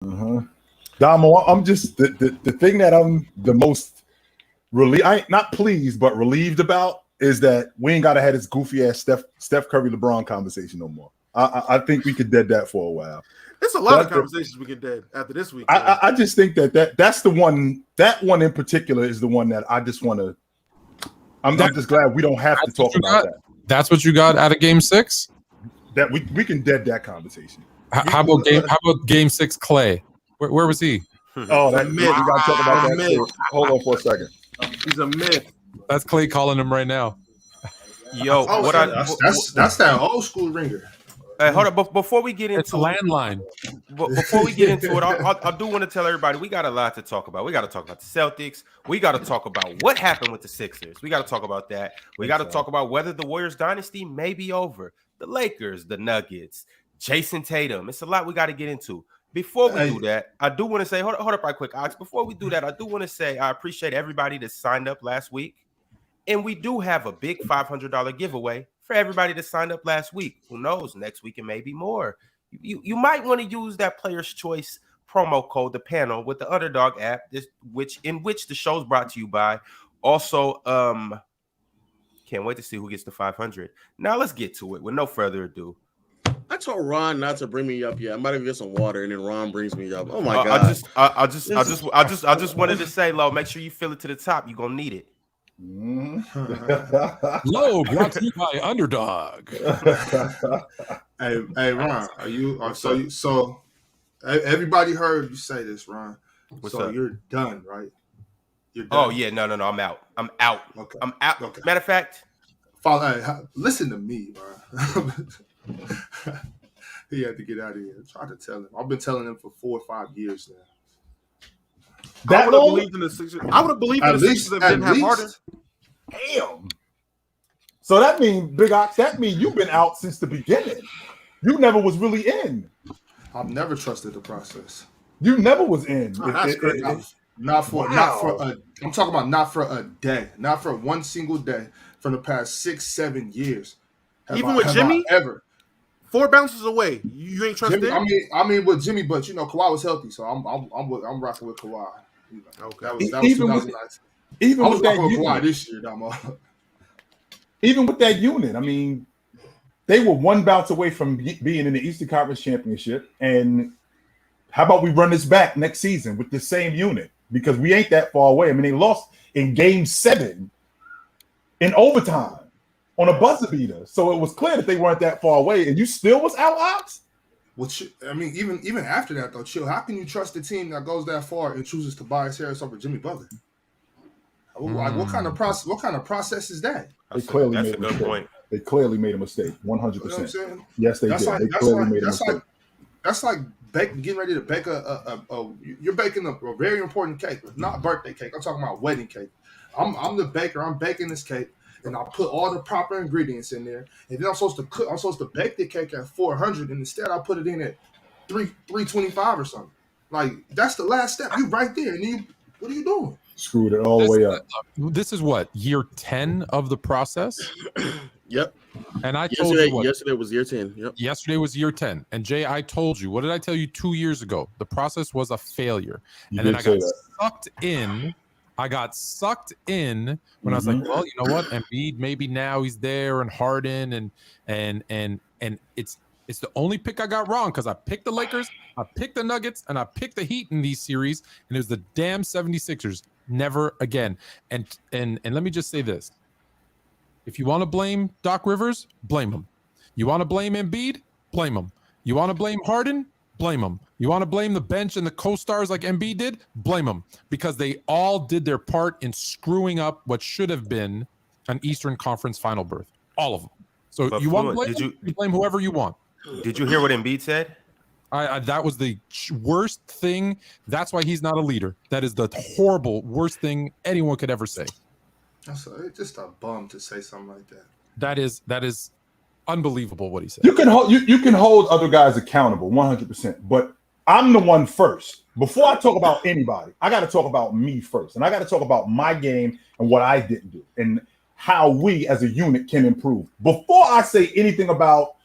Damo, I'm just the thing that I'm the most relieved, I ain't not pleased, but relieved about is that we ain't gotta have this goofy ass Steph Curry LeBron conversation no more. I think we could dead that for a while. There's a lot of conversations we can dead after this week. I just think that's the one. That one in particular is the one that I just want to. I'm just glad we don't have to talk about that. That's what you got out of Game 6. That we can dead that conversation. How about Game 6 Klay? Where was he? Oh, that myth. We got to talk about that. Myth. Hold on for a second. He's a myth. That's Klay calling him right now. Yo, that's that old school ringer. Hey, hold up. Before we get into it's a landline. Before we get into it, I do want to tell everybody we got a lot to talk about. We got to talk about the Celtics. We got to talk about what happened with the Sixers. We got to talk about that. We got to talk about whether the Warriors dynasty may be over. The Lakers, the Nuggets, Jason Tatum. It's a lot we got to get into. Before we do that, I do want to say, hold up right quick, Ox. Before we do that, I do want to say I appreciate everybody that signed up last week. And we do have a big $500 giveaway for everybody that signed up last week. Who knows? Next week it may be more. You might want to use that Player's Choice promo code, the panel, with the Underdog app, which the show's brought to you by. Also, can't wait to see who gets the 500. Now let's get to it with no further ado. I told Ron not to bring me up yet. I might even get some water, and then Ron brings me up. Oh my god! I just wanted to say, Lo, make sure you fill it to the top. You're gonna need it. Low brought to you by Underdog. Hey, Ron, are you? So everybody heard you say this, Ron. What's so up? You're done, right? You're done. Oh yeah, no, I'm out. I'm out. Okay. I'm out. Okay. Matter of fact, listen to me, Ron. He had to get out of here. I tried to tell him. I've been telling him for 4 or 5 years now. I would have believed in the Sixers. I would have believed in the Sixers if they didn't have Harden. Damn. So that means, Big Ox, that means you've been out since the beginning. You never was really in. I've never trusted the process. You never was in. Oh, that's crazy. Not for I'm talking about not for a day, not for one single day from the past 6-7 years. Even with Jimmy, ever 4 bounces away, you ain't trusted. I mean with Jimmy, but Kawhi was healthy, so I'm rocking with Kawhi. Okay, that was even 2019. Even I was with that rocking with unit, Kawhi this year, Damo. Even with that unit, I mean, they were one bounce away from being in the Eastern Conference Championship. And how about we run this back next season with the same unit? Because we ain't that far away. I mean, they lost in Game 7 in overtime on a buzzer beater. So it was clear that they weren't that far away. And you still was out, Ox? I mean, even after that, though, Chill, how can you trust a team that goes that far and chooses Tobias Harris over Jimmy Butler? Like, what kind of process is that? They clearly that's made a good point. They clearly made a mistake, 100%. You know what I'm saying? Yes, they did. They clearly made a mistake. That's like getting ready to bake you're baking a very important cake, not birthday cake. I'm talking about wedding cake. I'm the baker. I'm baking this cake, and I put all the proper ingredients in there, and then I'm supposed to bake the cake at 400, and instead I put it in at 325 or something. Like, that's the last step. You right there, and then what are you doing? Screwed it all the way up. This is what, year 10 of the process? Yep. And I told you what? Yesterday was year 10. Yep. Yesterday was year 10. And Jay, I told you, what did I tell you 2 years ago? The process was a failure. And then I got sucked in. When I was like, well, you know what? Embiid, maybe now he's there, and Harden, and it's the only pick I got wrong, because I picked the Lakers, I picked the Nuggets, and I picked the Heat in these series, and it was the damn 76ers. Never again. And let me just say this. If you want to blame Doc Rivers, blame him. You want to blame Embiid? Blame him. You want to blame Harden? Blame him. You want to blame the bench and the co-stars like Embiid did? Blame him. Because they all did their part in screwing up what should have been an Eastern Conference final berth. All of them. So But you want to Fluent, blame you blame whoever you want. Did you hear what Embiid said? That was the worst thing. That's why he's not a leader. That is the horrible, worst thing anyone could ever say. It's just a bum to say something like that. That is unbelievable what he said. You can hold other guys accountable 100%, but I'm the one first. Before I talk about anybody, I got to talk about me first, and I got to talk about my game and what I didn't do and how we as a unit can improve. Before I say anything about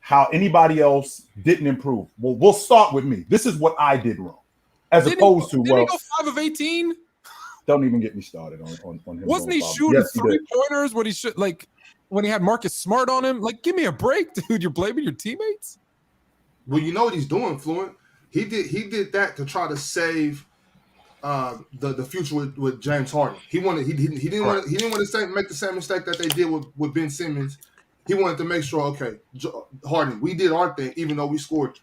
how anybody else didn't improve. Well, we'll start with me. This is what I did wrong, didn't he go 5 of 18? Don't even get me started on him. Wasn't he shooting 3-pointers when he should, like, when he had Marcus Smart on him? Like, give me a break, dude. You're blaming your teammates? Well, you know what he's doing, Fluent. He did that to try to save the future with James Harden. He didn't want to make the same mistake that they did with Ben Simmons. He wanted to make sure, okay, Harden, we did our thing, even though we scored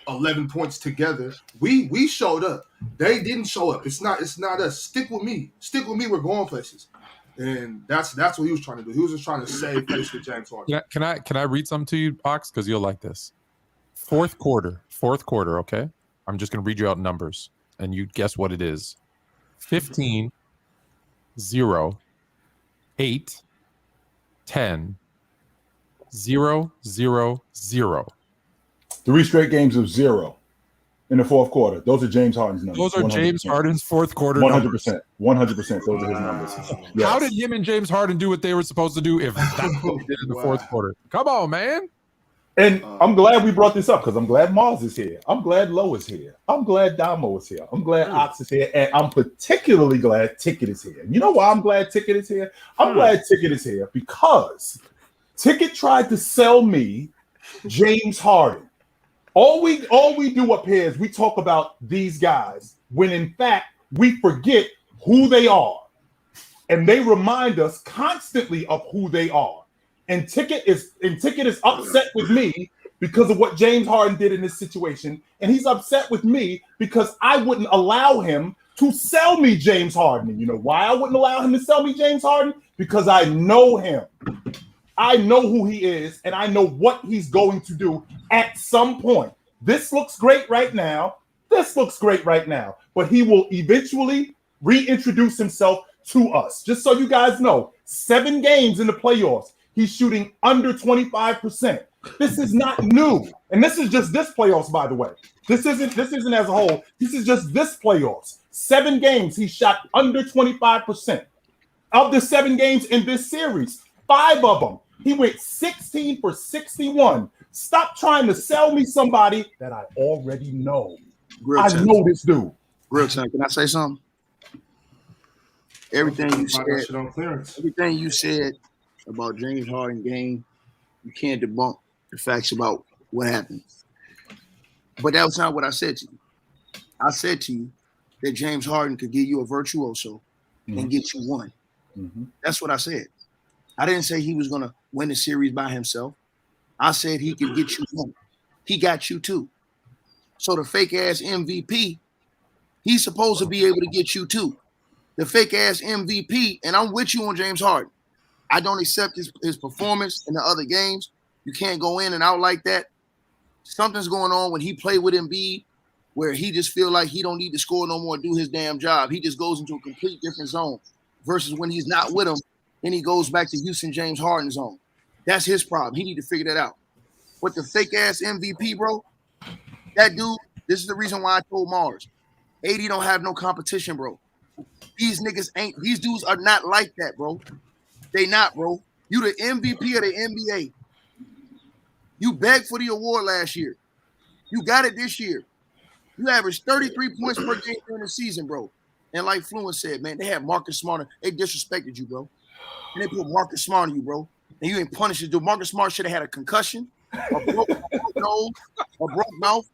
11 points together. We showed up. They didn't show up. It's not us. Stick with me. We're going places. And that's what he was trying to do. He was just trying to save face with James Harden. Yeah, can I read something to you, Ox? Because you'll like this. Fourth quarter, okay? I'm just going to read you out numbers, and you guess what it is. 15, 0, 8, 10, 0, 0, 0. 3 straight games of 0 in the fourth quarter. Those are James Harden's numbers. Those are 100%. James Harden's fourth quarter 100%. 100%. Those are his numbers. Yes. How did him and James Harden do what they were supposed to do if that's what they did in the fourth quarter? Come on, man. And I'm glad we brought this up because I'm glad Mars is here. I'm glad Lowe is here. I'm glad Damo is here. I'm glad Ox is here. And I'm particularly glad Ticket is here. You know why I'm glad Ticket is here? I'm glad Ticket is here because Ticket tried to sell me James Harden. All we do up here is we talk about these guys when in fact we forget who they are. And they remind us constantly of who they are. And Ticket is upset with me because of what James Harden did in this situation. And he's upset with me because I wouldn't allow him to sell me James Harden. And you know why I wouldn't allow him to sell me James Harden? Because I know him. I know who he is, and I know what he's going to do at some point. This looks great right now. But he will eventually reintroduce himself to us. Just so you guys know, 7 games in the playoffs, he's shooting under 25%. This is not new. And this is just this playoffs, by the way. This isn't as a whole. This is just this playoffs. 7 games, he shot under 25%. Of the 7 games in this series, 5 of them, he went 16 for 61. Stop trying to sell me somebody that I already know. I know this dude. Real time. Can I say something? Everything you said about James Harden game, you can't debunk the facts about what happened. But that was not what I said to you. I said to you that James Harden could give you a virtuoso and get you one. Mm-hmm. That's what I said. I didn't say he was going to win the series by himself. I said he could get you one. He got you 2. So the fake-ass MVP, he's supposed to be able to get you 2. The fake-ass MVP, and I'm with you on James Harden. I don't accept his performance in the other games. You can't go in and out like that. Something's going on when he played with Embiid where he just feel like he don't need to score no more, do his damn job. He just goes into a complete different zone versus when he's not with him, then he goes back to Houston James Harden zone. That's his problem. He need to figure that out. But the fake-ass MVP, bro, that dude, this is the reason why I told Mars, AD don't have no competition, bro. These dudes are not like that, bro. They not, bro. You the MVP of the NBA. You begged for the award last year. You got it this year. You averaged 33 points per game during the season, bro. And like Fluent said, man, they had Marcus Smart. They disrespected you, bro. And they put Marcus Smart on you, bro. And you ain't punished this dude. Marcus Smart should have had a concussion, a broke nose, a broke mouth,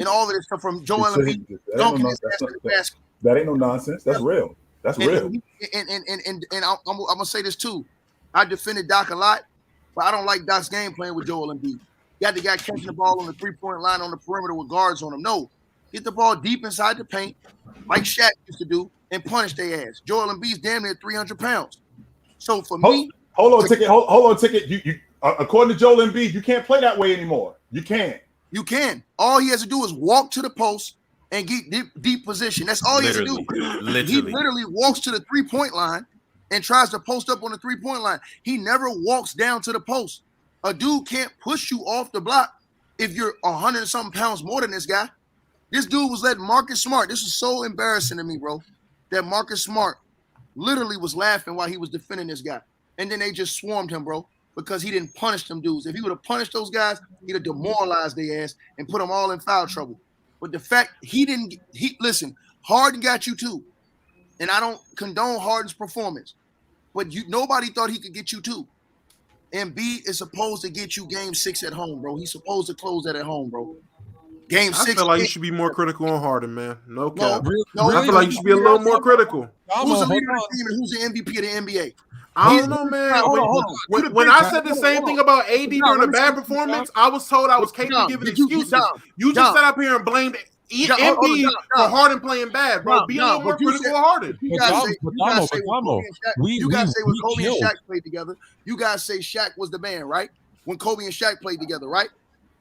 and all of this stuff from Joel Embiid dunking his ass in the basket. That ain't no nonsense. That's real. That's real. And I'm gonna say this too. I defended Doc a lot, but I don't like Doc's game plan with Joel Embiid. You got the guy catching the ball on the 3-point line on the perimeter with guards on him. No, get the ball deep inside the paint, like Shaq used to do, and punish their ass. Joel Embiid's damn near 300 pounds. So for me, hold on, Ticket. You according to Joel Embiid, you can't play that way anymore. You can't. You can. All he has to do is walk to the post and get deep position. That's all he has to do. He literally walks to the 3-point line and tries to post up on the 3-point line. He never walks down to the post. A dude can't push you off the block if you're 100-something pounds more than this guy. This dude was letting Marcus Smart. This is so embarrassing to me, bro, that Marcus Smart literally was laughing while he was defending this guy. And then they just swarmed him, bro. because he didn't punish them dudes. If he would have punished those guys, he'd have demoralized their ass and put them all in foul trouble. But the fact listen, Harden got you too. And I don't condone Harden's performance. But nobody thought he could get you too. Embiid is supposed to get you game 6 at home, bro. He's supposed to close that at home, bro. Game 6. I feel like you should be more critical on Harden, man. No cap. No, I feel like you should be a little more critical. Who's the leader of the team and who's the MVP of the NBA? I don't know, man. When I said the same thing about AD during a bad performance, I was told I was capable of giving excuses. You just sat up here and blamed Embiid for Harden playing bad, bro. Be a little more critical of Harden. You guys say when Kobe and Shaq played together, you guys say Shaq was the man, right? When Kobe and Shaq played together, right?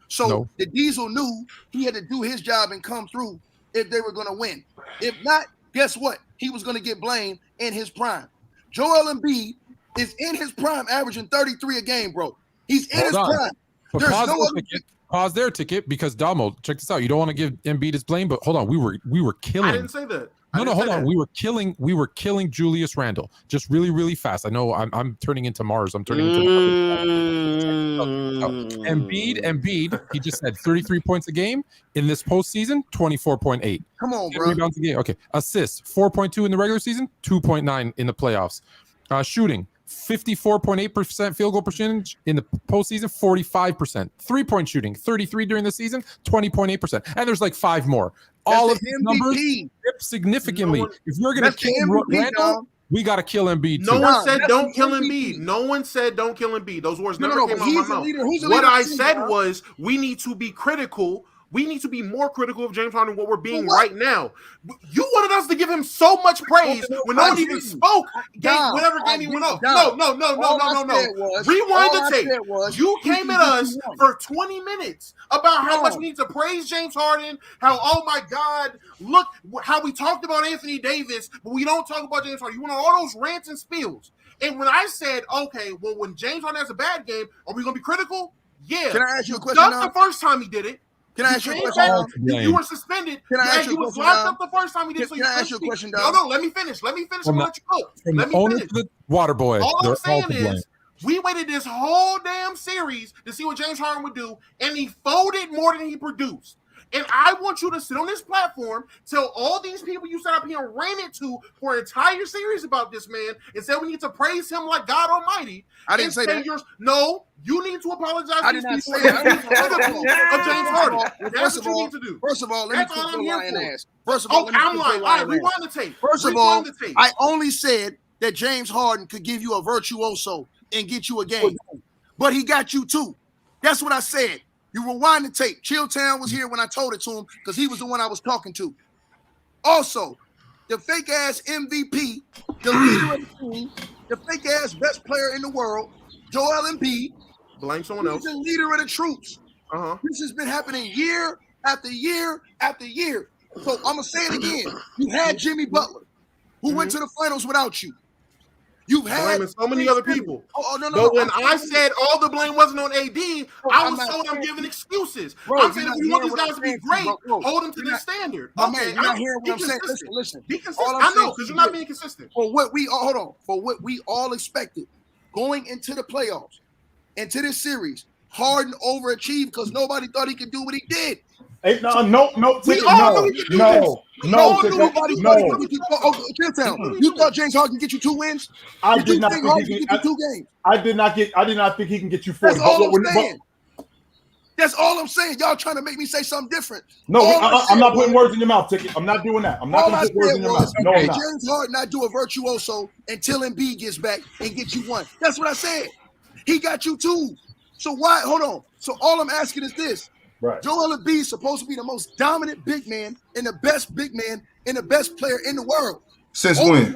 So the Diesel knew he had to do his job and come through if they were going to win. If not, guess what? He was going to get blamed in his prime. Joel Embiid is in his prime, averaging 33 a game, bro. He's in his prime. There's no other. Pause there, Ticket, because Damo, check this out. You don't want to give Embiid his blame, but hold on, we were killing. I didn't say that. Hold on. We were killing Julius Randle just really, really fast. I know I'm turning into Mars. I'm turning into Embiid. He just had 33 points a game in this postseason, 24.8. Come on, bro. Rebounds a game. Okay, assists 4.2 in the regular season, 2.9 in the playoffs. Shooting 54.8% field goal percentage in the postseason, 45%. 3-point shooting 33 during the season, 20.8%. And there's like 5 more. All of these numbers dip significantly. If we're going to kill Randle, we got to kill Embiid too. No one said don't kill Embiid. No one said don't kill Embiid. Those words never came out of my mouth. What I said was we need to be critical. We need to be more critical of James Harden than what we're being right now. You wanted us to give him so much praise when no one even spoke. Whatever game he went off. No. Rewind the tape. You came at us for 20 minutes about how much we need to praise James Harden. How, oh my God, look how we talked about Anthony Davis, but we don't talk about James Harden. You went on all those rants and spills. And when I said, okay, well, when James Harden has a bad game, are we going to be critical? Yeah. Can I ask you a question? That's the first time he did it. Can I ask you a question? You were suspended. Can I ask you a question? You was locked up the first time he did. Can I ask you a question, Dog? No, let me finish. Let me finish. I'm gonna let you go. Let me finish. The water boy. All I'm saying is, we waited this whole damn series to see what James Harden would do, and he folded more than he produced. And I want you to sit on this platform, tell all these people you sat up here and ran it to for an entire series about this man, and say we need to praise him like God Almighty. I didn't say that. No, you need to apologize to these these people people of James Harden. That's what you need to do. First of all, let me put your lying ass. First of all, I'm lying. All right, rewind the tape. First of all, I only said that James Harden could give you a virtuoso and get you a game, but he got you too. That's what I said. You rewind the tape. Chilltown was here when I told it to him because he was the one I was talking to. Also, the fake ass MVP, the leader of the team, the fake ass best player in the world, Joel Embiid. Blame someone else. He's the leader of the troops. This has been happening year after year after year. So I'm gonna say it again. You had Jimmy Butler, who went to the finals without you. You've had blaming so many other people. No. But when I said all the blame wasn't on AD, I was told I'm giving excuses. I'm saying if you want these guys to be great, hold them to this standard. Okay, you're not hearing what I'm saying. Listen. Be consistent. I know, because you're not being consistent. For what we all expected going into the playoffs, into this series, Harden overachieved because nobody thought he could do what he did. Hey, no. You thought James Harden can get you 2 wins? I did not think he can get you 2 games. I did not think he can get you 4. That's all I'm saying. That's all I'm saying. Y'all trying to make me say something different. No, I'm not putting words in your mouth, Ticket. I'm not doing that. I'm not going to put words in your mouth. No, I'm not. James Harden not do a virtuoso until Embiid gets back and get you 1. That's what I said. He got you 2. So why? Hold on. So all I'm asking is this. Right. Joel Embiid is supposed to be the most dominant big man and the best big man and the best player in the world. Since when?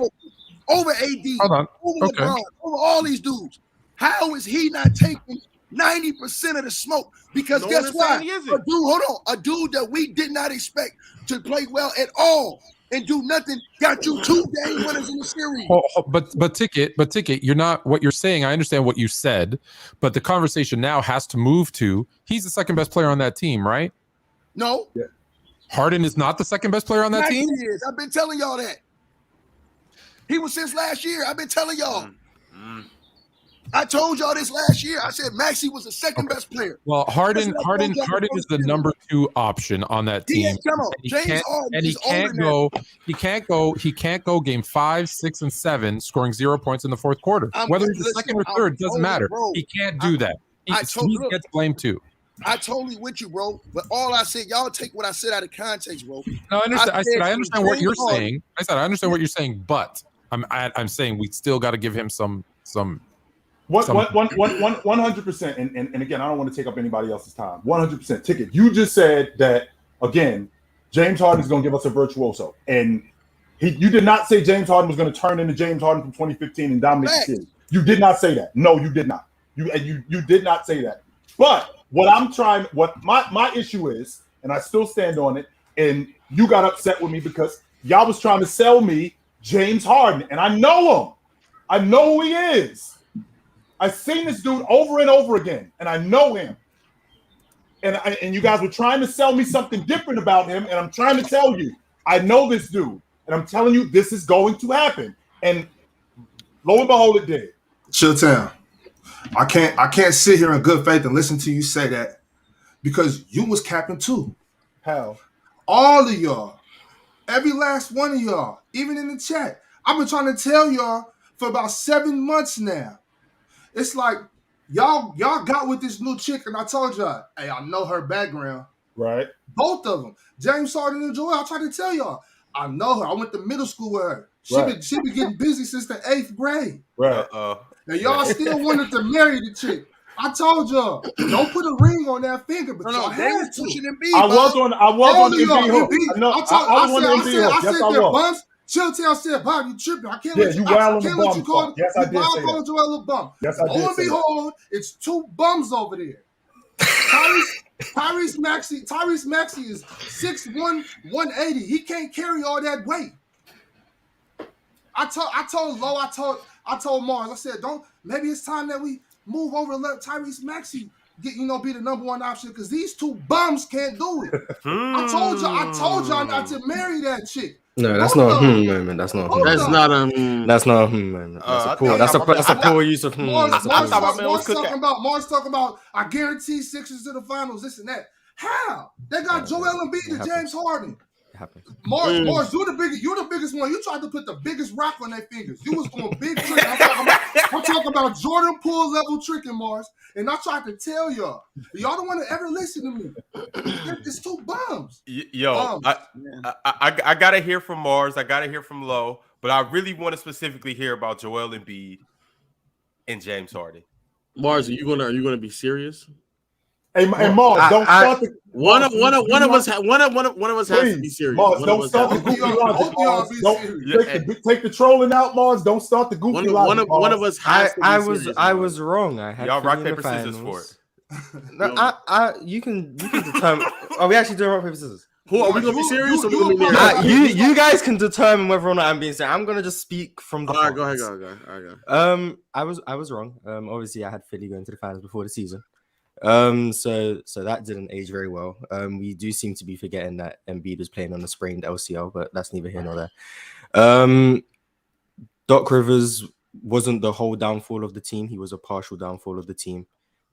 Over AD, over LeBron, over all these dudes. How is he not taking 90% of the smoke? Because guess what? A dude that we did not expect to play well at all and do nothing got you 2 game winners in the series. But Ticket, you're not what you're saying. I understand what you said, but the conversation now has to move to he's the second best player on that team, right? No. Yeah. Harden is not the second best player on that team? He is. I've been telling y'all that. He was since last year. I've been telling y'all. I told y'all this last year. I said Maxey was the second best player. Well, Harden is the number 2 option on that team. He can't go game 5, 6, and 7, scoring 0 points in the fourth quarter. Whether he's the second or third, doesn't matter. He can't do that. He gets blamed too. I totally with you, bro. But all I said, y'all take what I said out of context, bro. No, I understand. I understand what you're saying. I understand what you're saying, but I'm saying we still got to give him some. 100%. And again, I don't want to take up anybody else's time. 100%. Ticket. You just said that again. James Harden is going to give us a virtuoso, and you did not say James Harden was going to turn into James Harden from 2015 and dominate the series. You did not say that. No, you did not. You did not say that. But what my issue is, and I still stand on it, and you got upset with me because y'all was trying to sell me James Harden, and I know him. I know who he is. I've seen this dude over and over again, and I know him. And you guys were trying to sell me something different about him, and I'm trying to tell you, I know this dude, and I'm telling you, this is going to happen. And lo and behold, it did. Chilltown. I can't sit here in good faith and listen to you say that because you was capping too. How? All of y'all, every last one of y'all, even in the chat. I've been trying to tell y'all for about 7 months now. It's like y'all got with this new chick, and I told y'all, hey, I know her background. Right. Both of them, James Harden and Joel. I tried to tell y'all, I know her. I went to middle school with her. She been getting busy since the 8th grade. Right. And y'all still wanted to marry the chick. I told y'all, don't put a ring on that finger, but y'all had to. I was on the Embiid. I said they're bums. Chilltown said, Bob, you tripping. I can't let you. You I can't let you call. Yes, I did say that. Joel a bum. Yes, I did. Lo and behold, it's 2 bums over there. Tyrese Maxey is 6'1", 180. He can't carry all that weight. I told Lo, I told Mars, I said, maybe it's time that we move over and let Tyrese Maxey be the number 1 option because these 2 bums can't do it. I told y'all not to marry that chick. No, that's not man. That's not That's not man. That's a poor use of Mars talking about I guarantee Sixers to the finals, this and that. How? They got Joel Embiid and James Harden. Mars, you're the biggest one. You tried to put the biggest rock on their fingers. You was going big trick. I'm talking about Jordan Poole level tricking, Mars. And I tried to tell y'all don't want to ever listen to me. It's 2 bums. I gotta hear from Mars. I gotta hear from Lo, but I really want to specifically hear about Joel Embiid and James Harden. Mars, are you gonna be serious? Hey, Mars, don't start the one of us has to be serious. Mars, don't start the goofy logic. Take the trolling out, Mars. Don't start the goofy logic. One of us has to be serious. I was wrong. I had y'all rock paper scissors for it. No, you can determine. Are we actually doing rock paper scissors? Who are we gonna be serious? Or we gonna be serious? You guys can determine whether or not I'm being serious. I'm gonna just speak from the. All right, go ahead. All right, go. I was wrong. Obviously, I had Philly going to the finals before the season. So that didn't age very well. We do seem to be forgetting that Embiid was playing on a sprained LCL, but that's neither here nor there. Doc Rivers wasn't the whole downfall of the team. He was a partial downfall of the team.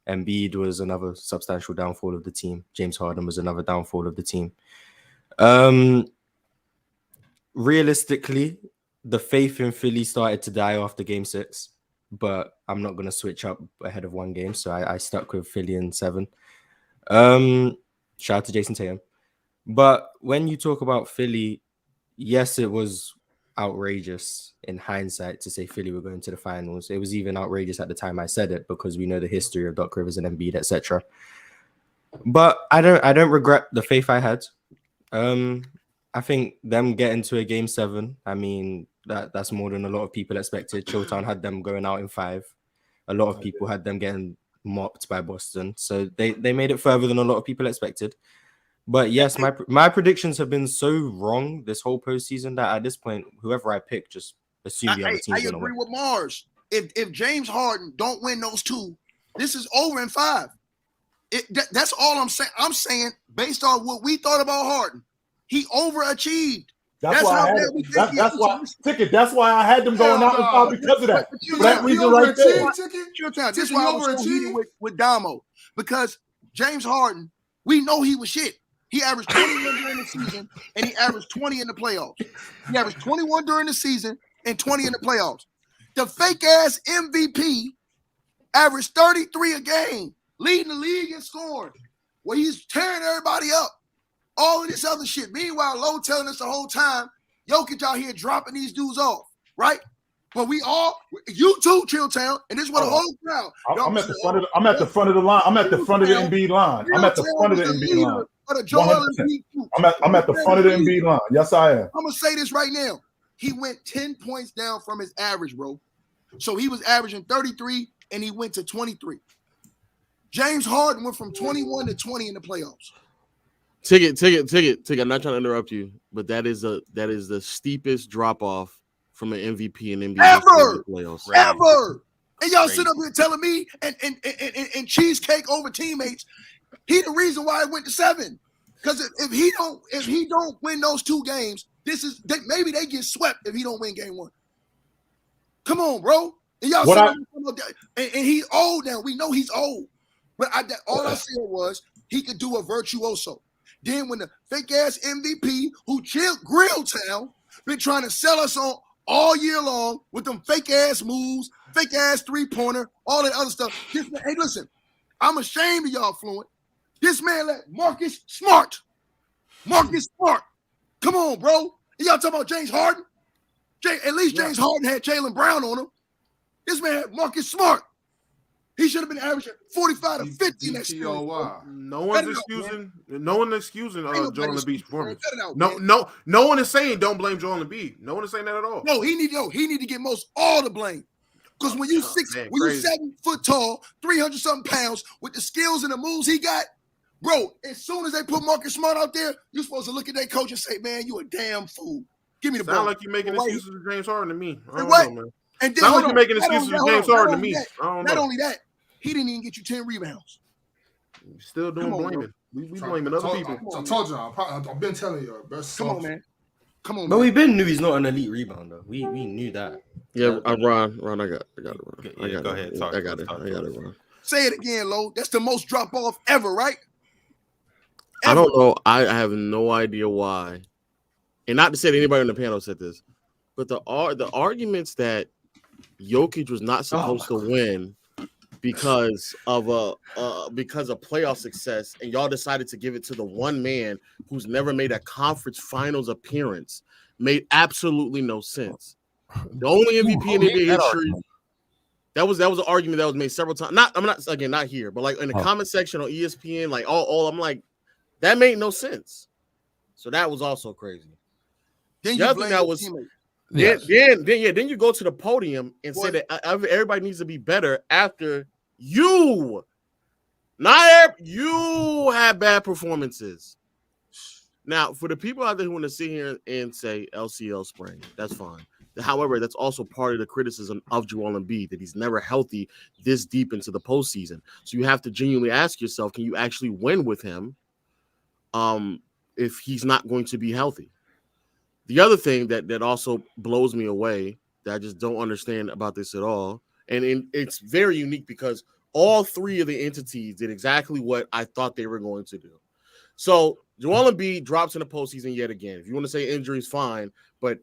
Embiid was another substantial downfall of the team. James Harden was another downfall of the team. Realistically, the faith in Philly started to die after Game 6. But I'm not going to switch up ahead of 1 game. So I stuck with Philly in 7. Shout out to Jason Tatum. But when you talk about Philly, yes, it was outrageous in hindsight to say Philly were going to the finals. It was even outrageous at the time I said it because we know the history of Doc Rivers and Embiid, etc. But I don't regret the faith I had. I think them getting to a Game 7, I mean, that's more than a lot of people expected. Chilltown had them going out in 5. A lot of people had them getting mopped by Boston. So they made it further than a lot of people expected. But yes, my predictions have been so wrong this whole postseason that at this point, whoever I pick, just assume the other team's going to win. I agree with Mars. If James Harden don't win those 2, this is over in 5. That's all I'm saying. I'm saying based on what we thought about Harden, he overachieved. That's why I had that's why Ticket. That's why I had them going out and foul because of that. For that reason right there. That's why I was so heated with Damo, because James Harden, we know he was shit. He averaged 21 during the season, and he averaged 20 in the playoffs. He averaged 21 during the season and 20 in the playoffs. The fake-ass MVP averaged 33 a game, leading the league in scoring, where he's tearing everybody up. All of this other shit. Meanwhile, Lowe telling us the whole time, Jokic out here dropping these dudes off, right? But we all, you too, Chilltown, and this is what the whole crowd. I'm at the front of the, I'm at the front of the line. I'm at the front of the Embiid line. I'm at the front of the Embiid line. I'm at the front of the Embiid line. Yes, I am. I'm gonna say this right now. He went 10 points down from his average, bro. So he was averaging 33, and he went to 23. James Harden went from 21 to 20 in the playoffs. Ticket. I'm not trying to interrupt you, but that is the steepest drop off from an MVP and NBA playoffs ever. And y'all sit up here telling me and cheesecake over teammates. He the reason why it went to 7. Because if he don't win those 2 games, maybe they get swept if he don't win game 1. Come on, bro. And y'all and he's old now. We know he's old. But all I said was he could do a virtuoso. Then when the fake ass MVP who chilled Grilltown been trying to sell us on all year long with them fake ass moves, fake ass 3-pointer, all that other stuff. Hey, listen, I'm ashamed of y'all, Fluent. This man let Marcus Smart. Come on, bro. And y'all talking about James Harden? At least James Harden had Jaylen Brown on him. This man had Marcus Smart. He should have been averaging 45 to 50 next year. No one's excusing Joel Embiid's performance. No one is saying don't blame Joel Embiid. No one is saying that at all. No, he need to get most all the blame. Because when you 7 foot tall, 300-something pounds, with the skills and the moves he got, bro, as soon as they put Marcus Smart out there, you're supposed to look at that coach and say, man, you a damn fool. Give me the ball. Sound like you're making excuses to James Harden to me. I don't know, man. And then, sound like you're making excuses to James Harden to me. Not only that, he didn't even get you 10 rebounds. You're still doing blaming. We blaming other people. I told y'all. I've been telling you. Come on, man. But we knew he's not an elite rebounder. We knew that. Yeah, Ron, I got it, Ron. Go ahead. I got it, Ron. Say it again, Lo. That's the most drop off ever, right? I don't know. I have no idea why. And not to say that anybody on the panel said this, but the arguments that Jokic was not supposed to win because of playoff success, and y'all decided to give it to the one man who's never made a conference finals appearance, made absolutely no sense. The only MVP in NBA history. That was an argument that was made several times. Not here, but like in the comment section on ESPN, like all I'm like, that made no sense. So that was also crazy. Then the other thing that was. Then you go to the podium and say that everybody needs to be better after you have bad performances. Now, for the people out there who want to sit here and say LCL sprain, that's fine. However, that's also part of the criticism of Joel Embiid, that he's never healthy this deep into the postseason. So you have to genuinely ask yourself, can you actually win with him if he's not going to be healthy? The other thing that also blows me away, that I just don't understand about this at all, and it's very unique because all 3 of the entities did exactly what I thought they were going to do. So Joel Embiid drops in the postseason yet again. If you want to say injuries, fine, but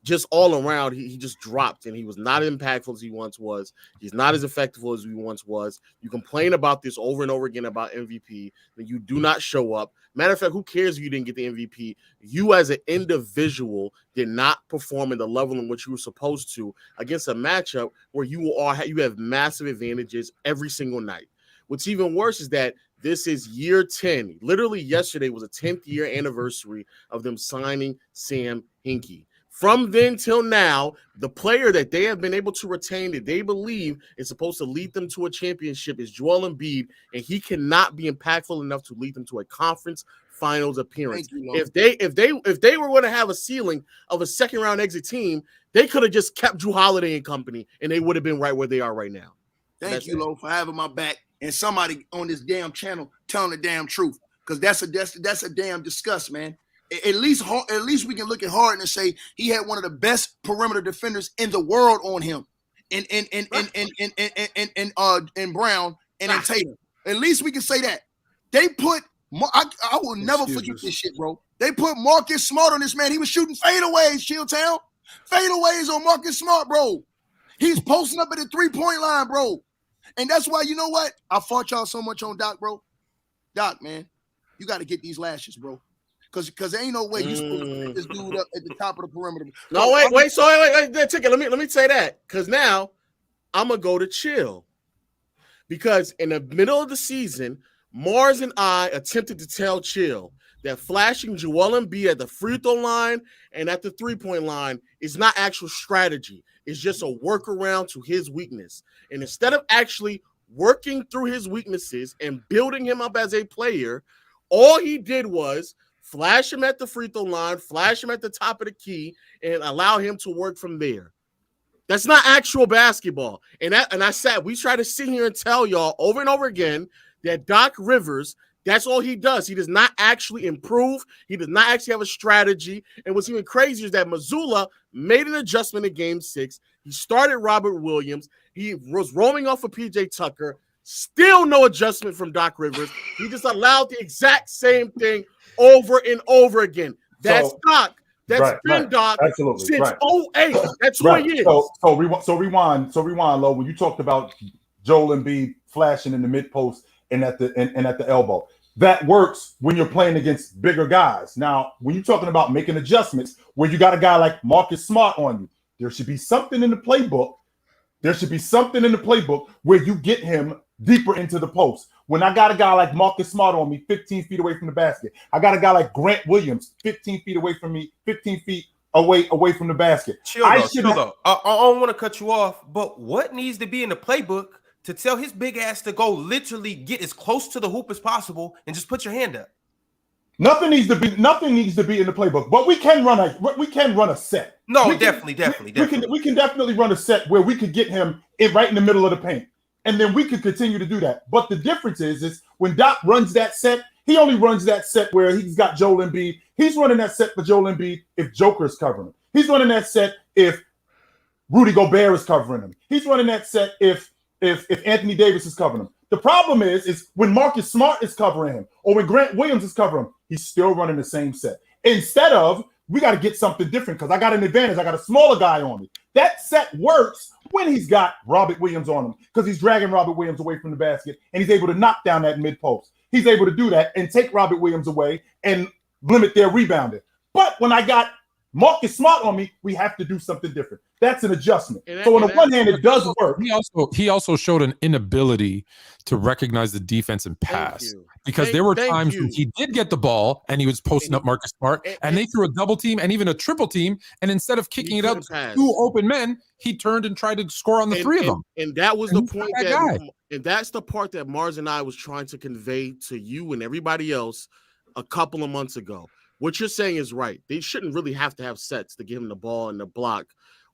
just all around, he just dropped, and he was not impactful as he once was. He's not as effective as he once was. You complain about this over and over again about MVP, then you do not show up. Matter of fact, who cares if you didn't get the MVP? You as an individual did not perform at the level in which you were supposed to against a matchup where you have massive advantages every single night. What's even worse is that this is year 10. Literally yesterday was a 10th year anniversary of them signing Sam Hinkie. From then till now, the player that they have been able to retain that they believe is supposed to lead them to a championship is Joel Embiid, and he cannot be impactful enough to lead them to a conference finals appearance. If they were going to have a ceiling of a second round exit team, they could have just kept Drew Holiday and company, and they would have been right where they are right now. Thank you, Lo, for having my back and somebody on this damn channel telling the damn truth, because that's a damn disgust, man. At least we can look at Harden and say he had one of the best perimeter defenders in the world on him, in Brown and in Tatum. At least we can say that. They put. I will never forget this shit, bro. They put Marcus Smart on this man. He was shooting fadeaways, Chilltown. Fadeaways on Marcus Smart, bro. He's posting up at the 3-point line, bro. And that's why, you know what? I fought y'all so much on Doc, bro. Doc, man, you got to get these lashes, bro. Because there ain't no way you supposed to put this dude up at the top of the perimeter. No, wait. Ticket. Let me say that. Because now I'm going to go to chill. Because in the middle of the season, Mars and I attempted to tell Chill that flashing Joel Embiid at the free throw line and at the 3-point line is not actual strategy. It's just a workaround to his weakness. And instead of actually working through his weaknesses and building him up as a player, all he did was flash him at the free throw line, flash him at the top of the key, and allow him to work from there. That's not actual basketball. And we try to sit here and tell y'all over and over again that Doc Rivers, that's all he does. He does not actually improve. He does not actually have a strategy. And what's even crazier is that Mazzulla made an adjustment in Game 6. He started Robert Williams. He was rolling off of PJ Tucker. Still no adjustment from Doc Rivers. He just allowed the exact same thing over and over again. That's Doc. That's been Doc since 08. That's who he is. So rewind, Lo. When you talked about Joel Embiid flashing in the mid post and at the elbow, that works when you're playing against bigger guys. Now, when you're talking about making adjustments, where you got a guy like Marcus Smart on you, there should be something in the playbook. There should be something in the playbook where you get him deeper into the post. When I got a guy like Marcus Smart on me, 15 feet away from the basket, I got a guy like Grant Williams, 15 feet away from me, 15 feet away from the basket. Chill though. I don't want to cut you off, but what needs to be in the playbook to tell his big ass to go literally get as close to the hoop as possible and just put your hand up? Nothing needs to be in the playbook, but we can run a set. No, definitely. We can definitely run a set where we could get him right in the middle of the paint, and then we could continue to do that. But the difference is when Doc runs that set, he only runs that set where he's got Joel Embiid. He's running that set for Joel Embiid if Joker's covering him. He's running that set if Rudy Gobert is covering him. He's running that set if Anthony Davis is covering him. The problem is when Marcus Smart is covering him or when Grant Williams is covering him, he's still running the same set. Instead of, we got to get something different because I got an advantage. I got a smaller guy on me. That set works when he's got Robert Williams on him because he's dragging Robert Williams away from the basket and he's able to knock down that mid post. He's able to do that and take Robert Williams away and limit their rebounding. But when I got Marcus Smart on me, we have to do something different. That's an adjustment. So on the one hand, it does work. He also showed an inability to recognize the defense and pass because there were times when he did get the ball and he was posting up Marcus Smart and they threw a double team and even a triple team. And instead of kicking it out to 2 open men, he turned and tried to score on the 3 of them. And that was the point and that's the part that Mars and I was trying to convey to you and everybody else a couple of months ago. What you're saying is right. They shouldn't really have to have sets to give him the ball and the block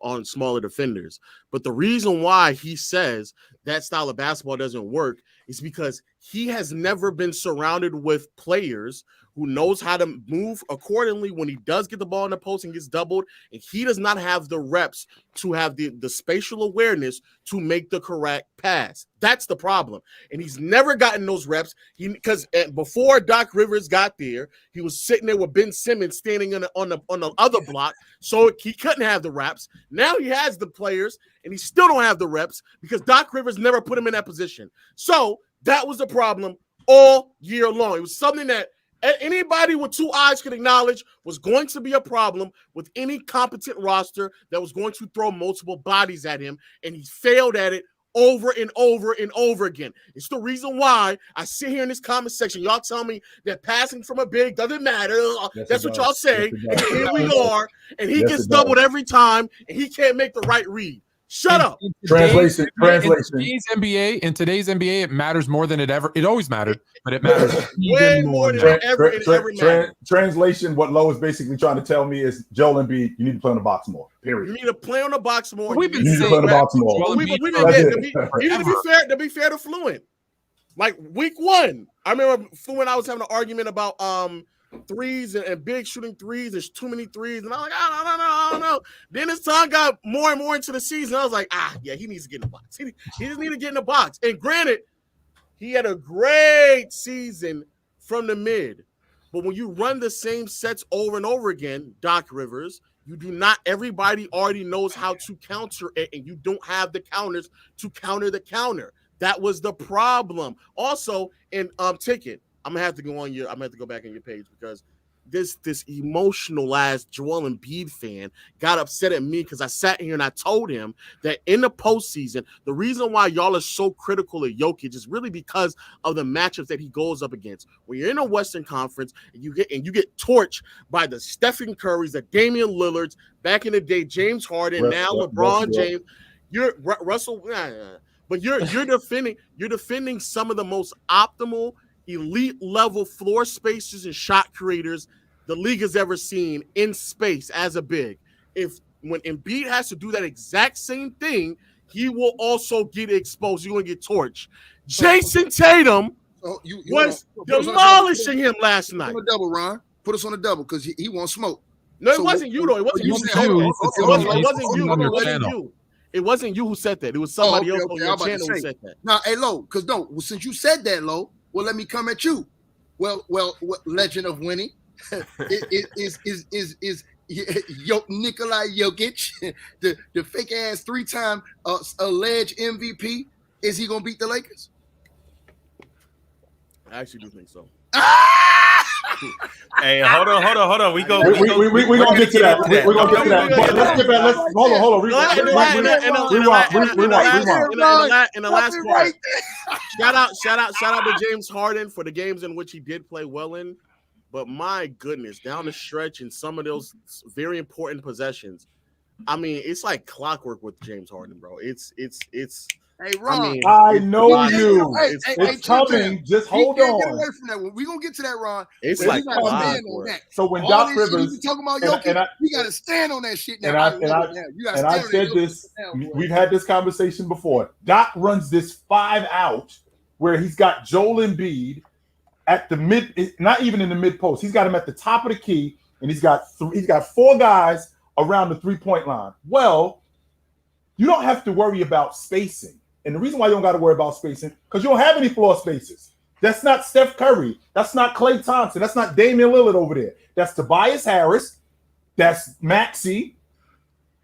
on smaller defenders. But the reason why he says that style of basketball doesn't work is because he has never been surrounded with players who knows how to move accordingly when he does get the ball in the post and gets doubled, and he does not have the reps to have the spatial awareness to make the correct pass. That's the problem. And he's never gotten those reps because before Doc Rivers got there, he was sitting there with Ben Simmons standing on the other block, so he couldn't have the reps. Now he has the players, and he still don't have the reps because Doc Rivers never put him in that position. So that was the problem all year long. It was something that anybody with 2 eyes could acknowledge was going to be a problem with any competent roster that was going to throw multiple bodies at him, and he failed at it over and over and over again. It's the reason why I sit here in this comment section. Y'all tell me that passing from a big doesn't matter. That's what y'all say. And here we are, and he gets doubled every time, and he can't make the right read. Shut up. Translation. In today's NBA, it matters more than it always mattered, but it matters way more than it ever mattered. Translation, what Lo is basically trying to tell me is, Joel Embiid, you need to play on the box more. Period. You need to play on the box more. We've been saying play on the box more. To be fair to Fluent. Like week 1, I remember Fluent, I was having an argument about threes and big shooting threes. There's too many threes. And I'm like, I don't know. Then as time got more and more into the season, I was like, yeah, he needs to get in the box. He just need to get in the box. And granted, he had a great season from the mid. But when you run the same sets over and over again, Doc Rivers, you do not, everybody already knows how to counter it, and you don't have the counters to counter the counter. That was the problem. Also, in Ticket, I'm gonna have to go back on your page because this emotional ass Joel Embiid fan got upset at me because I sat here and I told him that in the postseason, the reason why y'all are so critical of Jokic is really because of the matchups that he goes up against. When you're in a Western Conference and you get torched by the Stephen Currys, the Damian Lillards, back in the day, James Harden, now LeBron James, you're Russell, but you're defending some of the most optimal elite level floor spacers and shot creators the league has ever seen in space as a big. When Embiid has to do that exact same thing, he will also get exposed. You're going to get torched. Jason Tatum was demolishing him last night. Put us on a double, Ron. Put us on a double because he won't smoke. No, it wasn't you, though. It wasn't you who said that. It wasn't you who said that. It was somebody else on your channel who said that. Now, hey, Lo, because since you said that, Lo, well, let me come at you. Well, legend of winning is Nikolai Jokic, the fake ass 3-time alleged MVP. Is he gonna beat the Lakers? I actually do think so. Hey, hold on. We gonna get to that. We're gonna get to that. But let's get back. Hold on. In the last part, shout out to James Harden for the games in which he did play well in. But my goodness, down the stretch in some of those very important possessions, I mean, it's like clockwork with James Harden, bro. It's. Hey, Ron. I know you. It's coming. Just hold on. Get away from that one. We're going to get to that, Ron. It's like clockwork. So when Doc Rivers talking about Jokic, you got to stand on that shit now. And I said this. We've had this conversation before. Doc runs this 5 out where he's got Joel Embiid at the mid, not even in the mid post. He's got him at the top of the key, and he's got 4 guys around the 3-point line. Well, you don't have to worry about spacing. And the reason why you don't got to worry about spacing, because you don't have any floor spacers. That's not Steph Curry. That's not Klay Thompson. That's not Damian Lillard over there. That's Tobias Harris. That's Maxey.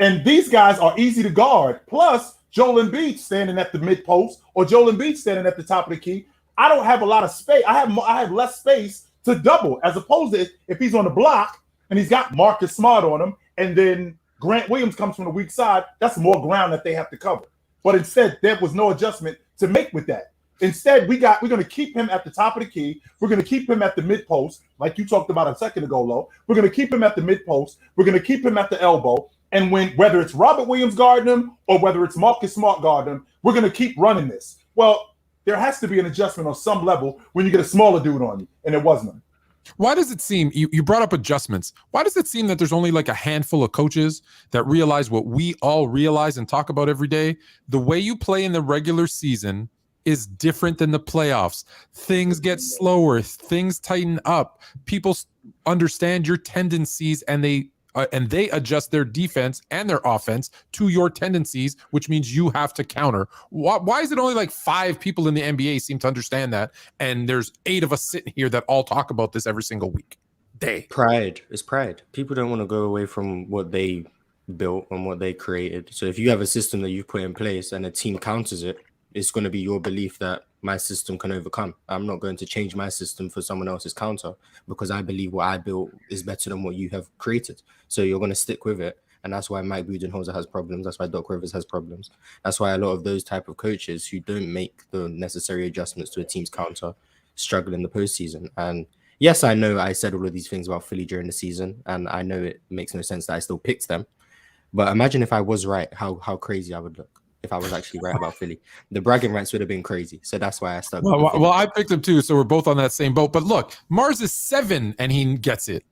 And these guys are easy to guard. Plus, Joel Embiid standing at the mid post or Joel Embiid standing at the top of the key. I don't have a lot of space. I have less space to double, as opposed to if he's on the block and he's got Marcus Smart on him, and then Grant Williams comes from the weak side. That's more ground that they have to cover. But instead, there was no adjustment to make with that. Instead, we're going to keep him at the top of the key. We're going to keep him at the mid post, like you talked about a second ago, Lo. We're going to keep him at the mid post. We're going to keep him at the elbow. And whether it's Robert Williams guarding him or whether it's Marcus Smart guarding him, we're going to keep running this. Well, there has to be an adjustment on some level when you get a smaller dude on you, and there wasn't. Why does it seem, you brought up adjustments, why does it seem that there's only like a handful of coaches that realize what we all realize and talk about every day? The way you play in the regular season is different than the playoffs. Things get slower, things tighten up. People understand your tendencies and they adjust their defense and their offense to your tendencies, which means you have to counter. Why is it only like 5 people in the NBA seem to understand that, and there's 8 of us sitting here that all talk about this every single week? Pride. It's pride. People don't want to go away from what they built and what they created. So if you have a system that you put in place and a team counters it, it's going to be your belief that my system can overcome. I'm not going to change my system for someone else's counter because I believe what I built is better than what you have created. So you're going to stick with it. And that's why Mike Budenholzer has problems. That's why Doc Rivers has problems. That's why a lot of those type of coaches who don't make the necessary adjustments to a team's counter struggle in the postseason. And yes, I know I said all of these things about Philly during the season, and I know it makes no sense that I still picked them. But imagine if I was right, how crazy I would look. If I was actually right about Philly, the bragging rights would have been crazy. So that's why I stuck. Well, I picked him too, so we're both on that same boat. But look, Mars is 7 and he gets it,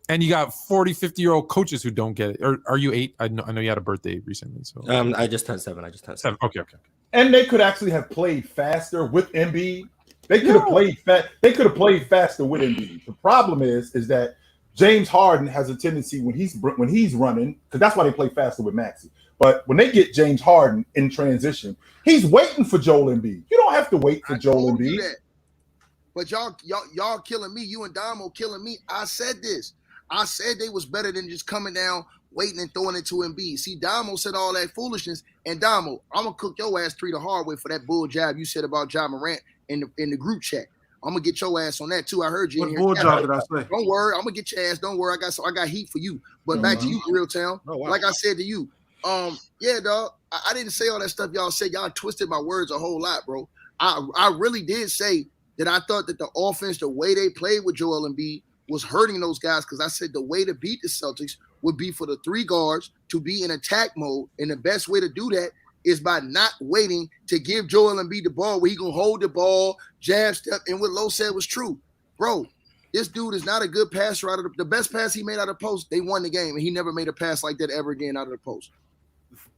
and you got 40, 50-year-old coaches who don't get it. Or are you 8? I know you had a birthday recently. So I just turned 7. Okay. And they could actually have played faster with Embiid They could have played fast. They could have played faster with Embiid. The problem is that James Harden has a tendency when he's running, because that's why they play faster with Maxey. But when they get James Harden in transition, he's waiting for Joel Embiid. You don't have to wait for Joel Embiid. But y'all killing me. You and Damo killing me. I said this. I said they was better than just coming down, waiting and throwing it to Embiid. See, Damo said all that foolishness, and Damo, I'm gonna cook your ass 3 the hard way for that bull jab you said about Ja Morant in the group chat. I'm gonna get your ass on that too. I heard you. What bull job did I say? Don't worry, I'm gonna get your ass. Don't worry, I got heat for you. But back to you, Real Town. Oh, wow. Like I said to you, yeah, dog. I didn't say all that stuff y'all said. Y'all twisted my words a whole lot, bro. I really did say that I thought that the offense, the way they played with Joel Embiid, was hurting those guys, because I said the way to beat the Celtics would be for the 3 guards to be in attack mode, and the best way to do that is by not waiting to give Joel Embiid the ball where he gonna hold the ball, jab step, and what Lo said was true. Bro, this dude is not a good passer out of the best pass he made out of the post. They won the game, and he never made a pass like that ever again out of the post.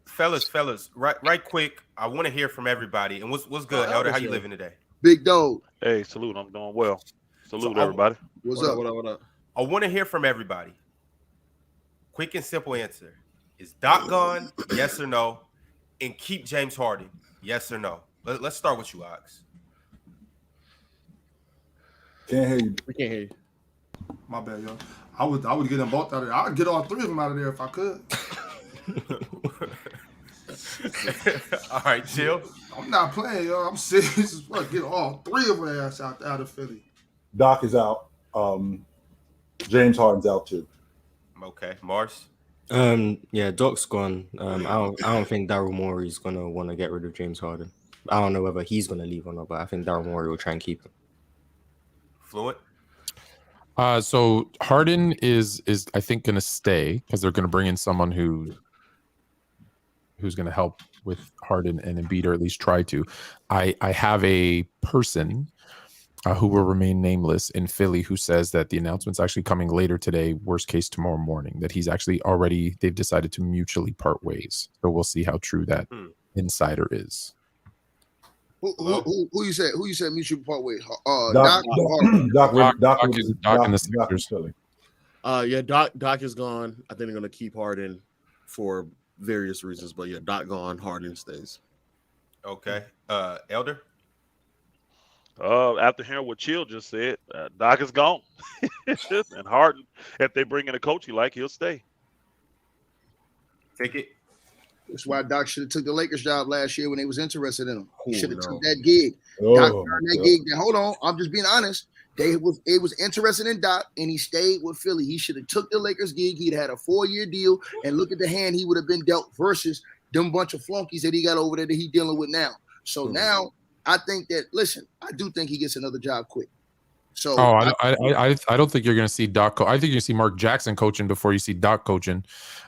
Fellas, right quick. I want to hear from everybody. And what's good, Elder? How you living today? Big dog. Hey, salute. I'm doing well. Salute, everybody. What's up? What up? I want to hear from everybody. Quick and simple answer. Is Doc gone? Yes or no? And keep James Harden? Yes or no? Let's start with you, Ox. Can't hear you. We can't hear you. My bad, y'all. I would get them both out of there. I'd get all 3 of them out of there if I could. All right, chill. I'm not playing, y'all. I'm serious as fuck. Get all 3 of their ass out of Philly. Doc is out. James Harden's out too. Okay, Mars. Yeah, Doc's gone. I don't think Daryl Morey's gonna want to get rid of James Harden. I don't know whether he's gonna leave or not, but I think Daryl Morey will try and keep him. Fluent. So Harden is I think gonna stay, because they're gonna bring in someone who's gonna help with Harden and Embiid, or at least try to. I have a person who will remain nameless in Philly who says that the announcement's actually coming later today, worst case tomorrow morning, that he's actually they've decided to mutually part ways. So we'll see how true that insider is. Who you said mutual part ways? Doc in the Sixers. Philly. Doc is gone. I think they're gonna keep Harden for various reasons, but yeah, Doc gone, Harden stays. Okay. Elder. After hearing what Chill just said, Doc is gone. And Harden, if they bring in a coach he like, he'll stay. Take it. That's why Doc should have took the Lakers job last year when they was interested in him. He should have took that gig. Doc turned that gig. Now, hold on, I'm just being honest. It was interested in Doc, and he stayed with Philly. He should have took the Lakers gig. He'd had a 4-year deal, and look at the hand he would have been dealt versus them bunch of flunkies that he got over there that he dealing with now. So now I think that, listen, I do think he gets another job quick. So I don't think you're going to see Doc. I think you're going to see Mark Jackson coaching before you see Doc coaching,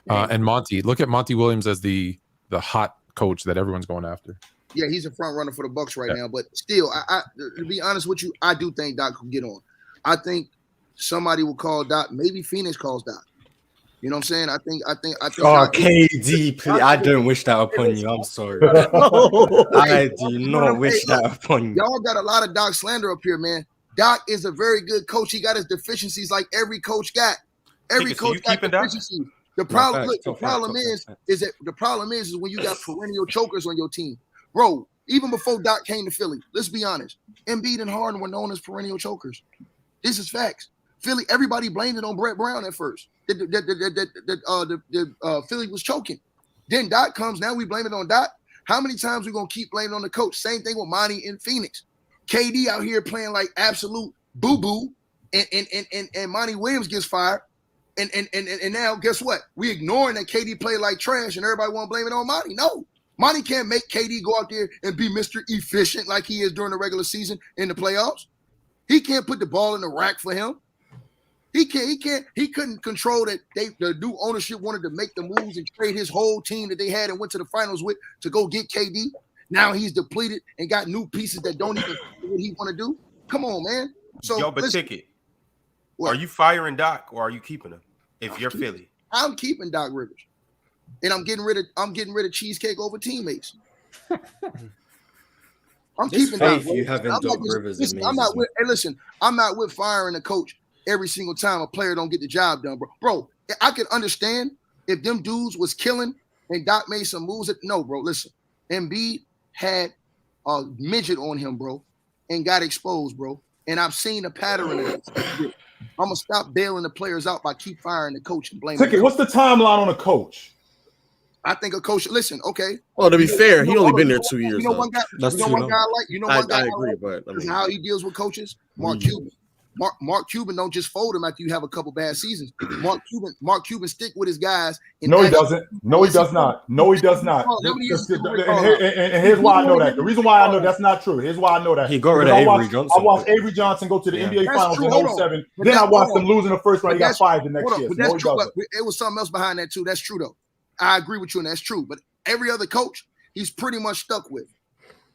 and Monty. Look at Monty Williams as the hot coach that everyone's going after. Yeah, he's a front runner for the Bucks right now. But still, I to be honest with you, I do think Doc can get on. I think somebody will call Doc. Maybe Phoenix calls Doc. You know what I'm saying? I think. Oh, KD, please. I don't wish that upon you. I'm sorry. I do not wish that upon you. Y'all got a lot of Doc slander up here, man. Doc is a very good coach. He got his deficiencies like every coach got. Every coach got deficiencies. The problem, the problem is when you got perennial chokers on your team, bro. Even before Doc came to Philly, let's be honest, Embiid and Harden were known as perennial chokers. This is facts. Philly, everybody blamed it on Brett Brown at first. Philly was choking. Then Doc comes. Now we blame it on Doc. How many times we gonna keep blaming on the coach? Same thing with Monty in Phoenix. KD out here playing like absolute boo-boo, and Monty Williams gets fired. And now guess what? We ignoring that KD played like trash, and everybody want to blame it on Monty. No, Monty can't make KD go out there and be Mr. Efficient like he is during the regular season in the playoffs. He can't put the ball in the rack for him. He couldn't control that the new ownership wanted to make the moves and trade his whole team that they had and went to the finals with to go get KD. Now he's depleted and got new pieces that don't even do what he want to do. Come on, man. So, but Ticket, are you firing Doc or are you keeping him? If you're Philly, I'm keeping Doc Rivers, and I'm getting rid of Cheesecake over teammates. I'm This keeping that. faith you have in I'm not Doc just- Rivers listen, amazes I'm not me. with. Hey, listen, I'm not with firing a coach every single time a player don't get the job done, bro. Bro, I can understand if them dudes was killing and Doc made some moves. No, bro, listen. Embiid had a midget on him, bro, and got exposed, bro. And I've seen a pattern of this. I'm gonna stop bailing the players out by keep firing the coach and blaming. Ticket, what's the timeline on a coach? I think a coach. Listen, okay. Well, to be fair, he only hold been on, there 2 years. You know one guy. That's You know too one long. guy I like. You know one guy I I agree, like? but I Because mean, how he deals with coaches, Mark Cuban. Mark Cuban don't just fold him after you have a couple bad seasons. Mark Cuban stick with his guys. No, he doesn't. No, he does not. No, he does not. And here's why I know that. The reason why I know that's not true. Here's why I know that. He got rid of Avery Johnson. I watched Avery Johnson go to the NBA That's Finals true. in Hold on. 07. But Then I that- watched hold him on. lose in the first round. He got that's- fired the next hold on, year. but So that's no, he true. doesn't. But it was something else behind that too. That's true though. I agree with you, and that's true. But every other coach, he's pretty much stuck with.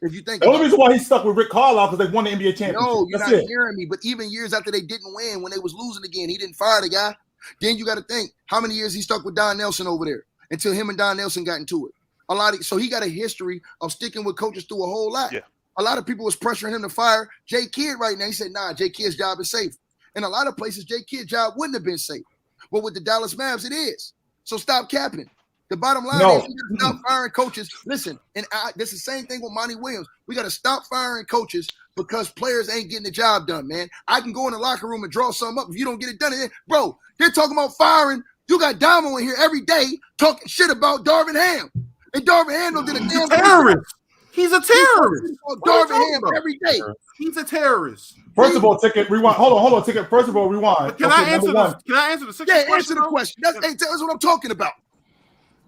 If you think The only about reason why he's stuck with Rick Carlisle because they won the NBA championship. no, you're That's not it. hearing me. But even years after they didn't win, when they was losing again, he didn't fire the guy. Then you got to think how many years he stuck with Don Nelson over there until him and Don Nelson got into it. So he got a history of sticking with coaches through a whole lot. Yeah. A lot of people was pressuring him to fire Jay Kidd right now. He said, nah, Jay Kidd's job is safe. In a lot of places, Jay Kidd's job wouldn't have been safe. But with the Dallas Mavs, it is. So stop capping. The bottom line is we gotta stop firing coaches. Listen, and this is the same thing with Monty Williams. We got to stop firing coaches because players ain't getting the job done, man. I can go in the locker room and draw something up. If you don't get it done, bro, they're talking about firing. You got Damo in here every day talking shit about Darvin Ham. And Darvin Ham don't did a damn terrorist. He's a terrorist. Darvin Ham every day. He's a terrorist. First of all, Ticket, rewind. Hold on, Ticket. First of all, rewind. Can I answer this? Can I answer the Sixers Yeah, question? answer the question. That's what I'm talking about.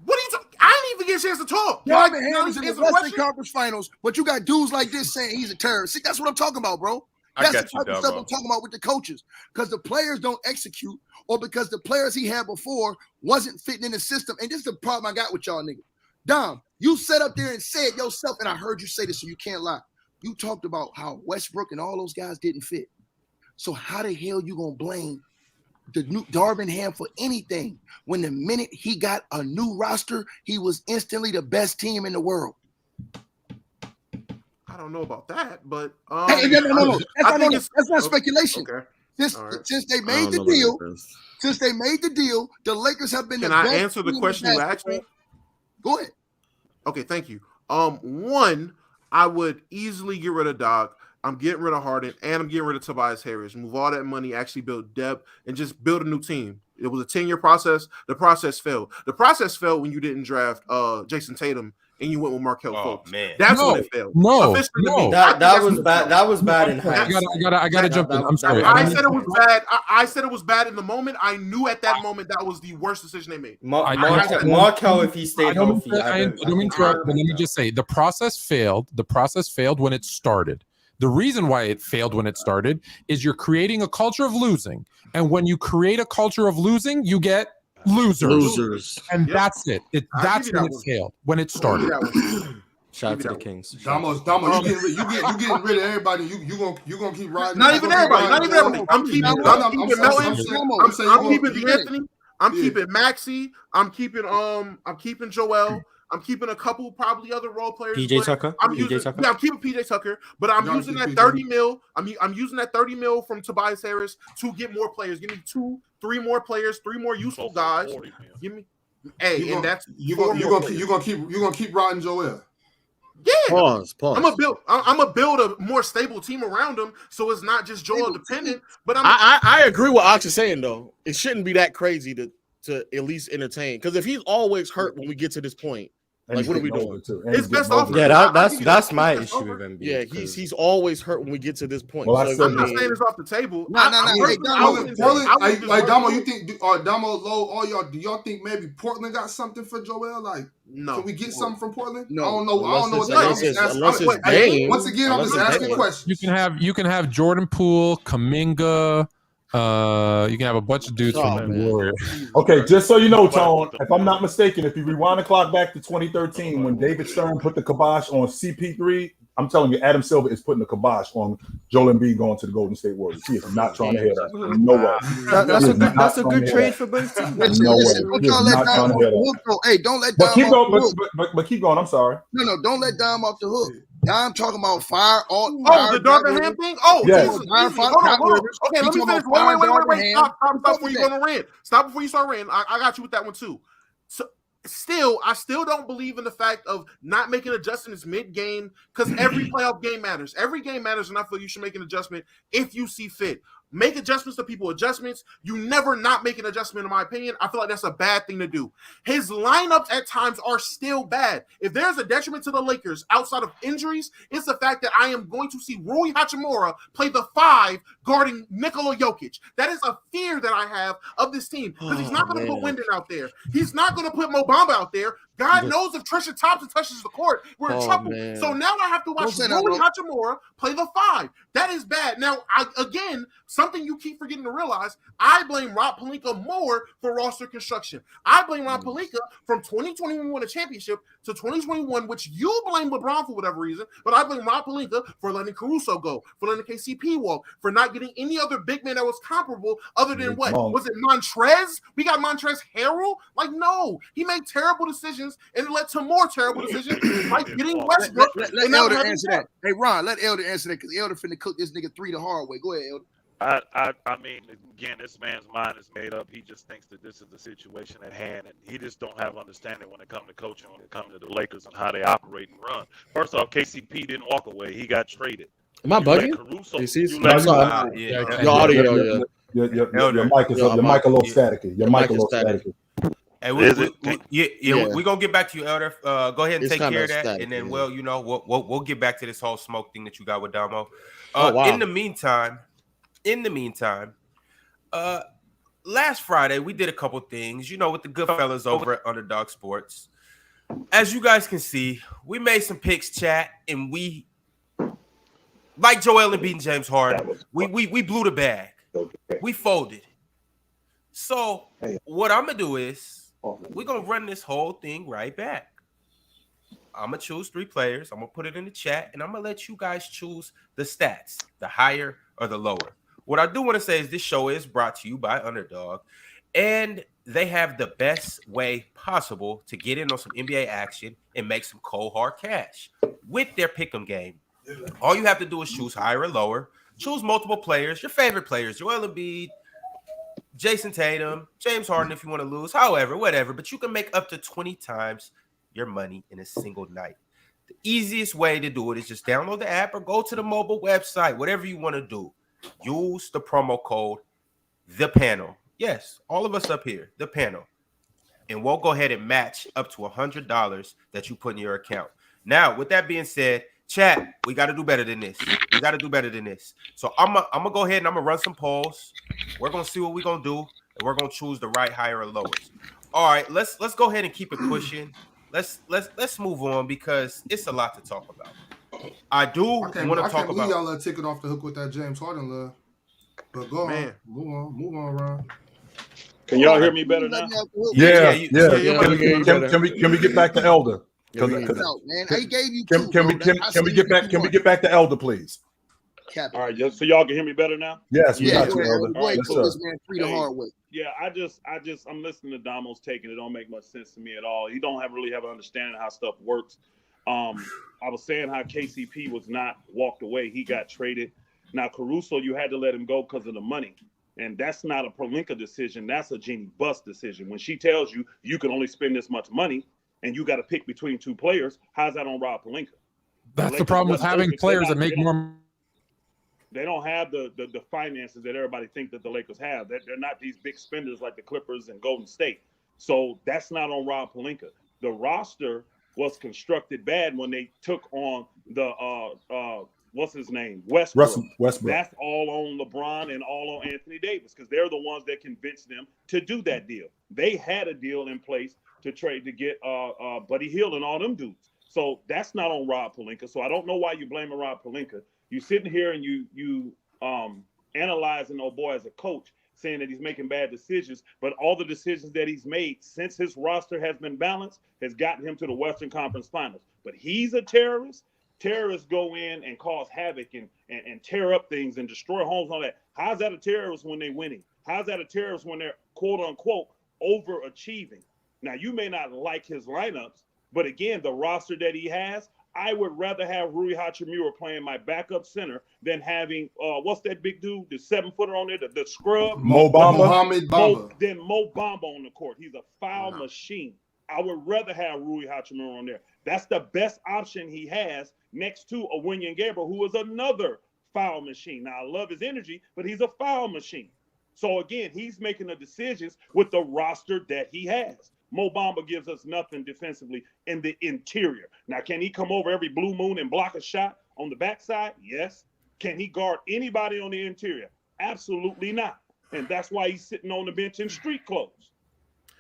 What are you talking? I didn't even get a chance to talk. Darvin Ham is in answer the the Western question? Conference Finals, but you got dudes like this saying he's a terrorist. See, that's what I'm talking about, bro. I That's got the you, type of stuff Damo. I'm talking about with the coaches. Because the players don't execute, or because the players he had before wasn't fitting in the system. And this is the problem I got with y'all niggas. Dom, you sat up there and said yourself, and I heard you say this, so you can't lie. You talked about how Westbrook and all those guys didn't fit. So how the hell you gonna blame the new Darvin Ham for anything when the minute he got a new roster, he was instantly the best team in the world? I don't know about that, but Hey, no. That's not speculation. Okay. Since they made the deal, the Lakers have been Can the I best answer the team in question you asked me? Go ahead. Okay, thank you. One, I would easily get rid of Doc. I'm getting rid of Harden, and I'm getting rid of Tobias Harris. Move all that money, actually build depth, and just build a new team. It was a 10-year process. The process failed. The process failed when you didn't draft Jason Tatum and you went with Markelle Fultz. Man. That's when it failed. No, Officially to no. me. That was bad. That was bad in hindsight. I gotta jump in. I'm sorry. I said it was bad. I said it was bad in the moment. I knew at that moment that was the worst decision they made. Markelle, if he stayed healthy. I don't mean to interrupt, but let me just say the process failed. The process failed when it started. The reason why it failed when it started is you're creating a culture of losing. And when you create a culture of losing, you get losers. And that's it. That's when it failed, when it started. Shout out to the Kings. Damo, you getting rid of everybody. You gonna keep riding. Not even everybody. I'm keeping Melton. I'm keeping Anthony. I'm keeping Maxey. I'm keeping Joel. I'm keeping a couple probably other role players. PJ Tucker. I'm keeping PJ Tucker, but I'm using that 30 mil. I'm using that 30 mil from Tobias Harris to get more players. Give me 2-3 more players, 3 more useful guys. Give me, and that's you gonna keep riding Joel. Yeah. Pause. I'm gonna build a more stable team around him, so it's not just Joel dependent. But I agree with Ox is saying though. It shouldn't be that crazy to at least entertain. Because if he's always hurt when we get to this point, like what are we doing? It's best offer. Yeah, that's my issue with Embiid. Yeah, he's always hurt when we get to this point. Well, I'm not saying it's off the table. No. Damo, you think Damo Low? All y'all, do y'all think maybe Portland got something for Joel? Like, no, can we get something from Portland? No. I don't know. Unless it's Dame. Once again, I'm just asking questions. You can have Jordan Poole, Kuminga. You can have a bunch of dudes from the Warriors. Okay, just so you know, Tone, if I'm not mistaken, if you rewind the clock back to 2013 when David Stern put the kibosh on CP3, I'm telling you, Adam Silver is putting the kibosh on Joel Embiid going to the Golden State Warriors. He is not trying to hear that. No way. That's a good trade for both teams. No way. Hey, don't let But Dom keep off the going. hook. But keep going. I'm sorry. No, don't let Dom off the hook. I'm talking about fire. The Darvin Ham thing? Oh, yes. Jesus. Hold on. Okay, let me finish. Wait. Stop before you go to rant. Stop before you start ranting. I got you with that one too. So I still don't believe in the fact of not making adjustments mid-game because every playoff game matters. Every game matters, and I feel you should make an adjustment if you see fit. Make adjustments to people, adjustments. You never not make an adjustment, in my opinion. I feel like that's a bad thing to do. His lineups at times are still bad. If there's a detriment to the Lakers outside of injuries, it's the fact that I am going to see Rui Hachimura play the 5 guarding Nikola Jokic. That is a fear that I have of this team because he's not going to put Wyndon out there. He's not going to put Mo Bamba out there. God knows if Trisha Thompson touches the court, we're in trouble. Man. So now I have to watch Rui Hachimura play the 5. That is bad. Now, something you keep forgetting to realize, I blame Rob Pelinka more for roster construction. I blame Rob Pelinka from 2021 when we won a championship to 2021, which you blame LeBron for whatever reason, but I blame Rob Pelinka for letting Caruso go, for letting KCP walk, for not getting any other big man that was comparable other than what? Was it Montrez? We got Montrez Harrell? Like, no. He made terrible decisions and it led to more terrible decisions, like getting Westbrook. Let Elder answer that. Hey, Ron, let Elder answer that because Elder finna cook this nigga 3 the hard way. Go ahead, Elder. I mean, again, this man's mind is made up. He just thinks that this is the situation at hand, and he just don't have understanding when it comes to coaching, when it comes to the Lakers and how they operate and run. First off, KCP didn't walk away; he got traded. Am I bugging? Your audio, your mic is your mic a little staticky. Your mic a little staticky. Hey, we're gonna get back to you, Elder. Go ahead and take care of that, static, and then we'll get back to this whole smoke thing that you got with Damo. In the meantime, last Friday we did a couple things, with the good fellas over at Underdog Sports. As you guys can see, we made some picks, chat, and we, like Joel Embiid and James Harden, we blew the bag. We folded. So what I'm gonna do is we're gonna run this whole thing right back. I'm gonna choose 3 players. I'm gonna put it in the chat, and I'm gonna let you guys choose the stats, the higher or the lower. What I do want to say is this show is brought to you by Underdog, and they have the best way possible to get in on some NBA action and make some cold hard cash with their pick'em game. All you have to do is choose higher or lower. Choose multiple players, your favorite players, Joel Embiid, Jason Tatum, James Harden if you want to lose, however, whatever. But you can make up to 20 times your money in a single night. The easiest way to do it is just download the app or go to the mobile website, whatever you want to do. Use the promo code THEPANEL. Yes, all of us up here, the panel. And we'll go ahead and match up to $100 that you put in your account. Now, with that being said, chat, we got to do better than this. So I'm gonna go ahead and I'm gonna run some polls. We're gonna see what we're gonna do, and we're gonna choose the right, higher, or lowest. All right, let's go ahead and keep it pushing. Let's move on because it's a lot to talk about. I want to talk about. Y'all let ticket off the hook with that James Harden love. But go on, move on, Ron. Can y'all hear me better now? Yeah. Can we get back to Elder? Man, I gave you can we get back to Elder, please? All right, just so y'all can hear me better now. Yes, we got you, Elder. This man 3 the hard way. Yeah, I'm listening to Damo's take, and it don't make much sense to me at all. He don't really have an understanding of how stuff works. I was saying how KCP was not walked away; he got traded. Now Caruso, you had to let him go because of the money, and that's not a Pelinka decision. That's a Jeannie Buss decision. When she tells you you can only spend this much money, and you got to pick between 2 players, how's that on Rob Pelinka? That's the problem with having players that make more. They don't have the finances that everybody thinks that the Lakers have. They're not these big spenders like the Clippers and Golden State. So that's not on Rob Pelinka. The roster was constructed bad when they took on the what's his name? Westbrook. That's all on LeBron and all on Anthony Davis because they're the ones that convinced them to do that deal. They had a deal in place to trade to get Buddy Hield and all them dudes. So that's not on Rob Pelinka. So I don't know why you're blaming Rob Pelinka. You sitting here and you analyzing old boy as a coach, saying that he's making bad decisions, but all the decisions that he's made since his roster has been balanced has gotten him to the Western Conference Finals. But he's a terrorist. Terrorists go in and cause havoc and tear up things and destroy homes and all that. How's that a terrorist when they're winning? How's that a terrorist when they're quote unquote overachieving? Now you may not like his lineups, but again, the roster that he has, I would rather have Rui Hachimura playing my backup center than having what's that big dude, the 7-footer on there, the scrub, Mo Bamba. Mohamed Bamba. Then Mo Bamba on the court. He's a foul machine. I would rather have Rui Hachimura on there. That's the best option he has next to a Wenyen Gabriel, who is another foul machine. Now, I love his energy, but he's a foul machine. So, again, he's making the decisions with the roster that he has. Mo Bamba gives us nothing defensively in the interior. Now, can he come over every blue moon and block a shot on the backside? Yes. Can he guard anybody on the interior? Absolutely not. And that's why he's sitting on the bench in street clothes.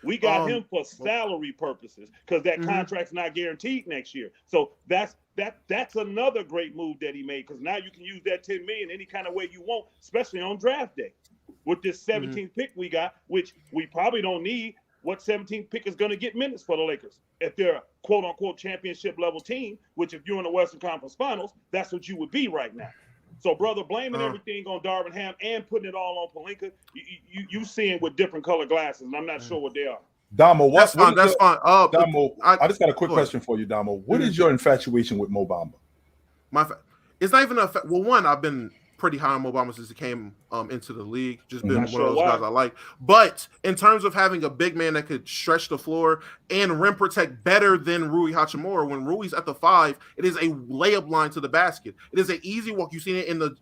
We got him for salary purposes because that contract's not guaranteed next year. So that's another great move that he made, because now you can use that $10 million any kind of way you want, especially on draft day. With this 17th pick we got, which we probably don't need. What 17th pick is going to get minutes for the Lakers if they're a quote-unquote championship level team, which if you're in the Western Conference Finals, that's what you would be right now. So, brother, blaming everything on Darvin Ham and putting it all on Pelinka, you seeing with different color glasses, and I'm not sure what they are. Damo, That's fine. Damo, I just got a quick question for you, Damo. What is your infatuation with Mo Bamba? It's not even well, one, I've been pretty high on Mo Bamba since he came into the league. Just been one of those guys I like. But in terms of having a big man that could stretch the floor and rim protect better than Rui Hachimura, when Rui's at the 5, it is a layup line to the basket. It is an easy walk. You've seen it in the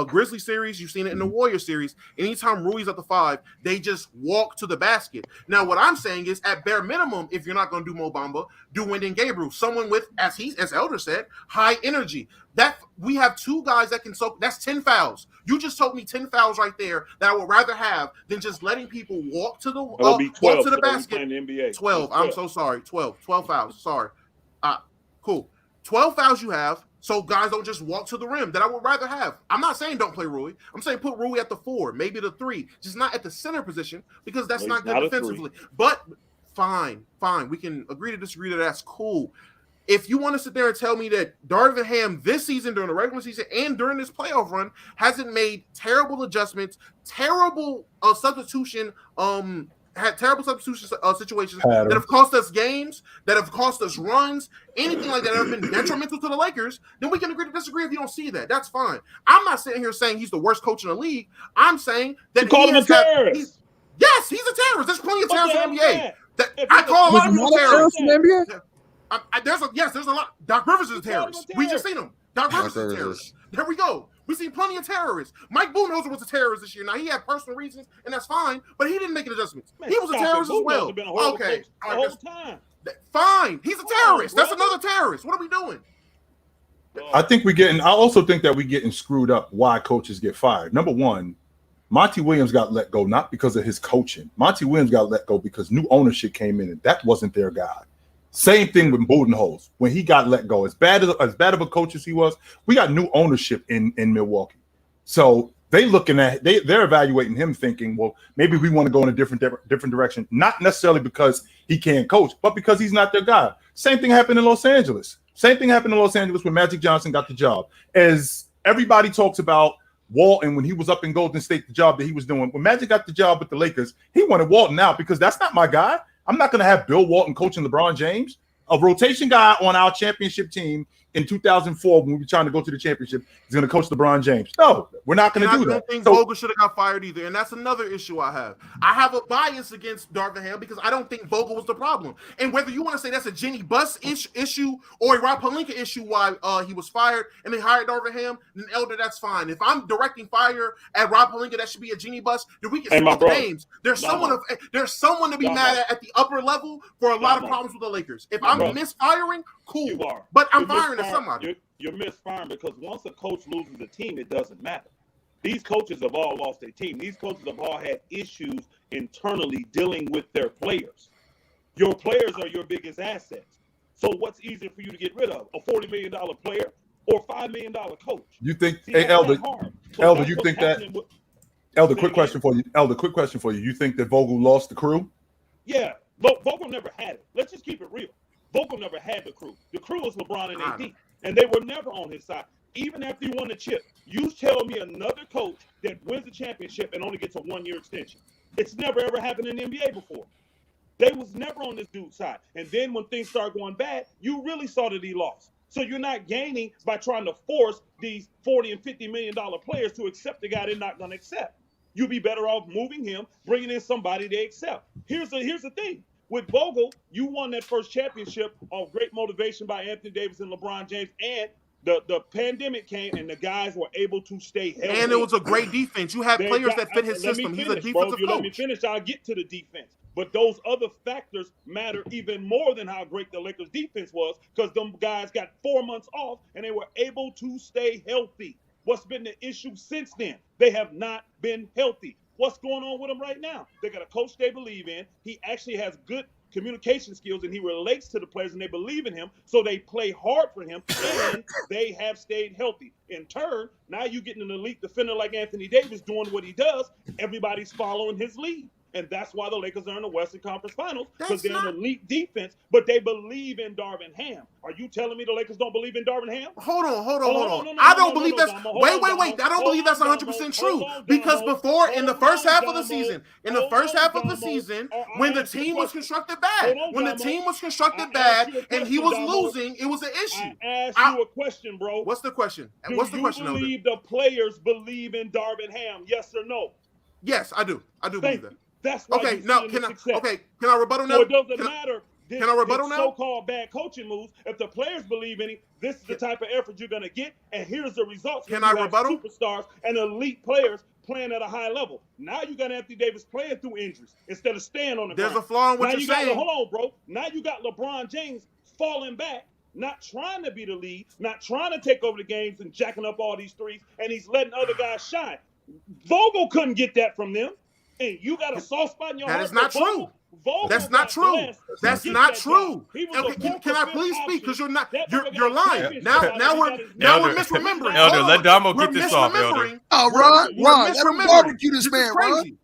Grizzly series. You've seen it in the Warrior series. Anytime Rui's at the 5, they just walk to the basket. Now, what I'm saying is, at bare minimum, if you're not going to do Mo Bamba, do Wenyen Gabriel, someone with, as Elder said, high energy. That we have 2 guys that can soak. That's 10 fouls. You just told me 10 fouls right there that I would rather have than just letting people walk to the walk to the basket. NBA. 12. I'm so sorry. 12 fouls. Sorry. Cool. 12 fouls you have. So guys don't just walk to the rim that I would rather have. I'm not saying don't play Rui. I'm saying put Rui at the 4, maybe the 3, just not at the center position, because that's not good defensively. But fine. We can agree to disagree that that's cool. If you want to sit there and tell me that Darvin Ham this season during the regular season and during this playoff run hasn't made terrible adjustments, terrible substitution, had terrible substitution situations that have cost us games, that have cost us runs, anything like that have been detrimental to the Lakers, then we can agree to disagree if you don't see that. That's fine. I'm not sitting here saying he's the worst coach in the league. I'm saying that he him a terrorist. Yes, he's a terrorist. There's plenty of terrorists in the NBA. I call a lot of people terrorists. In the NBA? There's a lot. Doc Rivers is a terrorist. We just seen him. Doc Rivers is a terrorist. There we go. We've seen plenty of terrorists. Mike Budenholzer was a terrorist this year. Now, he had personal reasons, and that's fine, but he didn't make an adjustment. He was a terrorist as well. Okay. The whole time. Fine. He's a terrorist. That's another terrorist. What are we doing? I also think that we're getting screwed up why coaches get fired. Number one, Monty Williams got let go not because of his coaching. Monty Williams got let go because new ownership came in, and that wasn't their guy. Same thing with Budenholzer when he got let go. As bad of a coach as he was, we got new ownership in Milwaukee. So they're evaluating him, thinking, well, maybe we want to go in a different direction. Not necessarily because he can't coach, but because he's not their guy. Same thing happened in Los Angeles. When Magic Johnson got the job. As everybody talks about Walton when he was up in Golden State, the job that he was doing. When Magic got the job with the Lakers, he wanted Walton out because that's not my guy. I'm not going to have Bill Walton coaching LeBron James, a rotation guy on our championship team in 2004 when we were trying to go to the championship. He's going to coach LeBron James. No, we're not going to do that. I don't think Vogel should have got fired either, and that's another issue I have. I have a bias against Darvin Ham because I don't think Vogel was the problem. And whether you want to say that's a Jenny Buss issue or a Rob Pelinka issue why he was fired and they hired Darvin Ham, then Elder, that's fine. If I'm directing fire at Rob Pelinka, that should be a Jenny Buss. Then we can swap names. There's someone to be mad at the upper level for a lot of problems with the Lakers. If I'm misfiring, cool. But I'm firing at somebody. You're misfiring because once a coach loses a team, it doesn't matter. These coaches have all lost their team. These coaches have all had issues internally dealing with their players. Your players are your biggest assets. So what's easier for you to get rid of? A $40 million player or $5 million coach? You think, Elder, you think that? Elder, quick question for you. You think that Vogel lost the crew? Yeah, Vogel never had it. Let's just keep it real. Vogel never had the crew. The crew was LeBron and AD, and they were never on his side. Even after he won the chip, you tell me another coach that wins the championship and only gets a 1-year extension. It's never, ever happened in the NBA before. They was never on this dude's side. And then when things started going bad, you really saw that he lost. So you're not gaining by trying to force these $40 and $50 million players to accept the guy they're not going to accept. You'd be better off moving him, bringing in somebody they accept. Here's the thing. With Vogel, you won that first championship on great motivation by Anthony Davis and LeBron James, and the pandemic came and the guys were able to stay healthy. And it was a great defense. You had players that fit his system. He's a defensive coach. Let me finish. I'll get to the defense. But those other factors matter even more than how great the Lakers defense was, because them guys got 4 months off and they were able to stay healthy. What's been the issue since then? They have not been healthy. What's going on with them right now? They got a coach they believe in. He actually has good communication skills and he relates to the players and they believe in him, so they play hard for him and they have stayed healthy. In turn, now you're getting an elite defender like Anthony Davis doing what he does. Everybody's following his lead. And that's why the Lakers are in the Western Conference Finals, because they're an elite defense, but they believe in Darvin Ham. Are you telling me the Lakers don't believe in Darvin Ham? Hold on. I don't believe that's. Wait. I don't believe that's 100% true, because before in the first half of the season, when the team was constructed bad, and he was losing, it was an issue. I asked you a question, bro. What's the question? Do you believe the players believe in Darvin Ham? Yes or no? Yes, I do. I do believe that. That's why can I rebuttal now? So it doesn't matter. Can I rebuttal now? So-called bad coaching moves. If the players believe in it, this is the type of effort you're going to get, and here's the results. Can I rebuttal? Superstars and elite players playing at a high level. Now you got Anthony Davis playing through injuries instead of staying on the ground. There's a flaw in what you're saying. Hold on, bro. Now you got LeBron James falling back, not trying to be the lead, not trying to take over the games and jacking up all these threes, and he's letting other guys shine. Vogel couldn't get that from them. And you got a soft spot in your heart. That is not true. That's not true. That's not true. Can I please speak? Because you're lying. Now we're misremembering. Elder, let Damo get this off, Elder. Oh, Ron, let me barbecue this man, Ron.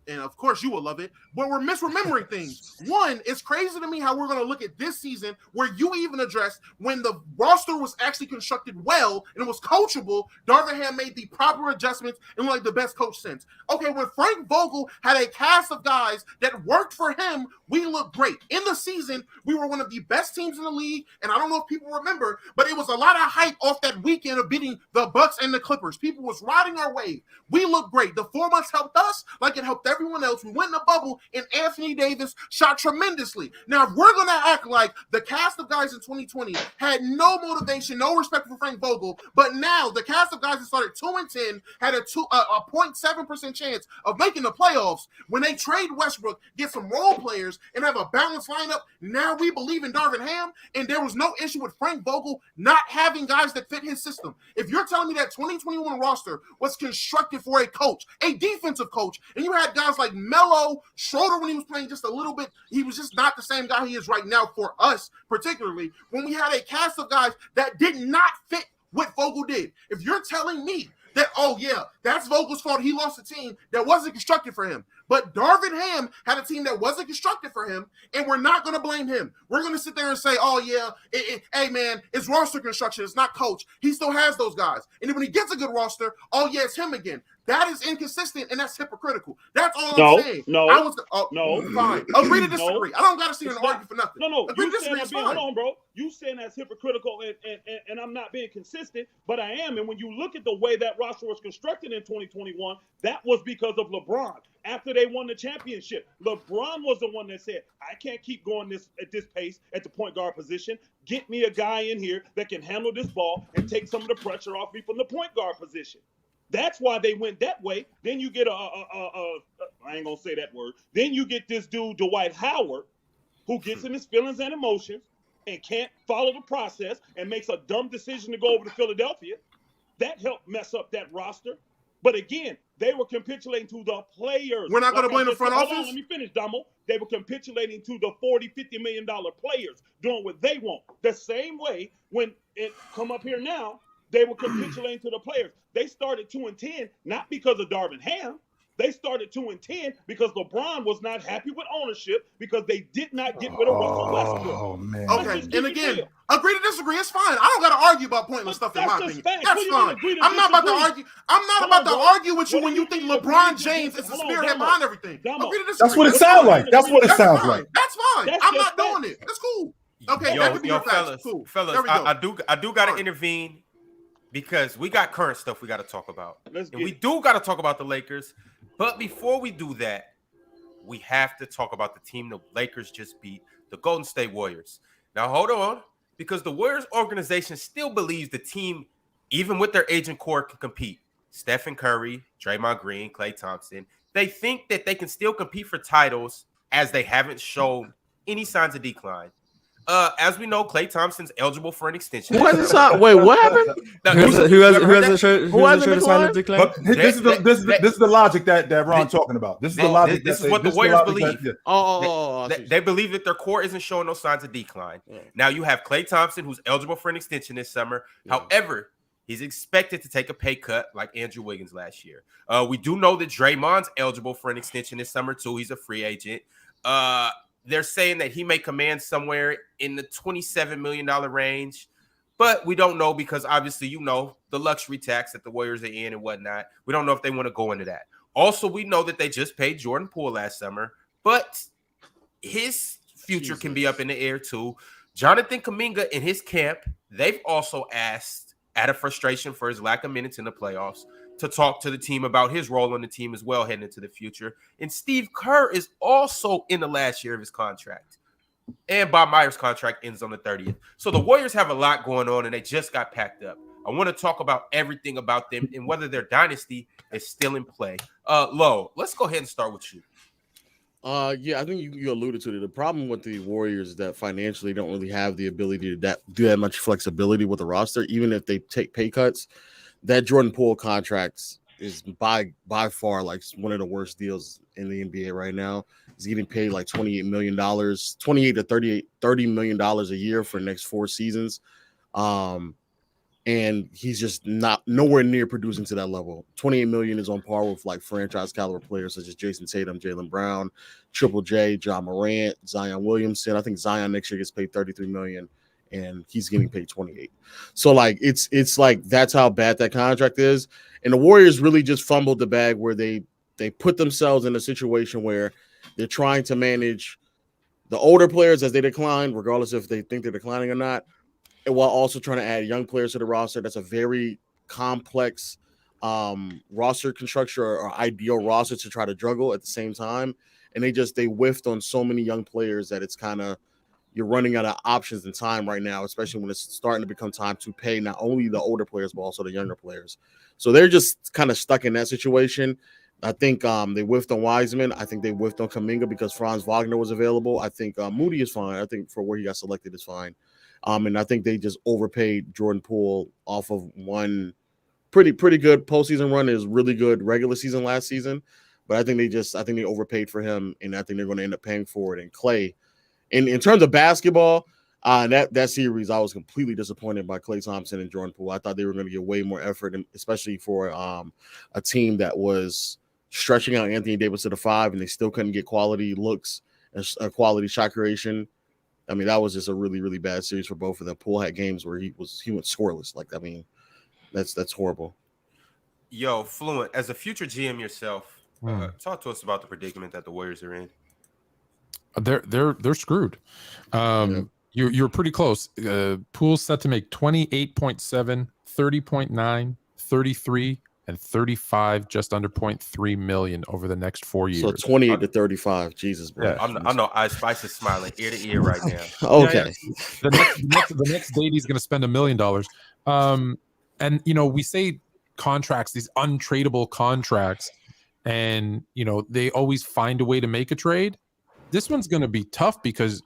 And of course you will love it, but we're misremembering things. One, it's crazy to me how we're going to look at this season where you even addressed when the roster was actually constructed well and it was coachable. Darvin Ham made the proper adjustments and like the best coach since. Okay, when Frank Vogel had a cast of guys that worked for him, we looked great. In the season, we were one of the best teams in the league, and I don't know if people remember, but it was a lot of hype off that weekend of beating the Bucks and the Clippers. People was riding our wave. We looked great. The 4 months helped us like it helped everyone else. We went in the bubble, and Anthony Davis shot tremendously. Now, if we're going to act like the cast of guys in 2020 had no motivation, no respect for Frank Vogel, but now the cast of guys that started 2-10 had a 0.7% chance of making the playoffs. When they trade Westbrook, get some role players, and have a balanced lineup, now we believe in Darvin Ham, and there was no issue with Frank Vogel not having guys that fit his system. If you're telling me that 2021 roster was constructed for a coach, a defensive coach, and you had guys like Melo, Schroeder when he was playing just a little bit, he was just not the same guy he is right now for us, particularly when we had a cast of guys that did not fit what Vogel did. If you're telling me that, oh yeah, that's Vogel's fault, he lost a team that wasn't constructed for him, but Darvin Ham had a team that wasn't constructed for him, and we're not going to blame him. We're going to sit there and say, oh yeah, hey man, it's roster construction, it's not coach. He still has those guys. And then when he gets a good roster, oh yeah, it's him again. That is inconsistent, and that's hypocritical. That's all I'm saying. No. Fine. Agree to disagree. I don't got to sit here and argue for nothing. No. Agree to disagree is fine. Hold on, bro. You saying that's hypocritical, and I'm not being consistent, but I am. And when you look at the way that roster was constructed in 2021, that was because of LeBron. After they won the championship, LeBron was the one that said, I can't keep going at this pace at the point guard position. Get me a guy in here that can handle this ball and take some of the pressure off me from the point guard position. That's why they went that way. Then you get I ain't gonna say that word. Then you get this dude, Dwight Howard, who gets in his feelings and emotions and can't follow the process and makes a dumb decision to go over to Philadelphia. That helped mess up that roster. But again, they were capitulating to the players. We're not going to blame the front office? Hold on, let me finish, Damo. They were capitulating to the $40, $50 million players doing what they want. The same way when it come up here now, they were capitulating to the players. They started 2-10, not because of Darvin Ham. They started 2-10 because LeBron was not happy with ownership because they did not get rid of Russell Westbrook. Oh, man. Okay, and again, agree to disagree. It's fine. I don't got to argue about pointless stuff in my opinion. That's fine. I'm not about to argue. I'm not about to argue with you when you think LeBron James is the spearhead behind everything. Agree to disagree. That's what it sounds like. That's what it sounds like. That's fine. I'm not doing it. That's cool. Okay, that could be your facts. Cool. Fellas, There we go. I do got to intervene because we got current stuff we got to talk about. We do got to talk about the Lakers. But before we do that, we have to talk about the team the Lakers just beat, the Golden State Warriors. Now, hold on, because the Warriors organization still believes the team, even with their aging core, can compete. Stephen Curry, Draymond Green, Klay Thompson, they think that they can still compete for titles as they haven't shown any signs of decline. As we know, Klay Thompson's eligible for an extension. Wait, what happened? Now, who hasn't showed a sign of decline? But this is the logic that Ron talking about. This is the logic. This is what the Warriors believe. They believe that their core isn't showing no signs of decline. Yeah. Now you have Klay Thompson, who's eligible for an extension this summer. Yeah. However, he's expected to take a pay cut like Andrew Wiggins last year. We do know that Draymond's eligible for an extension this summer too. He's a free agent. They're saying that he may command somewhere in the $27 million range, but we don't know because obviously, you know, the luxury tax that the Warriors are in and whatnot. We don't know if they want to go into that. Also, we know that they just paid Jordan Poole last summer, but his future can be up in the air too. Jonathan Kuminga in his camp, they've also asked, out of frustration for his lack of minutes in the playoffs, to talk to the team about his role on the team as well heading into the future. And Steve Kerr is also in the last year of his contract. And Bob Myers' contract ends on the 30th. So the Warriors have a lot going on, and they just got packed up. I want to talk about everything about them and whether their dynasty is still in play. Lo, let's go ahead and start with you. Yeah, I think you alluded to it. The problem with the Warriors is that financially don't really have the ability to do that much flexibility with the roster, even if they take pay cuts. That Jordan Poole contract is by far like one of the worst deals in the NBA right now. He's getting paid like $28 million, $28 to $30 million a year for the next 4 seasons. And he's just nowhere near producing to that level. $28 million is on par with like franchise caliber players such as Jason Tatum, Jaylen Brown, Triple J, John Morant, Zion Williamson. I think Zion next year gets paid $33 million. And he's getting paid 28. So like it's like that's how bad that contract is. And the Warriors really just fumbled the bag where they put themselves in a situation where they're trying to manage the older players as they decline, regardless if they think they're declining or not, and while also trying to add young players to the roster. That's a very complex roster construction or ideal roster to try to juggle at the same time. And they whiffed on so many young players that it's kind of you're running out of options and time right now, especially when it's starting to become time to pay not only the older players, but also the younger players. So they're just kind of stuck in that situation. I think they whiffed on Wiseman. I think they whiffed on Kuminga because Franz Wagner was available. I think Moody is fine. I think for where he got selected is fine. And I think they just overpaid Jordan Poole off of one pretty good postseason run, is really good regular season last season. But I think they overpaid for him, and I think they're going to end up paying for it. And Klay, in terms of basketball, that series, I was completely disappointed by Klay Thompson and Jordan Poole. I thought they were going to get way more effort, and especially for a team that was stretching out Anthony Davis to the 5, and they still couldn't get quality looks and quality shot creation. I mean, that was just a really, really bad series for both of them. Poole had games where he went scoreless. Like, I mean, that's horrible. Yo, Fluent, as a future GM yourself, talk to us about the predicament that the Warriors are in. They're screwed. You're pretty close. Poole's set to make 28.7, 30.9, 33, and 35, just under 0.3 million over the next 4 years. So 28 to 35. Jesus, bro. Yeah. I know Ice Spice is smiling ear to ear right now. Okay. Yeah. The next date he's going to spend $1 million. And you know, we say contracts, these untradeable contracts, and you know they always find a way to make a trade. This one's going to be tough because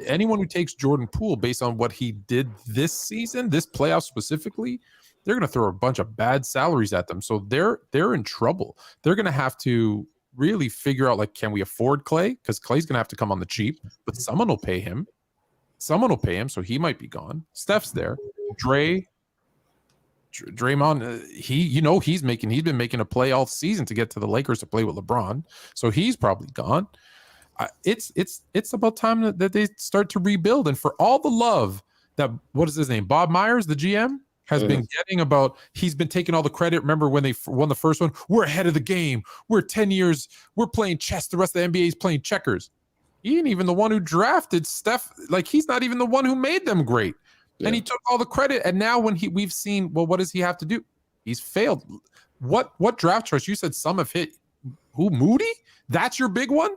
anyone who takes Jordan Poole based on what he did this season, this playoff specifically, they're going to throw a bunch of bad salaries at them. So they're in trouble. They're going to have to really figure out, like, can we afford Klay? Because Klay's going to have to come on the cheap, but someone will pay him. Someone will pay him, so he might be gone. Steph's there. Draymond, he's been making a play all season to get to the Lakers to play with LeBron. So he's probably gone. It's about time that they start to rebuild. And for all the love that, what is his name? Bob Myers, the GM, has been getting about, he's been taking all the credit. Remember when they won the first one? We're ahead of the game. We're 10 years. We're playing chess. The rest of the NBA is playing checkers. He ain't even the one who drafted Steph. Like, he's not even the one who made them great. Yeah. And he took all the credit. And now when we've seen, well, what does he have to do? He's failed. What draft choice? You said some have hit. Who, Moody? That's your big one?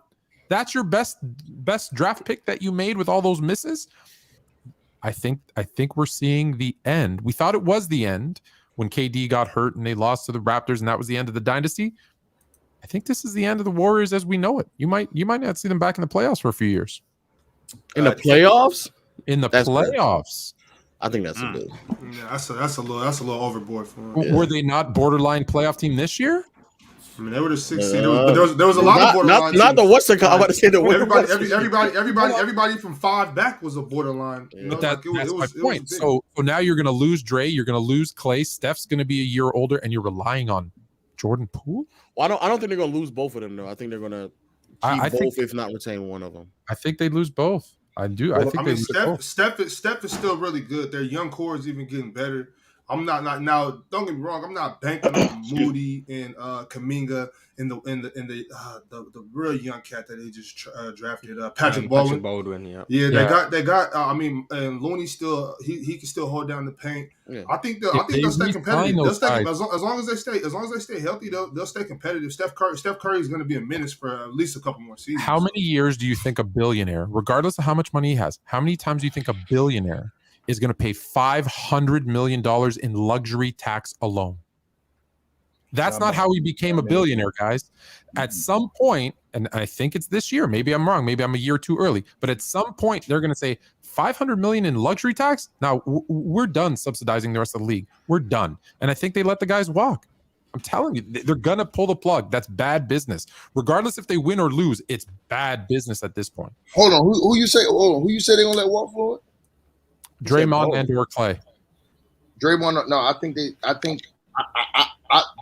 That's your best draft pick that you made with all those misses? I think we're seeing the end. We thought it was the end when KD got hurt and they lost to the Raptors, and that was the end of the dynasty. I think this is the end of the Warriors as we know it. You might not see them back in the playoffs for a few years. In the playoffs? In the playoffs. I think that's a bit. Yeah, that's a little overboard for them. Yeah. Were they not borderline playoff team this year? I mean, they were the 6th seed. There was a lot of borderline. Not the Western. I want to say the everybody from 5 back was a borderline. You know, but that's my point. So now you're going to lose Dray. You're going to lose Klay. Steph's going to be a year older, and you're relying on Jordan Poole. Well, I don't think they're going to lose both of them though. I think they're going to keep both, if not retain one of them. I think they lose both. I do. Well, I think Steph is still really good. Their young core is even getting better. I'm not now. Don't get me wrong. I'm not banking on Moody and Kuminga and the real young cat that they just drafted, Patrick Baldwin. They got. I mean, and Looney still he can still hold down the paint. Yeah. I think they'll stay competitive. As long as they stay healthy, they'll stay competitive. Steph Curry is going to be a menace for at least a couple more seasons. How many years do you think a billionaire, regardless of how much money he has, how many times do you think a billionaire is going to pay $500 million in luxury tax alone? That's not how he became a billionaire, guys. At some point, and I think it's this year, maybe I'm wrong, maybe I'm a year too early, but at some point they're going to say $500 million in luxury tax. Now we're done subsidizing the rest of the league. We're done. And I think they let the guys walk. I'm telling you, they're going to pull the plug. That's bad business. Regardless if they win or lose, it's bad business at this point. Hold on. Who you say they're going to let walk for it? Draymond and or Klay. Draymond, no, I think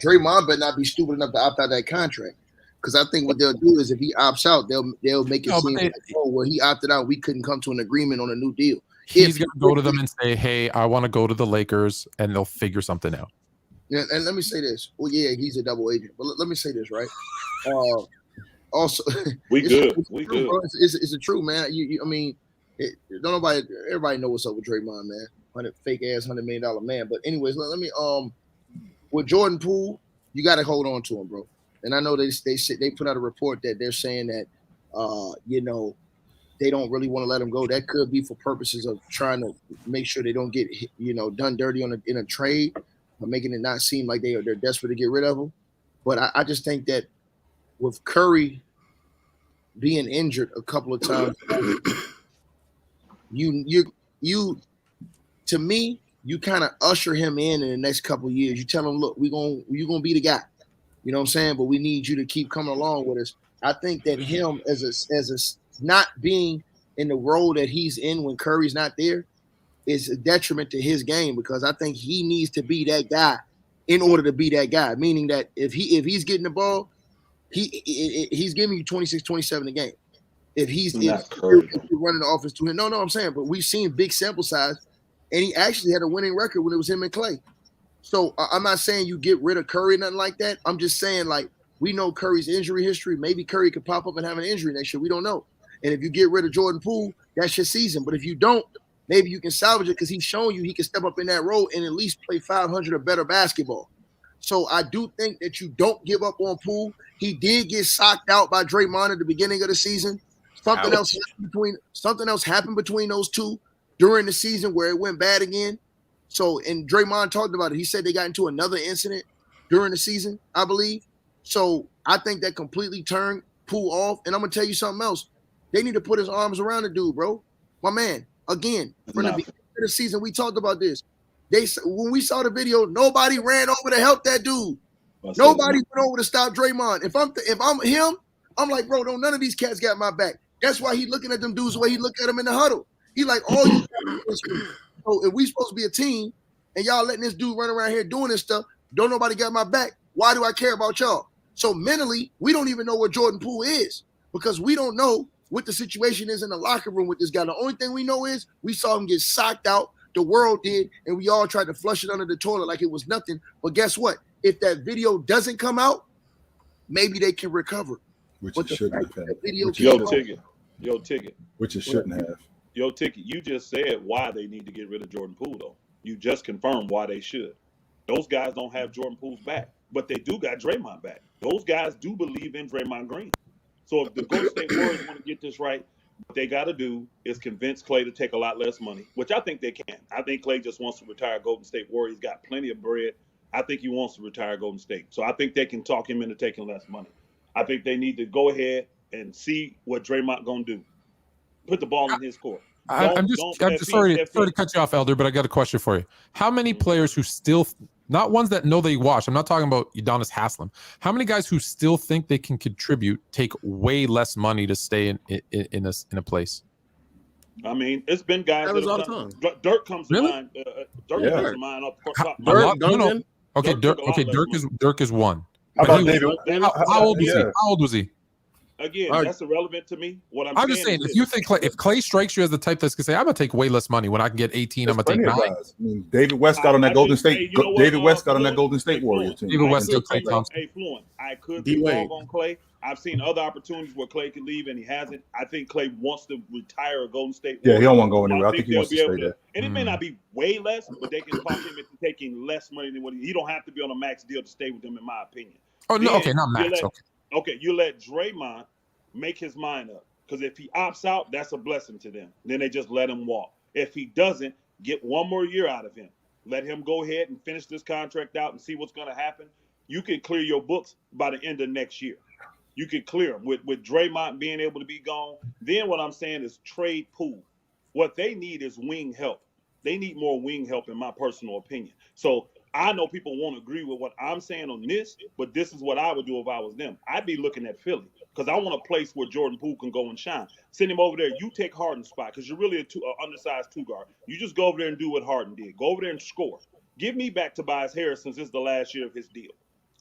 Draymond better not be stupid enough to opt out that contract, because I think what they'll do is if he opts out, they'll make it seem like, well, he opted out, we couldn't come to an agreement on a new deal. He's going to go to them and say, hey, I want to go to the Lakers, and they'll figure something out. Yeah, and let me say this. Well, yeah, he's a double agent, but let me say this, right? Also, we good. It's the truth, man. I mean. Everybody know what's up with Draymond, man. Fake ass $100 million man. But anyways, let me with Jordan Poole, you got to hold on to him, bro. And I know they put out a report that they're saying that they don't really want to let him go. That could be for purposes of trying to make sure they don't get done dirty in a trade, or making it not seem like they're desperate to get rid of him. But I just think that with Curry being injured a couple of times. You to me, you kind of usher him in the next couple of years. You tell him, look, you're gonna be the guy. You know what I'm saying? But we need you to keep coming along with us. I think that him as a not being in the role that he's in when Curry's not there is a detriment to his game, because I think he needs to be that guy in order to be that guy. Meaning that if he's getting the ball, he's giving you 26, 27 a game. If you're running the offense to him, no, I'm saying, but we've seen big sample size, and he actually had a winning record when it was him and Klay. So I'm not saying you get rid of Curry, nothing like that. I'm just saying, like, we know Curry's injury history. Maybe Curry could pop up and have an injury next year. We don't know. And if you get rid of Jordan Poole, that's your season. But if you don't, maybe you can salvage it, because he's shown you he can step up in that role and at least play 500 or better basketball. So I do think that you don't give up on Poole. He did get socked out by Draymond at the beginning of the season. Something else happened between those two during the season where it went bad again. So, and Draymond talked about it. He said they got into another incident during the season, I believe. So I think that completely turned Poole off. And I'm gonna tell you something else. They need to put his arms around the dude, bro. My man. Again, from the beginning of the season, we talked about this. When we saw the video, nobody ran over to help that dude. Nobody went over to stop Draymond. If I'm him, I'm like, bro, none of these cats got my back. That's why he looking at them dudes the way he look at them in the huddle. He like, all you so if we supposed to be a team and y'all letting this dude run around here doing this stuff, don't nobody got my back. Why do I care about y'all? So mentally, we don't even know what Jordan Poole is, because we don't know what the situation is in the locker room with this guy. The only thing we know is we saw him get socked out. The world did, and we all tried to flush it under the toilet like it was nothing. But guess what? If that video doesn't come out, maybe they can recover. Which it should be. Yo, Ticket. which it shouldn't have. Yo, Ticket, you just said why they need to get rid of Jordan Poole, though. You just confirmed why they should. Those guys don't have Jordan Poole's back, but they do got Draymond back. Those guys do believe in Draymond Green. So if the Golden State Warriors want to get this right, what they got to do is convince Klay to take a lot less money, which I think they can. I think Klay just wants to retire Golden State Warriors. He's got plenty of bread. I think he wants to retire Golden State. So I think they can talk him into taking less money. I think they need to go ahead and see what Draymond going to do. Put the ball in his court. I'm sorry to cut you off, Elder, but I got a question for you. How many players who still, not ones that know they wash, I'm not talking about Udonis Haslem. How many guys who still think they can contribute take way less money to stay in a place? I mean, it's been guys that was all the time. Dirk comes to Really? mind. Dirk comes to mind up top. Okay, Dirk is one. How about David? How old was he? How old was he? Again, that's irrelevant to me. What I'm just saying, if you think if Klay strikes you as the type that's gonna say, I'm gonna take way less money when I can get 18, I'm gonna take 9. I mean, David West got on that Golden State. David West got on that Golden State Warriors team. David West still Klay Thompson. Hey, Fluent, I could be wrong on Klay. I've seen other opportunities where Klay can leave and he hasn't. I think Klay wants to retire a Golden State Warrior. Yeah, he don't want to go anywhere. I think he wants to stay there. And it may not be way less, but they can talk him into taking less money than what he don't have to be on a max deal to stay with them, in my opinion. Oh, no, okay, not max. Okay, you let Draymond make his mind up. Because if he opts out, that's a blessing to them. Then they just let him walk. If he doesn't, get one more year out of him. Let him go ahead and finish this contract out and see what's going to happen. You can clear your books by the end of next year. You can clear them. With Draymond being able to be gone, then what I'm saying is trade Poole. What they need is wing help. They need more wing help, in my personal opinion. So I know people won't agree with what I'm saying on this, but this is what I would do if I was them. I'd be looking at Philly because I want a place where Jordan Poole can go and shine. Send him over there. You take Harden's spot because you're really an undersized two guard. You just go over there and do what Harden did. Go over there and score. Give me back Tobias Harris since it's the last year of his deal.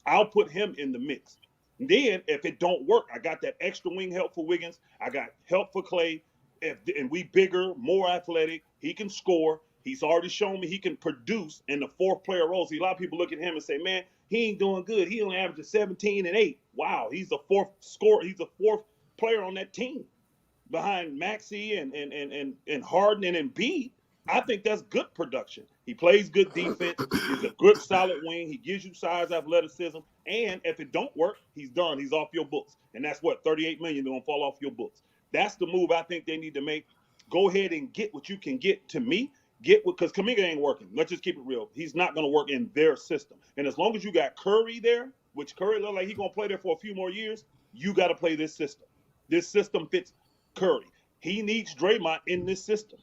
I'll put him in the mix. Then if it don't work, I got that extra wing help for Wiggins. I got help for Klay. And we bigger, more athletic. He can score. He's already shown me he can produce in the fourth player role. See, a lot of people look at him and say, man, he ain't doing good. He only averages 17 and 8. Wow, he's the fourth scorer. He's the fourth player on that team behind Maxey and Harden and Embiid. I think that's good production. He plays good defense. He's a good, solid wing. He gives you size, athleticism. And if it don't work, he's done. He's off your books. And that's what, $38 million going to fall off your books. That's the move I think they need to make. Go ahead and get what you can get. To me, because Kuminga ain't working. Let's just keep it real. He's not going to work in their system. And as long as you got Curry there, which Curry looks like he's going to play there for a few more years, you got to play this system. This system fits Curry. He needs Draymond in this system.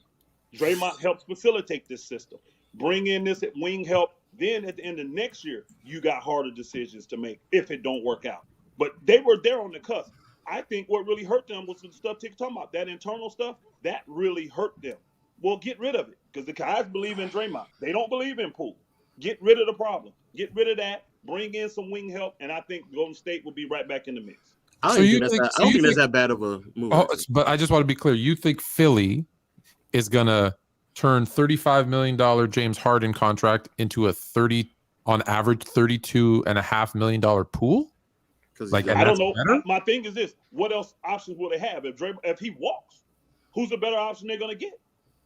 Draymond helps facilitate this system. Bring in this wing help. Then at the end of next year, you got harder decisions to make if it don't work out. But they were there on the cusp. I think what really hurt them was the stuff Tick's talking about. That internal stuff, that really hurt them. Well, get rid of it because the guys believe in Draymond. They don't believe in Poole. Get rid of the problem. Get rid of that. Bring in some wing help, and I think Golden State will be right back in the mix. I don't think that's that bad of a move. But I just want to be clear. You think Philly is going to turn $35 million James Harden contract into a on average $32.5 million Poole? Like, I don't know. My thing is this: what else options will they have if he walks? Who's the better option they're going to get?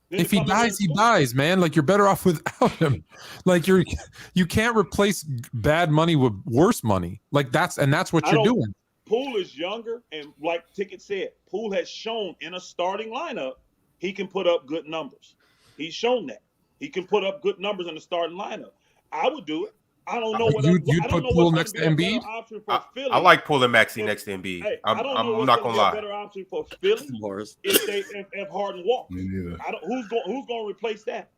If he dies, he dies, man. Like, you're better off without him. Like, you can't replace bad money with worse money. Like, that's what you're doing. Poole is younger, and like Ticket said, Poole has shown in a starting lineup he can put up good numbers. He's shown that he can put up good numbers in the starting lineup. I would do it. I don't know what you'd put Poole next to Embiid. I like Poole and Maxey next to Embiid. Hey, I'm not gonna lie. A better option for Philly if Harden walks. Who's going to replace that?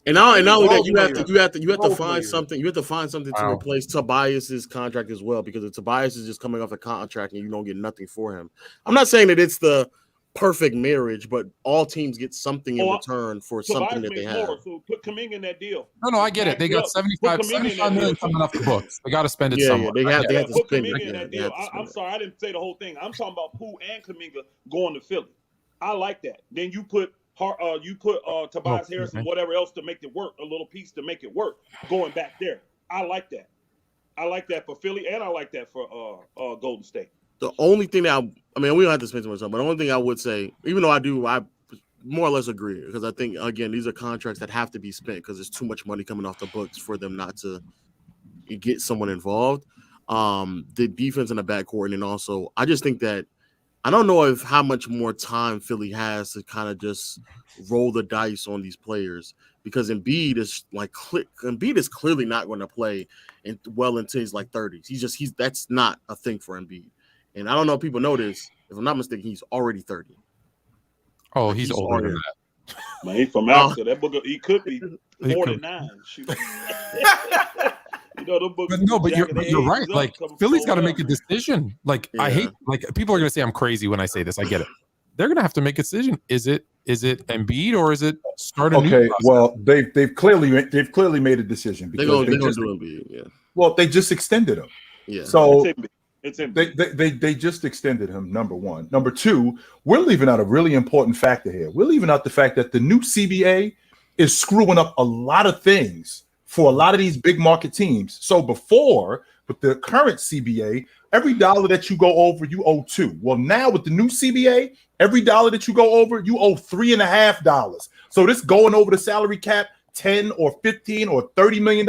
And not only that, you have to find something. You have to find something to replace Tobias's contract as well, because if Tobias is just coming off a contract and you don't get nothing for him. I'm not saying that it's the perfect marriage, but all teams get something in return for something that they have. So put Kuminga in that deal. No, I get it. They got $75 million coming off the books. They got to spend it somewhere. They have to put spend Kuminga in that deal. I'm sorry, I didn't say the whole thing. I'm talking about Poole and Kuminga going to Philly. I like that. Then you put Tobias Harris and whatever else to make it work, a little piece to make it work, going back there. I like that. I like that for Philly, and I like that for Golden State. the only thing that I mean, we don't have to spend too much time, but the only thing I would say, even though I more or less agree, because I think, again, these are contracts that have to be spent because there's too much money coming off the books for them not to get someone involved. The defense in the backcourt, and then also, I just think that I don't know how much more time Philly has to kind of just roll the dice on these players, because Embiid is clearly not going to play well into his 30s. That's not a thing for Embiid. And I don't know if people know this. If I'm not mistaken, he's already 30. Oh, he's older than that. Man, he's from Africa. That book, he could be 49. But you're right. Like, Philly's got to make a decision. I hate, people are going to say I'm crazy when I say this. I get it. They're going to have to make a decision. Is it Embiid or is it start a new process? Well, they've clearly made a decision because they're going to do Embiid. Yeah. Well, they just extended him. Yeah. So it's Embiid. They just extended him. Number one. Number two, we're leaving out a really important factor here. We're leaving out the fact that the new CBA is screwing up a lot of things for a lot of these big market teams. So before, with the current CBA, every dollar that you go over, you owe $2. Well, now with the new CBA, every dollar that you go over, you owe $3.50. So this going over the salary cap, 10 or 15 or $30 million,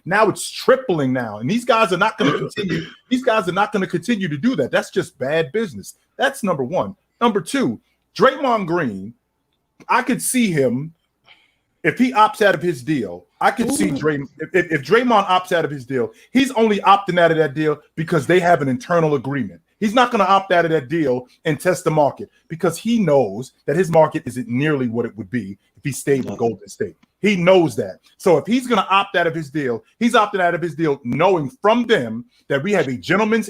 now it's tripling now. And these guys are not going to continue. These guys are not going to continue to do that. That's just bad business. That's number one. Number two, Draymond Green, I could see him, if he opts out of his deal, I could see Draymond. If Draymond opts out of his deal, he's only opting out of that deal because they have an internal agreement. He's not going to opt out of that deal and test the market because he knows that his market isn't nearly what it would be if he stayed with Golden State. He knows that. So if he's going to opt out of his deal, he's opting out of his deal knowing from them that we have a gentleman's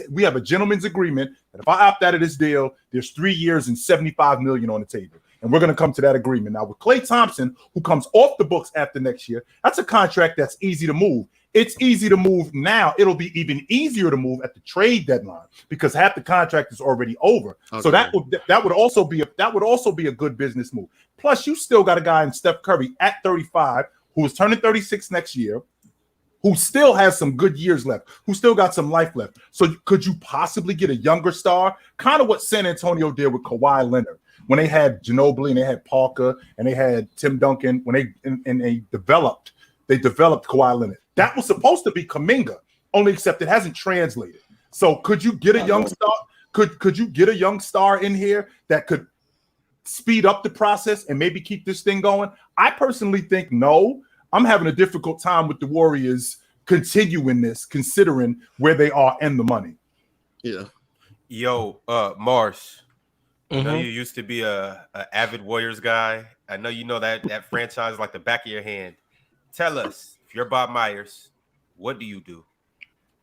agreement that if I opt out of this deal, there's 3 years and $75 million on the table. And we're going to come to that agreement. Now, with Klay Thompson, who comes off the books after next year, that's a contract that's easy to move. It's easy to move now. It'll be even easier to move at the trade deadline because half the contract is already over. Okay. So that would also be a good business move. Plus, you still got a guy in Steph Curry at 35 who is turning 36 next year, who still has some good years left, who still got some life left. So could you possibly get a younger star? Kind of what San Antonio did with Kawhi Leonard. When they had Ginobili and they had Parker and they had Tim Duncan, when they developed Kawhi Leonard. That was supposed to be Kuminga, only except it hasn't translated. So could you get a young star? Could you get a young star in here that could speed up the process and maybe keep this thing going? I personally think no. I'm having a difficult time with the Warriors continuing this, considering where they are and the money. Yeah. Yo, Mars. I know you used to be a avid Warriors guy. I know you know that franchise like the back of your hand. Tell us, if you're Bob Myers, what do you do?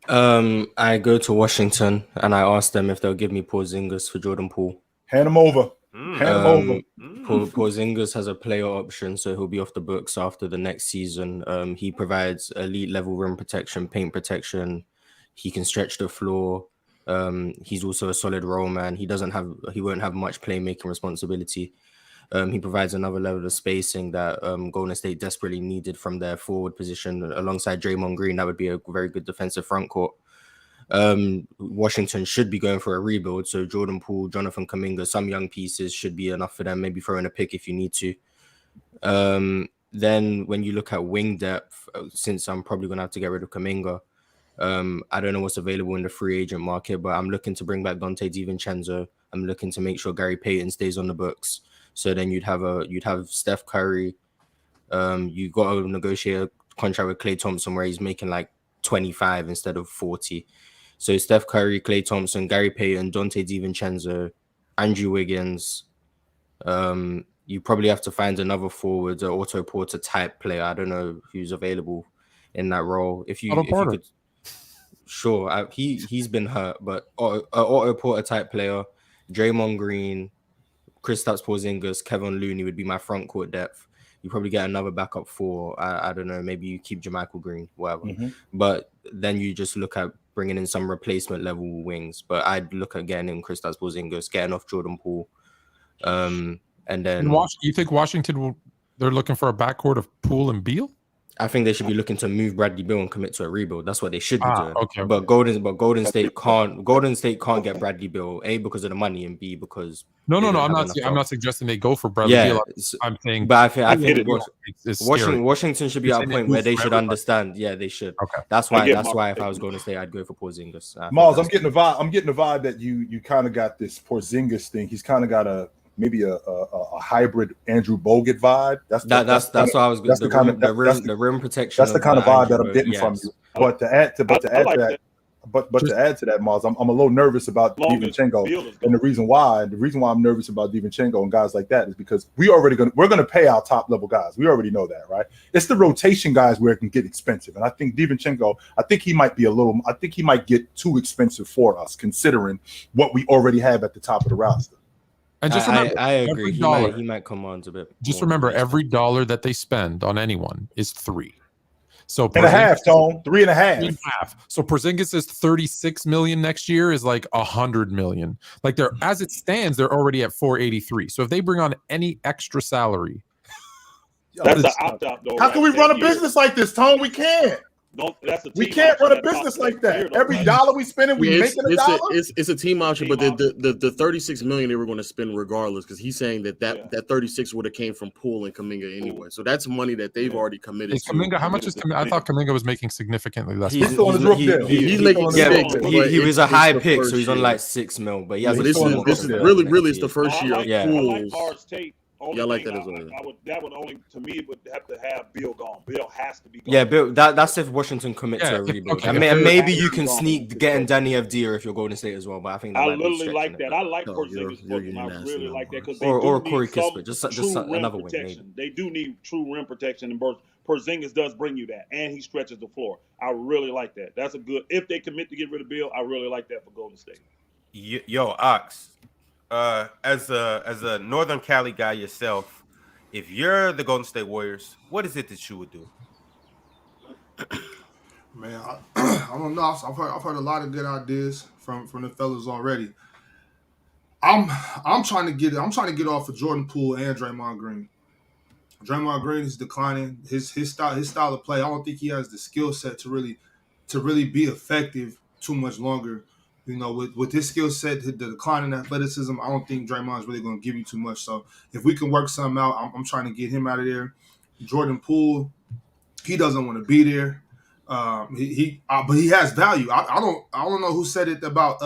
I go to Washington and I ask them if they'll give me Porzingis for Jordan Poole. Hand him over. Porzingis has a player option, so he'll be off the books after the next season. He provides elite level rim protection, paint protection. He can stretch the floor. He's also a solid role man. He won't have much playmaking responsibility. He provides another level of spacing that Golden State desperately needed from their forward position. Alongside Draymond Green, that would be a very good defensive front court. Washington should be going for a rebuild, so Jordan Poole, Jonathan Kuminga, some young pieces should be enough for them. Maybe throw in a pick if you need to. Then when you look at wing depth, since I'm probably going to have to get rid of Kuminga, I don't know what's available in the free agent market, but I'm looking to bring back Donte DiVincenzo. I'm looking to make sure Gary Payton stays on the books. So then you'd have Steph Curry. You got to negotiate a contract with Klay Thompson where he's making like 25 instead of 40. So Steph Curry, Klay Thompson, Gary Payton, Donte DiVincenzo, Andrew Wiggins. You probably have to find another forward, an Otto Porter type player. I don't know who's available in that role. If you could, sure, he's been hurt, but Otto Porter type player, Draymond Green, Kristaps Porzingis, Kevin Looney would be my front court depth. You probably get another backup four. I don't know. Maybe you keep JaMychal Green, whatever. But then you just look at bringing in some replacement level wings. But I'd look at getting in Kristaps Porzingis, getting off Jordan Poole, and then. You think Washington they're looking for a backcourt of Poole and Beal? I think they should be looking to move Bradley Beal and commit to a rebuild. That's what they should be doing. Okay. But Golden State can't get Bradley Beal, A, because of the money, and B, because No. I'm not suggesting they go for Bradley Beal. I'm saying, but I think it's Washington should be at a point where they should understand. Yeah, they should. Okay. That's why if I was Golden State, I'd go for Porzingis. Miles, I'm getting the vibe that you kind of got this Porzingis thing. He's kind of got maybe a hybrid Andrew Bogut vibe. That's what I was. That's the rim protection. That's the kind of vibe that I'm getting from you. But to add to that, Miles, I'm a little nervous about DiVincenzo, and the reason why I'm nervous about DiVincenzo and guys like that is because we're gonna pay our top level guys. We already know that, right? It's the rotation guys where it can get expensive, and I think DiVincenzo, I think he might get too expensive for us considering what we already have at the top of the roster. And just remember, I agree. He might come on a bit. Just remember, every dollar that they spend on anyone is 3. So 3.5, Tone. 3.5. So Porzingis' 36 million next year is like 100 million. Like as it stands, they're already at 483. So if they bring on any extra salary, that's an opt-out though. How can we run a business like this, Tone? We can't. We can't run a business like that. Every dollar we spend, we making a dollar. It's a team option, but the 36 million they were going to spend regardless, because he's saying that 36 would have came from Poole and Kuminga anyway. So that's money that they've already committed. Is Kuminga, how much is Kuminga? I thought Kuminga was making significantly less. He's still on his rookie deal. He's making he was a high pick, so he's on like 6 mil. But yeah, this is really it's the first year. I like Hard's take. Yeah, I like that as well. That would only, to me, would have to have Bill gone. Bill has to be gone. Yeah, Bill. That's if Washington commit to a rebuild. Okay. And maybe you can sneak getting Danny Avdija if you're Golden State as well. But I think I literally like that. I like Porzingis. I really like that because or Corey Kispert, just another way. Maybe. They do need true rim protection, and Porzingis does bring you that, and he stretches the floor. I really like that. That's a good. If they commit to get rid of Bill, I really like that for Golden State. Yo, Ox. As a Northern Cali guy yourself, if you're the Golden State Warriors, what is it that you would do? Man, I don't know. I've heard a lot of good ideas from the fellas already. I'm trying to get off of Jordan Poole and Draymond Green. Draymond Green is declining. His style of play. I don't think he has the skill set to really be effective too much longer. You know, with his skill set, the decline in athleticism, I don't think Draymond's really going to give you too much. So if we can work something out, I'm trying to get him out of there. Jordan Poole, he doesn't want to be there. But he has value. I don't know who said it about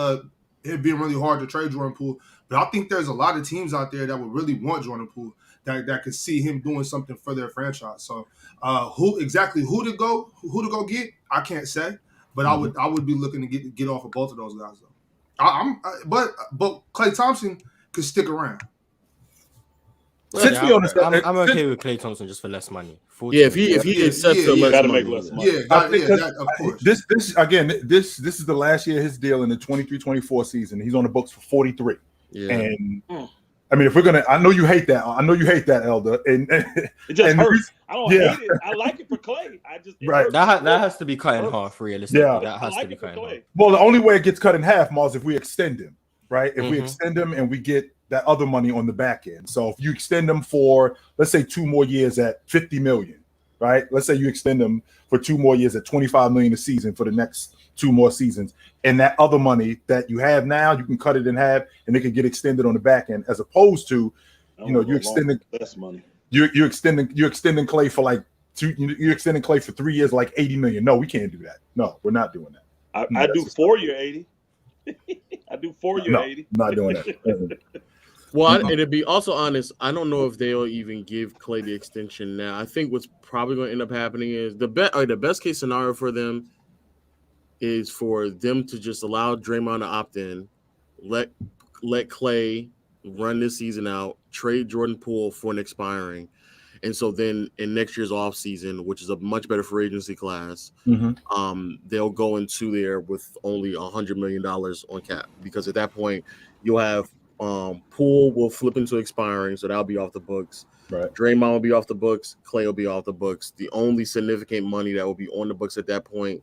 it being really hard to trade Jordan Poole, but I think there's a lot of teams out there that would really want Jordan Poole that could see him doing something for their franchise. So who to go get, I can't say. But I would be looking to get off of both of those guys though. But Klay Thompson could stick around. I'm okay with Klay Thompson just for less money. Yeah, if he accepts the got to make less money. Of course. This is the last year of his deal in the 23-24 season. He's on the books for 43. Yeah. And I mean, if we're gonna, I know you hate that. Elder. And it just hurts. I don't hate it. I like it for Klay. That has to be cut in half, realistically. Yeah, that has to be cut in half. Well, the only way it gets cut in half, Mars, if we extend him, right? If we extend him and we get that other money on the back end. So if you extend him for, let's say, 2 more years at $50 million, right? Let's say you extend him for 2 more years at $25 million a season for the next 2 more seasons, and that other money that you have now, you can cut it in half, and it can get extended on the back end, as opposed to, you extending less money. You're extending Klay for like you're extending Klay for 3 years, like $80 million. No, we can't do that. No, we're not doing that. I do 4 year 80. I do 4 year 80. I'm not doing that. Well, and to be also honest, I don't know if they'll even give Klay the extension now. I think what's probably going to end up happening is the best case scenario for them is for them to just allow Draymond to opt in, let Klay run this season out, trade Jordan Poole for an expiring. And so then in next year's offseason, which is a much better free agency class, they'll go into there with only $100 million on cap, because at that point you'll have Poole will flip into expiring, so that'll be off the books. Right. Draymond will be off the books. Klay will be off the books. The only significant money that will be on the books at that point,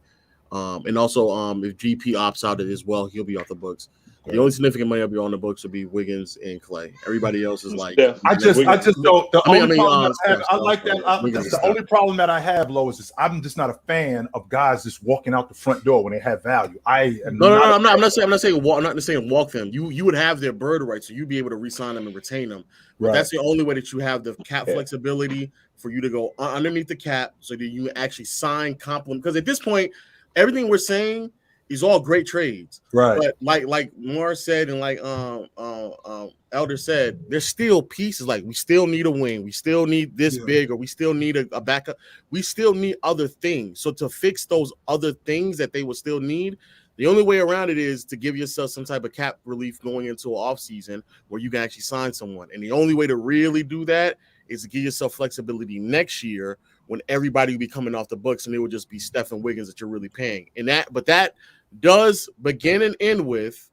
and also if GP opts out as well, he'll be off the books. The only significant money I'll be on the books would be Wiggins and Klay. Everybody else is like I just don't. The only problem I like that. Wiggins The only problem that I have, Lo, is just, I'm just not a fan of guys just walking out the front door when they have value. I'm not saying walk them. You would have their bird rights, so you'd be able to re-sign them and retain them. But Right. that's the only way that you have the cap flexibility for you to go underneath the cap, so that you actually sign compliment. Because at this point, everything we're saying is all great trades, right? But like Mars said, and like Elder said, there's still pieces. Like we still need a wing, we still need this big, or we still need a backup. We still need other things. So to fix those other things that they will still need, the only way around it is to give yourself some type of cap relief going into an off season where you can actually sign someone. And the only way to really do that is to give yourself flexibility next year when everybody will be coming off the books and it will just be Steph and Wiggins that you're really paying. But that does begin and end with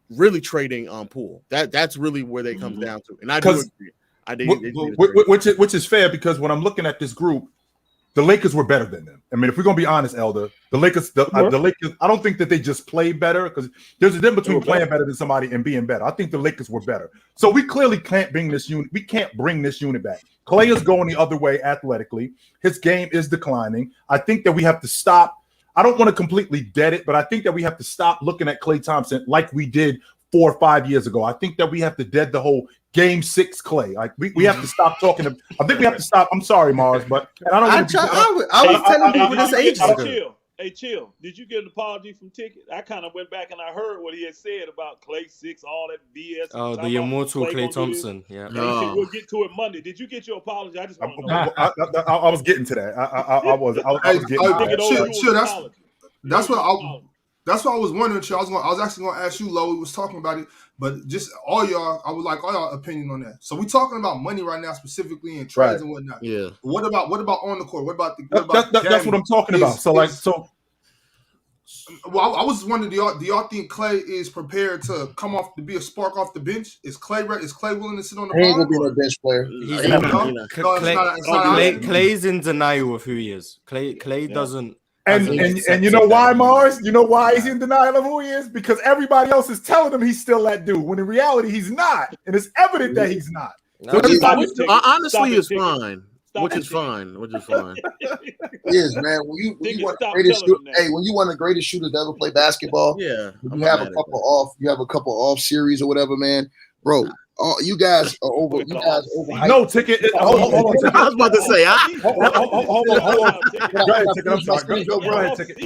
really trading on Poole. That's really where they come down to. And I do agree. Which is fair, because when I'm looking at this group, the Lakers were better than them. I mean, if we're gonna be honest, Elder, the Lakers, I don't think that they just play better, because there's a difference between playing better than somebody and being better. I think the Lakers were better. So we clearly can't bring this unit. We can't bring this unit back. Klay is going the other way athletically. His game is declining. I think that we have to stop. I don't want to completely dead it, but I think that we have to stop looking at Klay Thompson like we did 4 or 5 years ago. I think that we have to dead the whole Game 6 Klay. Like we have to stop talking. I think we have to stop. I'm sorry, Mars, but I don't. I was telling people this ages ago. Chill. Did you get an apology from Ticket? I kind of went back and I heard what he had said about Klay 6, all that BS. Oh, the immortal Klay Thompson. Yeah. We'll get to it Monday. Did you get your apology? I just want to know. I was getting to that. I was getting. That's what I was wondering. I was actually going to ask you, Lo. We was talking about it, but just all y'all opinion on that. So we talking about money right now, specifically in trades and whatnot. Yeah. What about on the court? What about that's what I'm talking about. Well, I was wondering, do y'all think Klay is prepared to come off to be a spark off the bench? Is Klay willing to sit on the bench? He ain't gonna be no bench player. Clay's in denial of who he is. Clay doesn't. And you know why, Mars? You know why he's in denial of who he is? Because everybody else is telling him he's still that dude, when in reality he's not, and it's evident that he's not. Honestly, it's fine. Which is fine. Yes, man. When you want the greatest when you want the greatest shooter to ever play basketball, you have a couple off series or whatever, man, bro. You guys are over. You guys overhyped. No, Ticket. Hold on. I was about to say. Hold on. Go ahead, Ticket. I'm sorry. Go ahead, Ticket.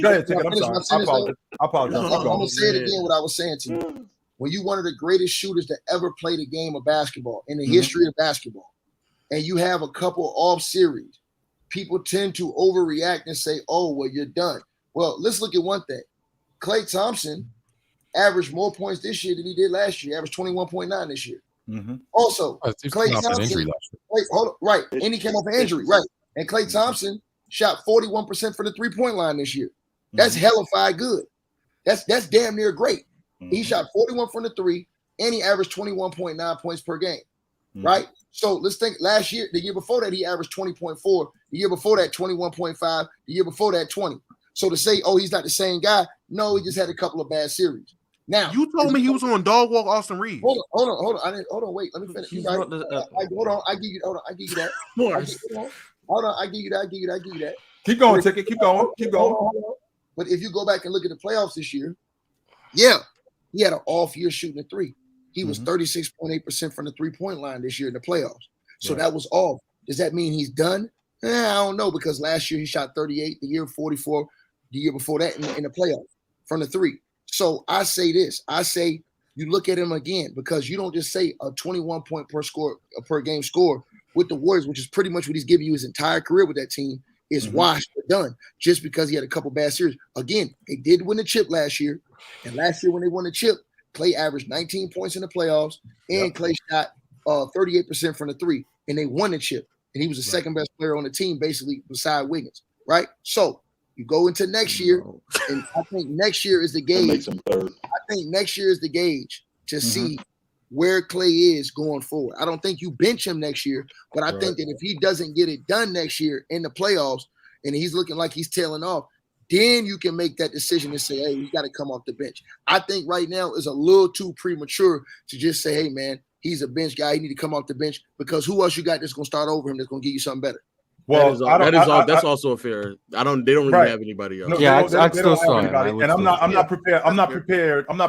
I'm sorry. I apologize. I'm gonna say it again. What I was saying to you: when you one of the greatest shooters to ever play the game of basketball in the history of basketball, and you have a couple off series, people tend to overreact and say, "Oh, well, you're done." Well, let's look at one thing. Klay Thompson averaged more points this year than he did last year. He averaged 21.9 this year. Also, Klay Thompson, and he came off an injury, right? And Klay Thompson shot 41% for the 3-point line this year. That's hellified good. That's damn near great. He shot 41 from the 3, and he averaged 21.9 points per game, right? So let's think. Last year, the year before that, he averaged 20.4. The year before that, 21.5. The year before that, 20. So to say, oh, he's not the same guy, no, he just had a couple of bad series. Now you told me he was on Dog Walk Austin Reeves. Hold on. Wait, let me finish. Hold on. I give you that. Hold on. I give you that. Keep going, Ticket. Keep going. But if you go back and look at the playoffs this year, he had an off year shooting a 3. He was 36.8% from the 3-point line this year in the playoffs. So that was off. Does that mean he's done? I don't know, because last year he shot 38, the year 44, the year before that in the playoffs from the 3. So I say this. I say you look at him again, because you don't just say a 21 point per game score with the Warriors, which is pretty much what he's giving you his entire career with that team, is washed or done just because he had a couple bad series. Again, they did win the chip last year. And last year when they won the chip, Klay averaged 19 points in the playoffs, and Klay shot 38% from the 3, and they won the chip. And he was the second best player on the team, basically, beside Wiggins, right? So you go into next year, and I think next year is the gauge. To see where Klay is going forward. I don't think you bench him next year, but I think that if he doesn't get it done next year in the playoffs, and he's looking like he's tailing off, then you can make that decision and say, hey, he got to come off the bench. I think right now is a little too premature to just say, hey, man, he's a bench guy. He need to come off the bench because who else you got that's going to start over him that's going to give you something better? Well, that's also a fair. They don't really right. have anybody else. No, Yeah, I'd still start him. And I'm not prepared. I'm not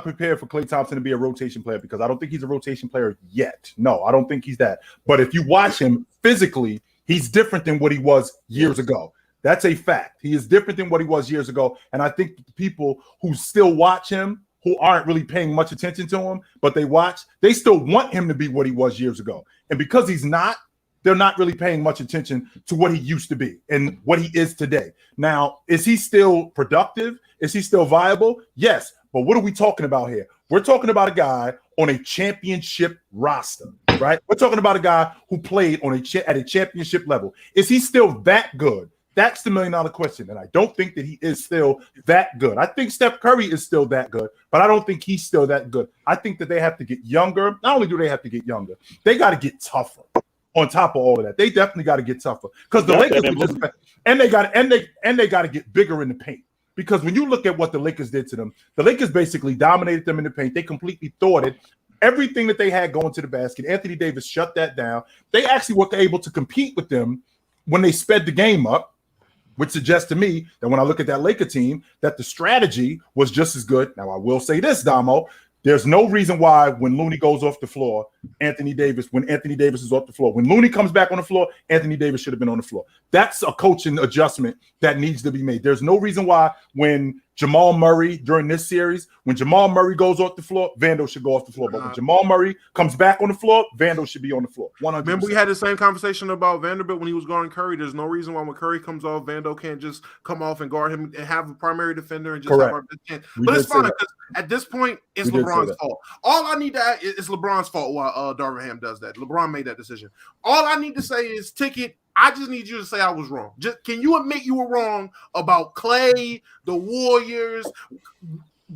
prepared for Klay Thompson to be a rotation player because I don't think he's a rotation player yet. No, I don't think he's that. But if you watch him physically, he's different than what he was years ago. That's a fact. He is different than what he was years ago. And I think people who still watch him, who aren't really paying much attention to him, but they still want him to be what he was years ago. And because he's not, they're not really paying much attention to what he used to be and what he is today. Now, is he still productive? Is he still viable? Yes. But what are we talking about here? We're talking about a guy on a championship roster, right? We're talking about a guy who played on at a championship level. Is he still that good? That's the $1 million question. And I don't think that he is still that good. I think Steph Curry is still that good, but I don't think he's still that good. I think that they have to get younger. Not only do they have to get younger, they got to get tougher. On top of all of that, they definitely got to get tougher because the Lakers were just, and they got to get bigger in the paint. Because when you look at what the Lakers did to them, the Lakers basically dominated them in the paint. They completely thwarted everything that they had going to the basket. Anthony Davis shut that down. They actually were able to compete with them when they sped the game up, which suggests to me that when I look at that Laker team, that the strategy was just as good. Now, I will say this, Damo. There's no reason why when Looney goes off the floor, when Anthony Davis is off the floor, when Looney comes back on the floor, Anthony Davis should have been on the floor. That's a coaching adjustment that needs to be made. There's no reason why when Jamal Murray during this series, when Jamal Murray goes off the floor, Vando should go off the floor. But when Jamal Murray comes back on the floor, Vando should be on the floor. 100%. Remember, we had the same conversation about Vanderbilt when he was guarding Curry. There's no reason why when Curry comes off, Vando can't just come off and guard him and have a primary defender and just have our best chance. But it's fine because at this point, it's LeBron's fault. All I need to add is LeBron's fault while Darvin Ham does that. LeBron made that decision. All I need to say is, Ticket, I just need you to say I was wrong. Just can you admit you were wrong about Klay, the Warriors,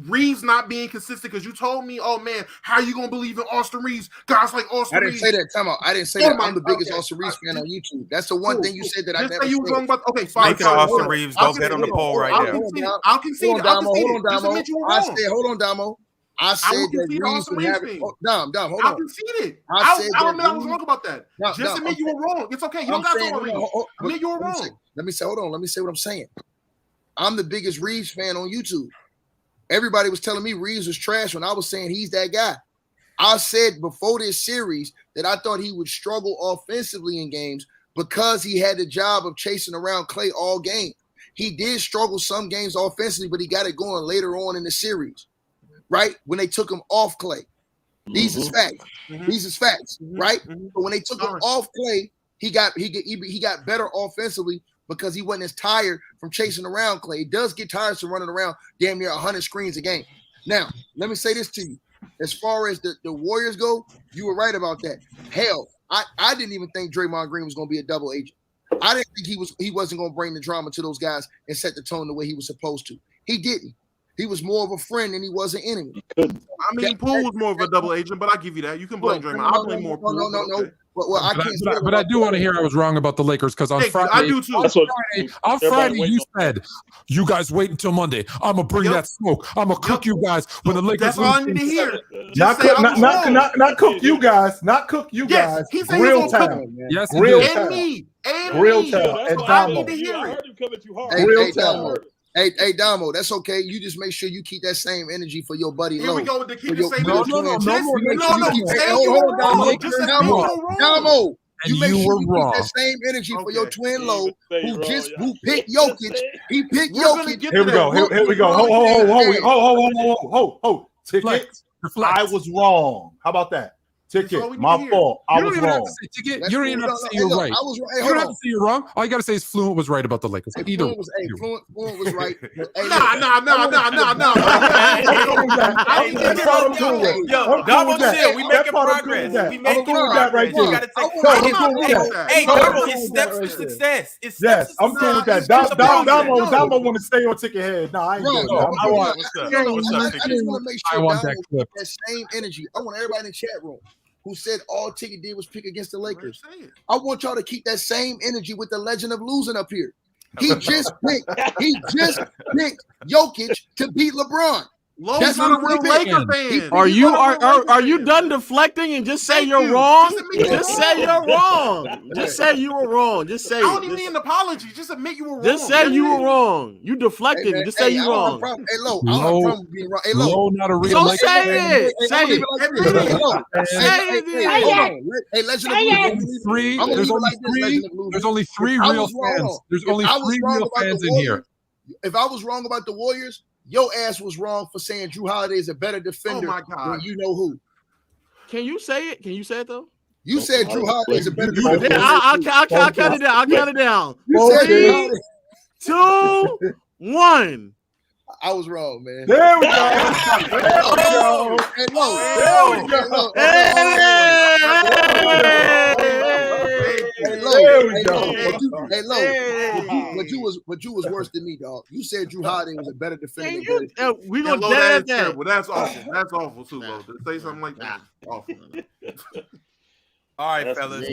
Reeves not being consistent? Because you told me, oh man, how are you gonna believe in Austin Reeves? Guys like Austin Reeves. I didn't say that. Time out. I didn't say that. I'm the biggest Austin Reeves fan on YouTube. That's the one thing you said that I never said. You were wrong about. Okay, fine. Speaking of Austin Reeves, go get on the poll right now. I'll concede. Hold on, Damo. I said that Reeves would have it. Dom, hold on. I conceded. I admit I was wrong about that. Just admit you were wrong. It's okay. You don't got to Reeves. Admit you were wrong. Let me say what I'm saying. I'm the biggest Reeves fan on YouTube. Everybody was telling me Reeves was trash when I was saying he's that guy. I said before this series that I thought he would struggle offensively in games because he had the job of chasing around Klay all game. He did struggle some games offensively, but he got it going later on in the series. Right? When they took him off Klay. These is facts. These is facts, right? But when they took him off Klay, he got better offensively because he wasn't as tired from chasing around Klay. He does get tired from running around damn near 100 screens a game. Now, let me say this to you. As far as the Warriors go, you were right about that. Hell, I didn't even think Draymond Green was going to be a double agent. I didn't think he wasn't going to bring the drama to those guys and set the tone the way he was supposed to. He didn't. He was more of a friend than he was an enemy. I mean, Poole was more of a double agent, but I give you that. You can blame Draymond. I blame more Poole. No. Well, I can't. But I do want to hear I was wrong about the Lakers because on Friday, I do too. On Friday, you said you guys wait until Monday. I'm gonna bring that smoke. I'm gonna cook you guys when the Lakers. That's all I need to hear. Not cook you guys. Not cook you guys. Real time. Yes, real time. And me. Real time. And Damo. Real time. Hey, Damo, that's okay. You just make sure you keep that same energy for your buddy. Here we go with the keep the same energy. Damo, you make sure you keep that same energy for your twin Low, who picked Jokic. He picked Jokic. Here we go. Ho. Ticket. I was wrong. How about that? Ticket, my fault. I was wrong. You don't even have to say you're right. You don't have to say you're wrong. All you got to say is Fluent was right about the Lakers. Fluent was right. No. Yo, Damo chill. We making progress. We making progress. Right there. Hey, Damo, it's steps to success. Yes, I'm cool with that. Damo want to stay on Ticket head. No, I ain't doing that. I just want to make sure Damo keep that same energy. I want everybody in the chat room who said all Ticket did was pick against the Lakers. I want y'all to keep that same energy with the legend of losing up here. He just picked Jokic to beat LeBron. Lowe's not a real Laker fan. Are you done deflecting and just say you're wrong? Just say you're wrong. Just say you were wrong. Just say I don't even need an apology. Just admit you were wrong. Just say you were wrong. You deflected. Just say you wrong. Hey, Lo, I don't have a problem being wrong. Hey, Lo, not a real So Laker say fan. it. Say it. Say it. Hey, Legend of Blue. There's only three real fans. There's only three real fans in here. If I was wrong about the Warriors, your ass was wrong for saying Drew Holiday is a better defender than you know who. Can you say it? Can you say it though? You said Drew Holiday is a better defender. Yeah, I'll count it down. I'll count it down. You said 3, 2, 1. I was wrong, man. There we go. Hey, Lo. Hey, Lo. But you was worse than me, dog. You said Drew Holiday was a better defender. We gonna that. that. Well, that's awful. That's awful too, Lo. To say something like that. Awful. All right, That's fellas.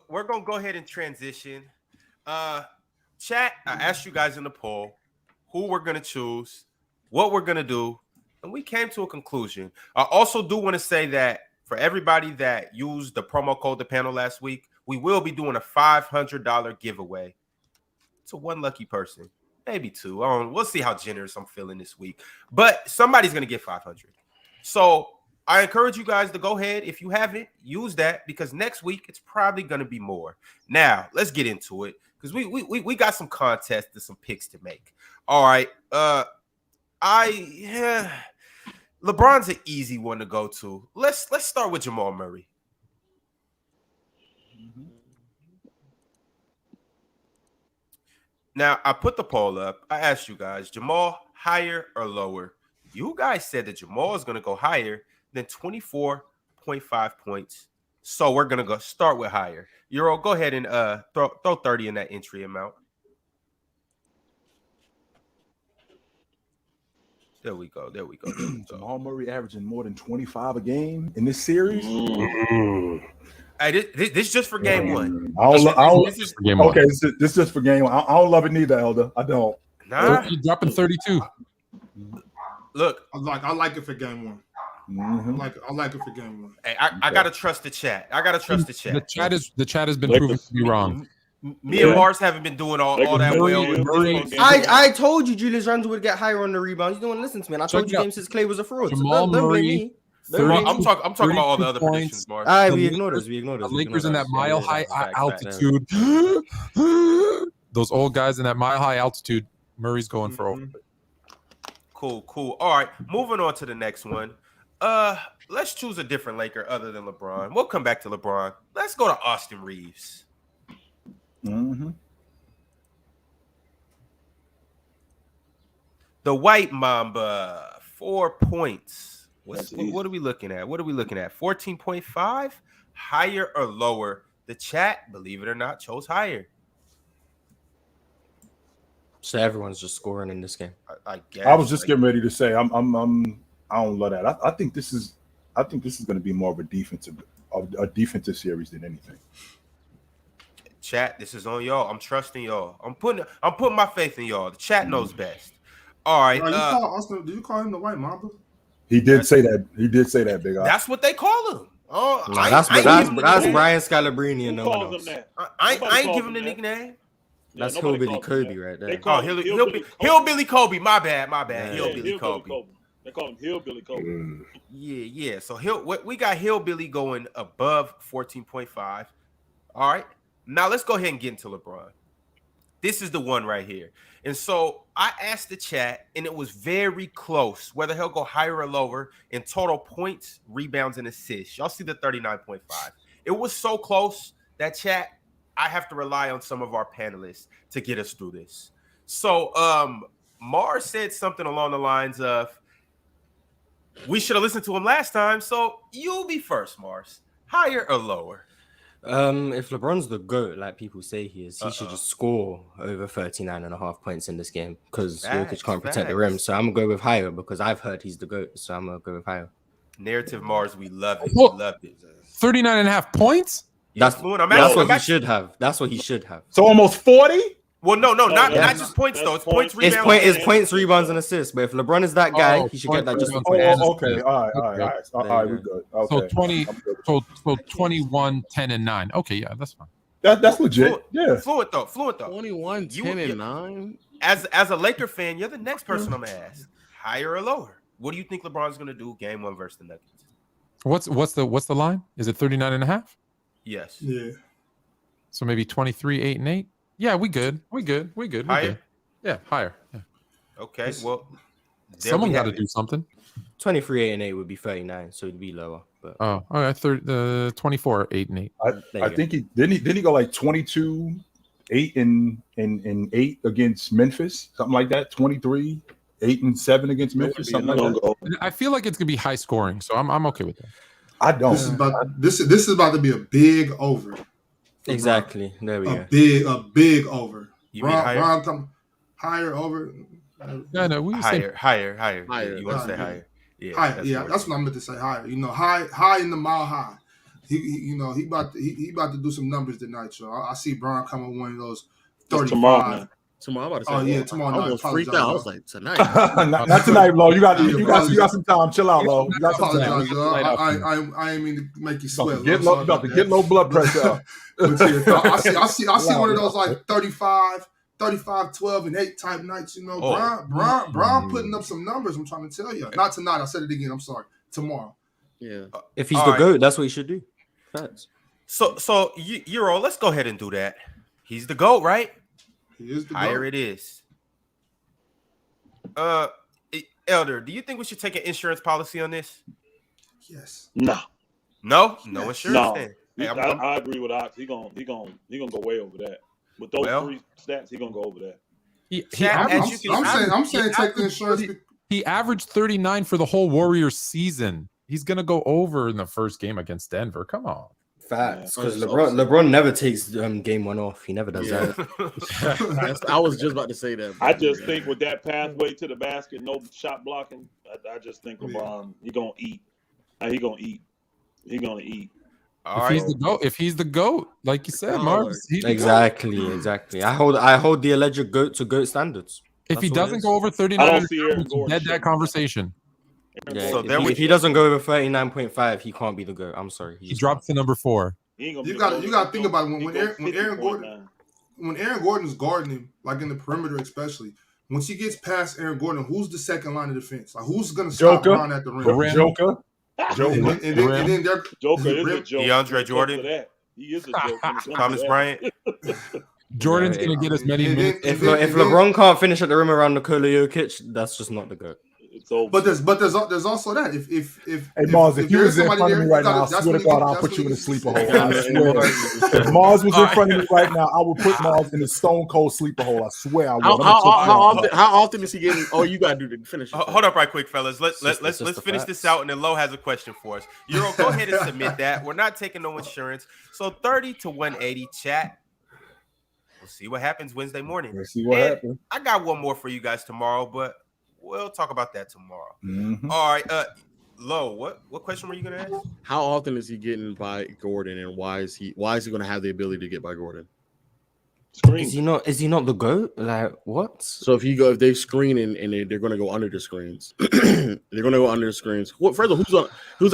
We're gonna go ahead and transition. Chat. I asked you guys in the poll who we're gonna choose, what we're gonna do, and we came to a conclusion. I also do want to say that for everybody that used the promo code THEPANEL last week, we will be doing a $500 giveaway to one lucky person, maybe two. We'll see how generous I'm feeling this week, but somebody's gonna get 500. So I encourage you guys to go ahead. If you haven't, use that because next week it's probably gonna be more. Now let's get into it because we got some contests and some picks to make. All right, LeBron's an easy one to go to. Let's start with Jamal Murray. Now, I put the poll up. I asked you guys, Jamal, higher or lower? You guys said that Jamal is going to go higher than 24.5 points. So we're going to go start with higher. Euro, go ahead and throw 30 in that entry amount. There we go. Jamal Murray averaging more than 25 a game in this series. Hey, this just for game one. This is just for game one. I don't love it neither, Elder. I don't. Nah. You're dropping 32. Look, I like it for game one. Mm-hmm. I like it for game one. Hey, I gotta trust the chat. The chat has been proven to be wrong. Me and Mars haven't been doing all that well. I told you Julius Randle would get higher on the rebounds. You don't want to listen to me. And I told you James Clay was a fraud. Jamal Murray. I'm talking about all the other predictions, Mars. All right, we ignored us. The Lakers in that mile-high altitude. Those old guys in that mile-high altitude. Murray's going for over. Cool. All right, moving on to the next one. Let's choose a different Laker other than LeBron. We'll come back to LeBron. Let's go to Austin Reeves. Mm-hmm. The White Mamba, 4 points. What are we looking at? 14.5? Higher or lower? The chat, believe it or not, chose higher. So everyone's just scoring in this game. I guess. I was just getting ready to say I don't love that. I think this is going to be more of a defensive series than anything. Chat, this is on y'all. I'm trusting y'all. I'm putting my faith in y'all. The chat knows best. All right. Did you call him the White Mamba? He did say that. He did say that, Big Eye. That's what they call him. Oh, no, that's Brian Scalabrine and no one else. I ain't giving the nickname. That's Hillbilly Kobe right there. Hillbilly Kobe. My bad. Hillbilly Kobe. They call him Hillbilly Kobe. Yeah. So we got Hillbilly going above 14.5. All right. Now let's go ahead and get into LeBron. This is the one right here. And so I asked the chat, and it was very close whether he'll go higher or lower in total points, rebounds, and assists. Y'all see the 39.5. It was so close that chat, I have to rely on some of our panelists to get us through this. So Mars said something along the lines of, we should have listened to him last time. So you'll be first, Mars. Higher or lower? If LeBron's the GOAT, like people say he is, he should just score over 39.5 points in this game because Jokic can't protect the rim. So I'm going to go with higher because I've heard he's the GOAT. So I'm going to go with higher. Narrative Mars, we love it. We love it. 39.5 points? That's what he should have. That's what he should have. So almost 40? Well, no, not that's just points though. It's points, points, rebounds, rebounds. It's points, rebounds, and assists. But if LeBron is that guy, he should get that just. Okay. All right, we're good. Okay. So 21, 10, and 9. Okay, yeah, that's fine. That's legit. Yeah. Fluent though. 21, 10, and 9. As a Laker fan, you're the next person I'm gonna ask. Higher or lower? What do you think LeBron's gonna do game 1 versus the Nuggets? What's the line? Is it 39.5? Yes. Yeah. So maybe 23, 8, and 8. Yeah, we good. Higher? Yeah, higher. Yeah. Okay. Well, Someone got to do something. 23, 8, and 8 would be 39, so it'd be lower. But Oh, all right. 24, 8, and 8. I think he didn't he go like 22, 8 and 8 against Memphis, something like that. 23, 8 and 7 against Memphis, something like that. I feel like it's gonna be high scoring, so I'm okay with that. I don't. This is about to be a big over. exactly. There we go. A big over. You mean higher? Higher over. No, we Higher. Higher. You want to say higher? Yeah. Higher. Yeah, that's what I meant to say. Higher. You know, high in the mile high. He about to do some numbers tonight. So I see Bron coming with one of those 35. Tomorrow, I'm about to say. Oh yeah, tomorrow night. I almost freaked out. I was like, tonight. not tonight, Lo. You got some time. Chill out, Lo. You got some time. I ain't mean to make you sweat. Get low blood pressure up. But yeah, I see one of those like 35, 12, and 8 type nights. You know, Bron putting up some numbers. I'm trying to tell you. Not tonight. I said it again. I'm sorry. Tomorrow. Yeah. If he's the GOAT, that's what he should do. Facts. So Euro, let's go ahead and do that. He's the GOAT, right? He is the Higher GOAT. it is. Elder, do you think we should take an insurance policy on this? Yes. No. No insurance. No. Then. Hey, I agree with Ox. He gonna go way over that. With those 3 stats, he gonna go over that. I'm saying take the insurance. He averaged 39 for the whole Warriors season. He's gonna go over in the first game against Denver. Come on. Facts, because LeBron never takes game 1 off. He never does that. I was just about to say that. I just think with that pathway to the basket, no shot blocking, I just think LeBron, he gonna eat. He gonna eat. If he's the GOAT, like you said, Mars. Exactly. I hold the alleged GOAT to GOAT standards. If he doesn't go over 39, dead that conversation. Yeah, so if he doesn't go over 39.5, he can't be the GOAT. I'm sorry. He dropped to number 4. You got to think about it. When Aaron Gordon's guarding him, like in the perimeter especially, once he gets past Aaron Gordon, who's the second line of defense? Like who's going to stop Brown at the rim? Joker. And then Joker is a joke. DeAndre Jordan. He is a joke. Thomas Bryant. Jordan's going to get as many minutes. If LeBron can't finish at the rim around Nikola Jokic, that's just not the GOAT. But there's also that if Mars, if you was in front of me right now, I swear to God, I'll put you in a sleeper hole. I swear. If Mars was in front of me right now, I would put Mars in a stone cold sleeper hole. I swear I would. How often is he getting? Oh, you gotta do the finish. Hold up, right quick, fellas. Let's finish this out, and then Lo has a question for us. Euro, go ahead and submit that. We're not taking no insurance. So 30 to 180, chat. We'll see what happens Wednesday morning. We'll see what happens. I got one more for you guys tomorrow, but we'll talk about that tomorrow. Mm-hmm. All right, Lo, what question were you gonna ask? How often is he getting by Gordon, and why is he gonna have the ability to get by Gordon? Screen. Is he not the GOAT? Like what? So if they screen and they're gonna go under the screens, they're gonna go under the screens. What further? Who's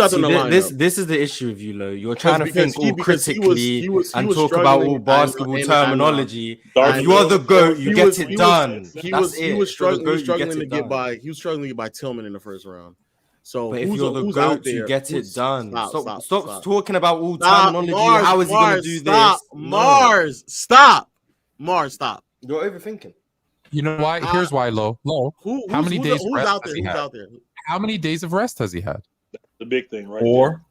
out on the line? This is the issue with you, Lo. You're trying to think all critically and talk about all basketball terminology. If you are the GOAT, you get it done. He was struggling to get by. He was struggling to get by Tillman in the first round. So but if you're the GOAT, you get it done. Stop talking about all terminology. Mars, how is he going to do this? Mars, stop. Mars, stop. You're overthinking. You know why? Here's why, Lo. How many days of rest has he had? How many days of rest has he had? The big thing, right? 4.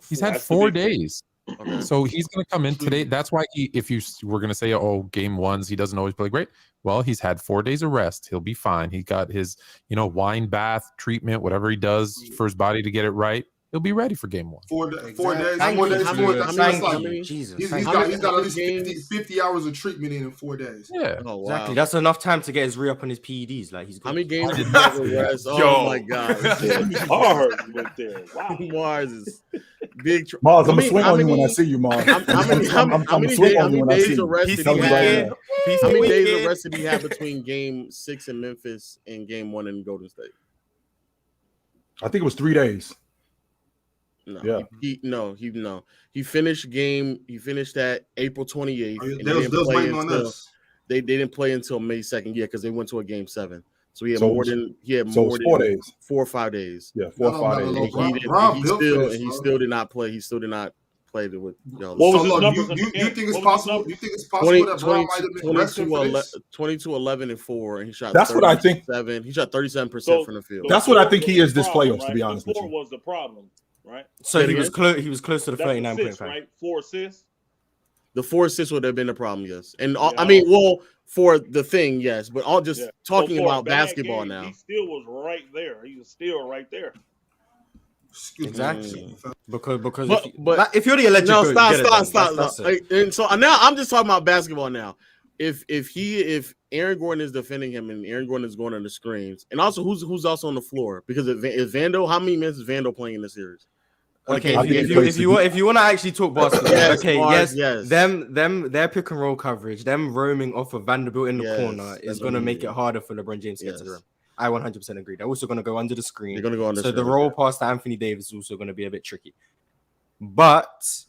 He's had 4 days. Okay. So he's going to come in today. That's why if you were going to say, game 1s, he doesn't always play great. Well, he's had 4 days of rest. He'll be fine. He got his, wine bath treatment, whatever he does for his body to get it right. He'll be ready for game 1. 4 days. Jesus. He's got at least 50 hours of treatment in 4 days. Yeah, exactly. That's enough time to get his re-up on his PEDs. Like he's good. How many games did he have rest? Oh my God, Mars went there. Wow, Mars is Mars, I'm gonna swing on you when I see you, Mars. How many days of rest did he have? How many days of rest did he have between Game 6 in Memphis and Game 1 in Golden State? I think it was 3 days. No, yeah. He finished that April 28th. They was waiting on us. They didn't play until May 2nd, because they went to a Game 7. So he had 4 days. 4 or 5 days. Yeah, 4 or 5 days. He still did not play. He still did not play with. What was his numbers? You think it's possible? You think it's possible that Bron might have been resting for this? 22, 11, and 4, and he shot. That's what I think. He shot 37% from the field. That's what I think he is this playoffs. To be honest with you, 4 was the problem, right? So he was close. He was close to the 39.5. Right, 4 assists. The 4 assists would have been the problem, yes. And I mean, well, for the thing, yes, but all just talking about basketball game, now. He still was right there. He was still right there. Exactly. Because if you're the alleged stop. And so now I'm just talking about basketball now. If Aaron Gordon is defending him and Aaron Gordon is going on the screens, and also who's also on the floor, because if Vando, how many minutes is Vando playing in the series? Okay, if you want to actually talk basketball, yes. Them their pick and roll coverage, them roaming off of Vanderbilt in the corner is going to make it harder for LeBron James to get to the rim. I 100% agree. They're also going to go under the screen. They're going to go under the screen. So the roll pass to Anthony Davis is also going to be a bit tricky. But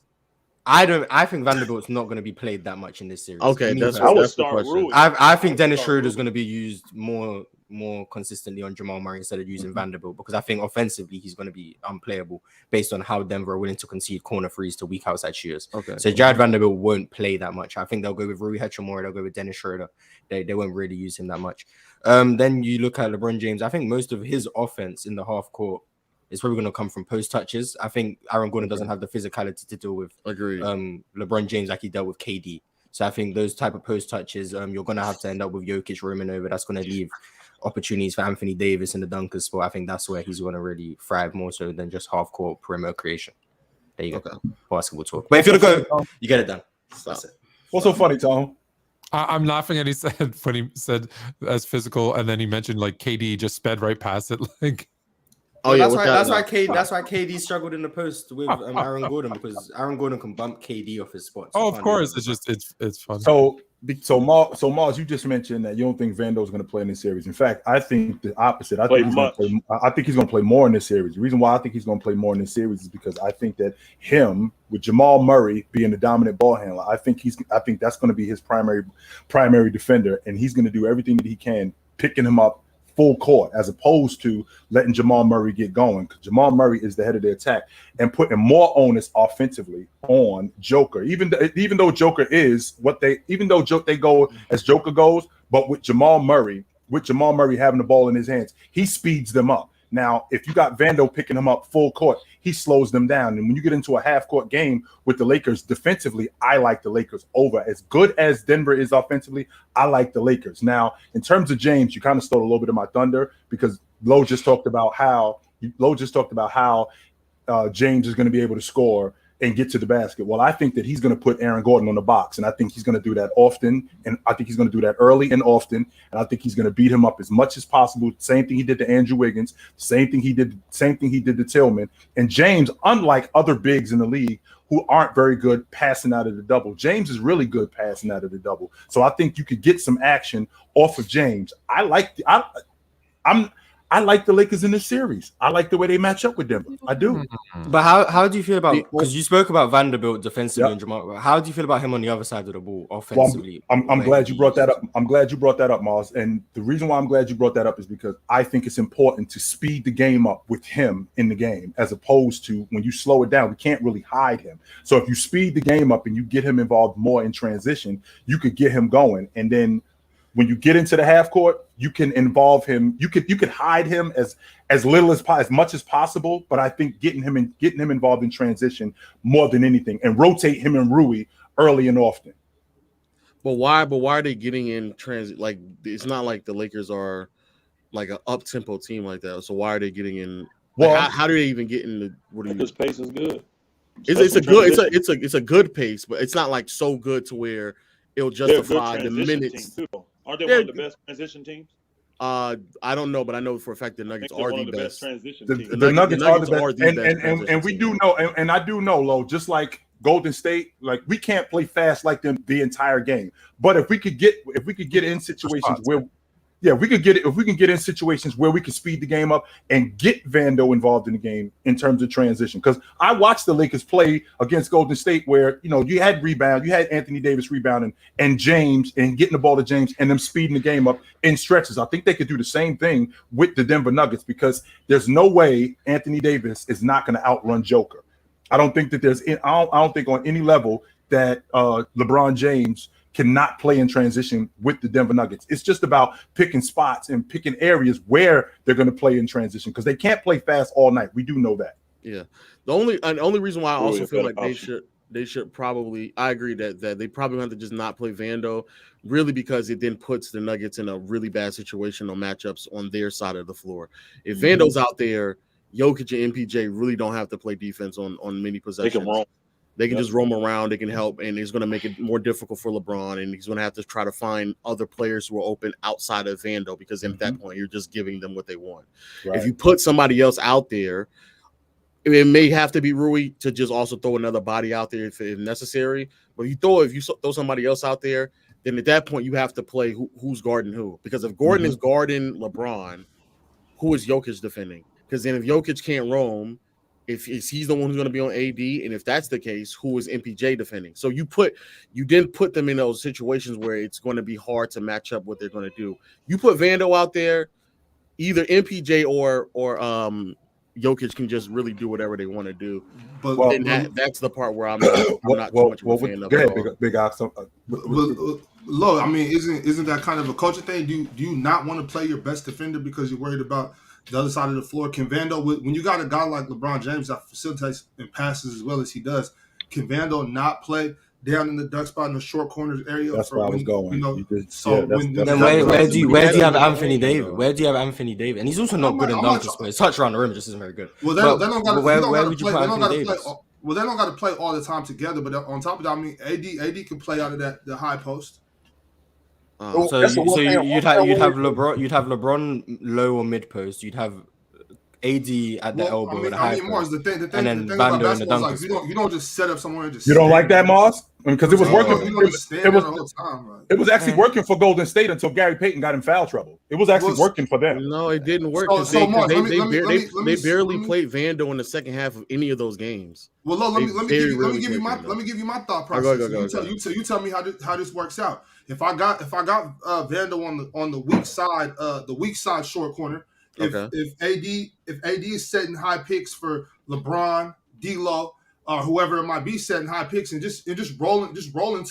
I think Vanderbilt's not going to be played that much in this series. Okay, that's the question. I think Dennis Schroeder is going to be used more consistently on Jamal Murray instead of using Vanderbilt, because I think offensively he's going to be unplayable based on how Denver are willing to concede corner threes to weak outside shooters. Okay. So Jared Vanderbilt won't play that much. I think they'll go with Rui Hachimura, they'll go with Dennis Schroeder. They won't really use him that much. Then you look at LeBron James. I think most of his offense in the half court is probably going to come from post touches. I think Aaron Gordon doesn't have the physicality to deal with LeBron James like he dealt with KD. So I think those type of post touches, you're going to have to end up with Jokic roaming over. That's going to leave opportunities for Anthony Davis in the dunker spot. I think that's where he's going to really thrive more so than just half court perimeter creation. There you go. Basketball talk. But if you're going to go, you get it done. That's it. What's so funny, Tom? I'm laughing at he said when he said as physical, and then he mentioned like KD just sped right past it. Like, that's why KD struggled in the post with Aaron Gordon, because Aaron Gordon can bump KD off his spot. So of course, it's fun. So Mars, you just mentioned that you don't think Vando's going to play in this series. In fact, I think the opposite. I think he's going to play more in this series. The reason why I think he's going to play more in this series is because I think that him with Jamal Murray being the dominant ball handler, I think that's going to be his primary defender, and he's going to do everything that he can picking him up full court, as opposed to letting Jamal Murray get going. Because Jamal Murray is the head of the attack and putting more onus offensively on Joker. Even though Joker is they go as Joker goes, but with Jamal Murray having the ball in his hands, he speeds them up. Now, if you got Vando picking him up full court, he slows them down. And when you get into a half-court game with the Lakers defensively, I like the Lakers over. As good as Denver is offensively, I like the Lakers. Now, in terms of James, you kind of stole a little bit of my thunder, because Lo just talked about how James is going to be able to score and get to the basket. Well, I think that he's going to put Aaron Gordon on the box, and I think he's going to do that often, and I think he's going to do that early and often, and I think he's going to beat him up as much as possible. Same thing he did to Andrew Wiggins, same thing he did to Tillman. And James, unlike other bigs in the league who aren't very good passing out of the double, James is really good passing out of the double. So I think you could get some action off of James. I like the Lakers in this series. I like the way they match up with Denver. I do. But how do you feel about, because you spoke about Vanderbilt defensively and Jamal, how do you feel about him on the other side of the ball offensively? Well, I'm glad you brought that up. I'm glad you brought that up, Mars. And the reason why I'm glad you brought that up is because I think it's important to speed the game up with him in the game, as opposed to when you slow it down, we can't really hide him. So if you speed the game up and you get him involved more in transition, you could get him going. And then when you get into the half court, you can involve him. You could hide him as much as possible. But I think getting him involved in transition more than anything, and rotate him and Rui early and often. But why are they getting in transit? Like, it's not like the Lakers are like an up tempo team like that. So why are they getting in? Well, how do they even get in the? This pace is good. It's a good pace, but it's not like so good to where it'll justify the minutes. Aren't they one of the best transition teams? I don't know, but I know for a fact the Nuggets are the best transition The, team. the Nuggets are the are best, the best and transition we team. do know, and I do know, Lo, just like Golden State, like we can't play fast like them the entire game. But if we could get in situations where, yeah, we could get it. If we can get in situations where we can speed the game up and get Vando involved in the game in terms of transition. Because I watched the Lakers play against Golden State where, you know, you had rebound, you had Anthony Davis rebounding and James and getting the ball to James and them speeding the game up in stretches. I think they could do the same thing with the Denver Nuggets because there's no way Anthony Davis is not going to outrun Joker. I don't think that I don't think on any level that LeBron James cannot play in transition with the Denver Nuggets. It's just about picking spots and picking areas where they're going to play in transition because they can't play fast all night. We do know that. Yeah. The only reason why I also feel like they should probably, I agree that they probably have to just not play Vando, really, because it then puts the Nuggets in a really bad situation on matchups on their side of the floor. If Vando's out there, Jokic and MPJ really don't have to play defense on many possessions. They can just roam around. They can help, and it's going to make it more difficult for LeBron, and he's going to have to try to find other players who are open outside of Vando because at that point, you're just giving them what they want. Right. If you put somebody else out there, it may have to be Rui to just also throw another body out there if necessary. But if you throw somebody else out there, then at that point, you have to play who's guarding who. Because if Gordon is guarding LeBron, who is Jokic defending? Because then if Jokic can't roam, if he's the one who's going to be on AD, and if that's the case, who is MPJ defending? So you didn't put them in those situations where it's going to be hard to match up what they're going to do. You put Vando out there, either MPJ or Jokic can just really do whatever they want to do. But that's the part where I'm not too much of a fan of. Go ahead, Big Ox. Lo, I mean, isn't that kind of a coaching thing? Do you not want to play your best defender because you're worried about the other side of the floor? Can Vando, when you got a guy like LeBron James that facilitates and passes as well as he does, can Vando not play down in the duck spot in the short corners area? That's where I was going. You know, where do you have Anthony Davis? Where do you have Anthony Davis? And he's also not good in dunkers, but his touch around the rim just isn't very good. Well, where would you put Anthony Davis? Well, they don't got to play all the time together, but on top of that, I mean, AD can play out of the high post. So you'd have LeBron low or mid post. You'd have AD at the elbow with a high post. The thing and then about Vando in the basketball dunk. is like you don't just set up somewhere and just. You don't like that, Moss? Because it was working. It was actually working for Golden State until Gary Payton got in foul trouble. It was actually working for them. No, it didn't work. So Moss, they barely played Vando in the second half of any of those games. Well, let me give you my thought process. You tell me how this works out. If I got Vando on the weak side short corner, if AD is setting high picks for LeBron, D'Lo, or whoever it might be, setting high picks and just rolling to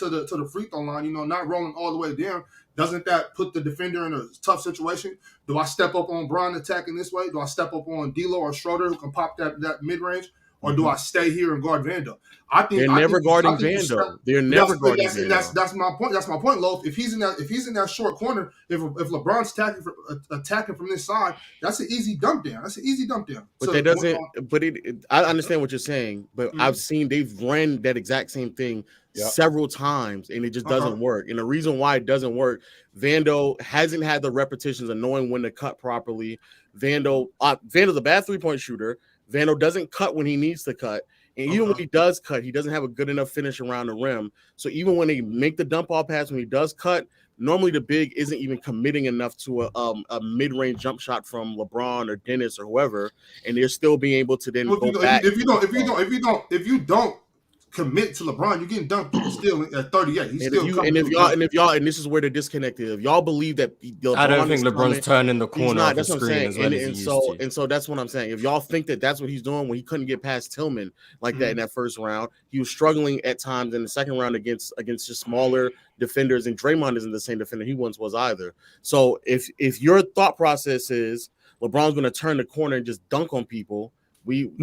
the free throw line, you know, not rolling all the way down, doesn't that put the defender in a tough situation? Do I step up on Bron attacking this way? Do I step up on D'Lo or Schroeder who can pop that mid range? Or do I stay here and guard Vando? They're never guarding Vando. They're never guarding Vando. That's my point. That's my point, Loaf. If he's in that short corner, if LeBron's attacking from this side, that's an easy dump down. But I understand what you're saying, but I've seen they've ran that exact same thing several times, and it just doesn't work. And the reason why it doesn't work, Vando hasn't had the repetitions of knowing when to cut properly. Vando's a bad 3-point shooter. Vando doesn't cut when he needs to cut. And even when he does cut, he doesn't have a good enough finish around the rim. So even when they make the dump off pass, when he does cut, normally the big isn't even committing enough to a mid-range jump shot from LeBron or Dennis or whoever, and they're still being able to then go back. If you don't commit to LeBron, you're getting dunked still at 38. And this is where the disconnect is. If y'all believe that I don't think LeBron's turning the corner of the screen as well and so that's what I'm saying. If y'all think that that's what he's doing when he couldn't get past Tillman like that in that first round, he was struggling at times in the second round against just smaller defenders, and Draymond isn't the same defender he once was either. So if your thought process is LeBron's going to turn the corner and just dunk on people, I'm saying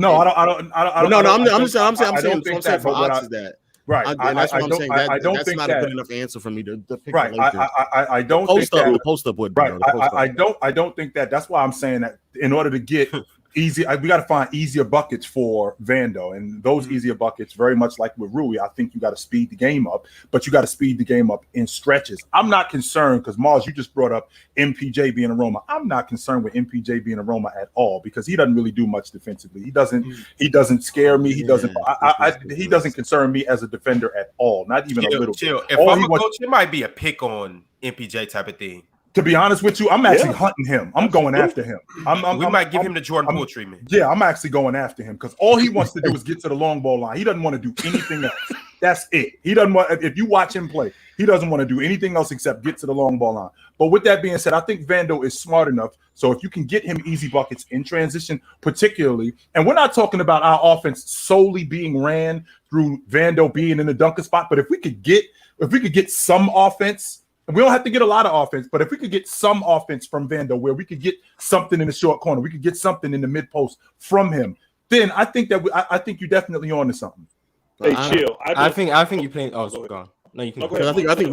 for Ox is that. Right. That's what I'm saying. That's not a good enough answer for me to pick. Right. I don't think that. Post up would. Right. I don't think that. That's why I'm saying that in order to get we got to find easier buckets for Vando, and those easier buckets, very much like with Rui, I think you got to speed the game up, but you got to speed the game up in stretches. I'm not concerned because Mars, you just brought up MPJ being a Roma. I'm not concerned with MPJ being a Roma at all because he doesn't really do much defensively. He doesn't scare me. He doesn't. He doesn't concern me as a defender at all. Not even a little. Chill. If I'm a coach, it might be a pick on MPJ type of thing. To be honest with you, I'm actually hunting him. I'm going after him. We might give him the Jordan Poole treatment. Yeah, I'm actually going after him because all he wants to do is get to the long ball line. He doesn't want to do anything else. That's it. He doesn't want. If you watch him play, he doesn't want to do anything else except get to the long ball line. But with that being said, I think Vando is smart enough. So if you can get him easy buckets in transition, particularly, and we're not talking about our offense solely being ran through Vando being in the dunker spot, but if we could get some offense. We don't have to get a lot of offense, but if we could get some offense from Vando, where we could get something in the short corner, we could get something in the mid post from him, then I think that I think you're definitely on to something. Hey, chill. I think you playing. Oh, go on. No, you can. Okay. I think Elder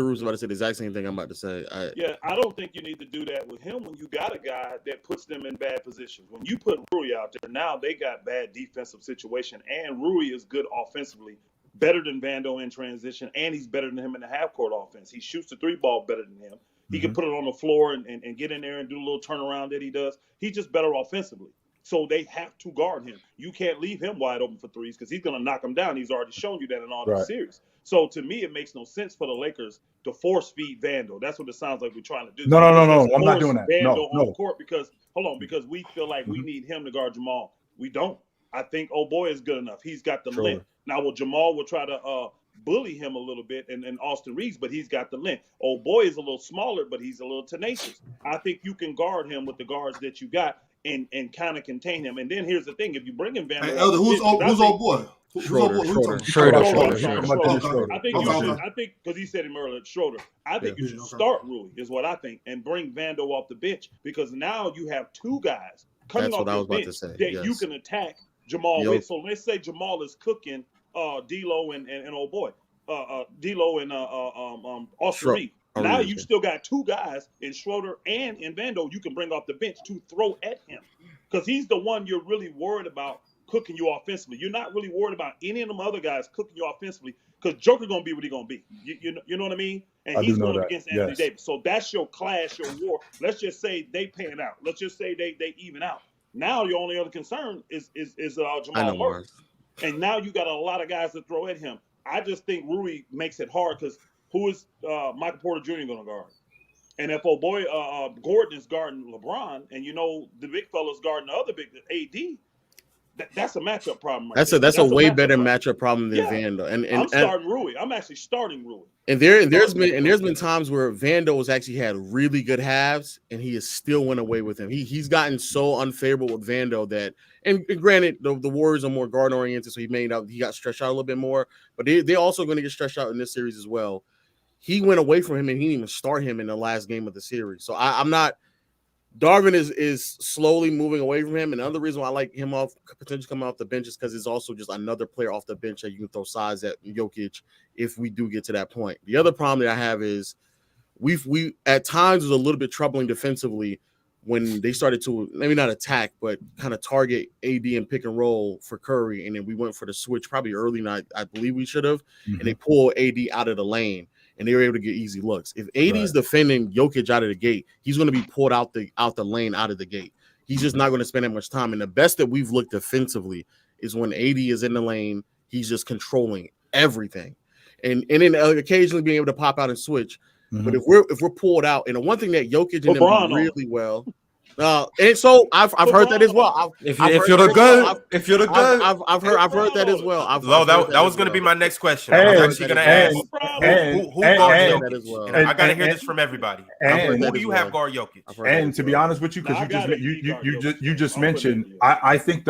Roof's about to say the exact same thing I'm about to say. I don't think you need to do that with him when you got a guy that puts them in bad positions. When you put Rui out there, now they got bad defensive situation, and Rui is good offensively. Better than Vando in transition, and he's better than him in the half-court offense. He shoots the three ball better than him. He can put it on the floor and get in there and do a little turnaround that he does. He's just better offensively. So they have to guard him. You can't leave him wide open for threes because he's going to knock him down. He's already shown you that in all the series. So to me, it makes no sense for the Lakers to force feed Vando. That's what it sounds like we're trying to do. No. I'm not doing that. Vando on the court because we feel like we need him to guard Jamal. We don't. I think boy is good enough. He's got the length. Now, Jamal will try to bully him a little bit and Austin Reeves, but he's got the length. Boy is a little smaller, but he's a little tenacious. I think you can guard him with the guards that you got and kind of contain him. And then here's the thing: if you bring him Vando, hey, Elder, who's old boy? Schroeder. I think you should. I think because he said him earlier, Schroeder. I think you should start Rui, is what I think, and bring Vando off the bench because now you have two guys coming off the bench that you can attack Jamal with. So let's say Jamal is cooking D'Lo and old boy, D'Lo and Austin Reeves. Now you still got two guys in Schroeder and in Vando you can bring off the bench to throw at him because he's the one you're really worried about cooking you offensively. You're not really worried about any of them other guys cooking you offensively because Joker gonna be what he gonna be. You know what I mean? And he's going against Anthony Davis. So that's your clash, your war. Let's just say they pan out. Let's just say they even out. Now your only other concern is Jamal Murray. And now you got a lot of guys to throw at him. I just think Rui makes it hard because who is Michael Porter Jr. going to guard? And if Gordon is guarding LeBron, and the big fella's guarding the other big AD, that's a matchup problem. That's a way better matchup problem than Vando. And I'm starting Rui. I'm actually starting Rui. And there's been times where Vando has actually had really good halves, and he has still went away with him. He's gotten so unfavorable with Vando that, and granted, the Warriors are more guard oriented, so he got stretched out a little bit more. But they're also going to get stretched out in this series as well. He went away from him, and he didn't even start him in the last game of the series. So I'm not. Darvin is slowly moving away from him. And another reason why I like him potentially coming off the bench is because it's also just another player off the bench that you can throw size at Jokic if we do get to that point. The other problem that I have is we at times was a little bit troubling defensively when they started to maybe not attack, but kind of target AD and pick and roll for Curry. And then we went for the switch probably early night. I believe we should have. And they pulled AD out of the lane. And they were able to get easy looks. If AD's defending Jokic out of the gate, he's going to be pulled out the lane out of the gate. He's just not going to spend that much time. And the best that we've looked defensively is when AD is in the lane, he's just controlling everything, and then occasionally being able to pop out and switch. But if we're pulled out, and the one thing that Jokic and them do really well. And so I've heard that as well. If you're the gun, I've heard that as well. That was going to be my next question. I was actually going to ask who guards Jokic. I got to hear this from everybody. Who do you have guard Jokic? And to be honest with you, because you just mentioned, I think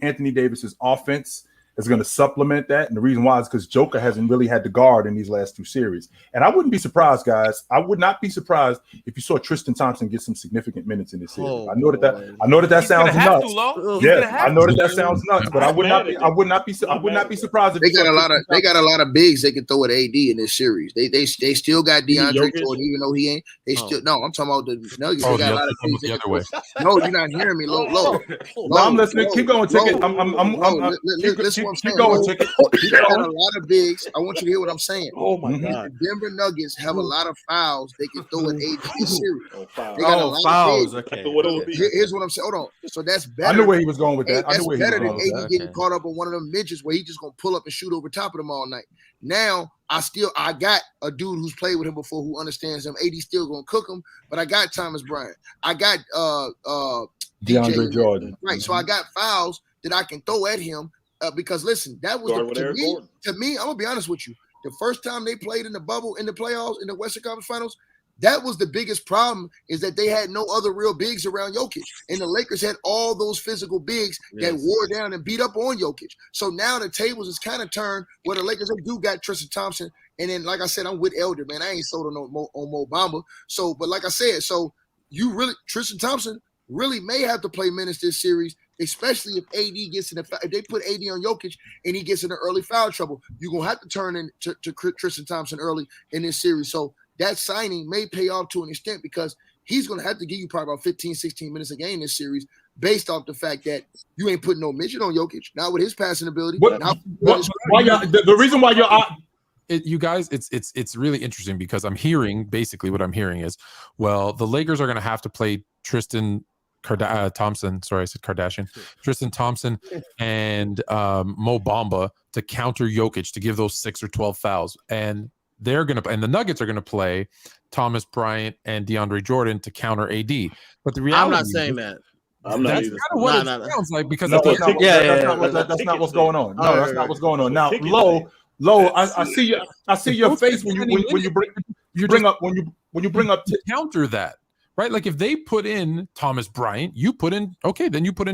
Anthony Davis's offense is going to supplement that. And the reason why is because Joker hasn't really had the guard in these last 2 series. And I wouldn't be surprised, guys. I would not be surprised if you saw Tristan Thompson get some significant minutes in this series. I know that sounds nuts. I know that sounds nuts, but I would not be surprised if they got a lot of bigs they can throw at AD in this series. They still got DeAndre Jordan, even though he ain't. I'm talking about the Nuggets. They got a lot of bigs the other way. No, you're not hearing me. Low. I'm listening. Keep going, Ticket. Keep going, Ticket. He got a lot of bigs. I want you to hear what I'm saying. Oh my God. The Denver Nuggets have a lot of fouls they can throw at AD this series. They got a lot fouls. of bigs. Okay. Here's what I'm saying. Hold on. So that's better. I knew where he was going with that. That's better than AD getting caught up on one of them midgets where he just gonna pull up and shoot over top of them all night. Now I got a dude who's played with him before who understands him. AD still gonna cook him, but I got Thomas Bryant. I got DeAndre Jordan. Right. So I got fouls that I can throw at him because listen, that was to me. I'm gonna be honest with you. The first time they played in the bubble in the playoffs in the Western Conference Finals, that was the biggest problem is that they had no other real bigs around Jokic. And the Lakers had all those physical bigs that wore down and beat up on Jokic. So now the tables is kind of turned where the Lakers do got Tristan Thompson. And then, like I said, I'm with Elder, man. I ain't sold on Mo Bamba. So, but like I said, Tristan Thompson really may have to play minutes this series, especially if AD gets if they put AD on Jokic and he gets in the early foul trouble. You're going to have to turn into Tristan Thompson early in this series. So that signing may pay off to an extent because he's going to have to give you probably about 15, 16 minutes a game this series based off the fact that you ain't putting no midget on Jokic, not with his passing ability. The reason why you guys, it's really interesting because what I'm hearing is, well, the Lakers are going to have to play Tristan Thompson. Sorry, I said Kardashian. Tristan Thompson and Mo Bamba to counter Jokic to give those 6 or 12 fouls, and the Nuggets are gonna play Thomas Bryant and DeAndre Jordan to counter AD. But the reality, I'm not saying that. I'm not either. Kind of what it sounds like because that's not what's going on. No, that's not what's going on. Now, low. I see your face when you bring up to counter that. Right, like if they put in Thomas Bryant, you put in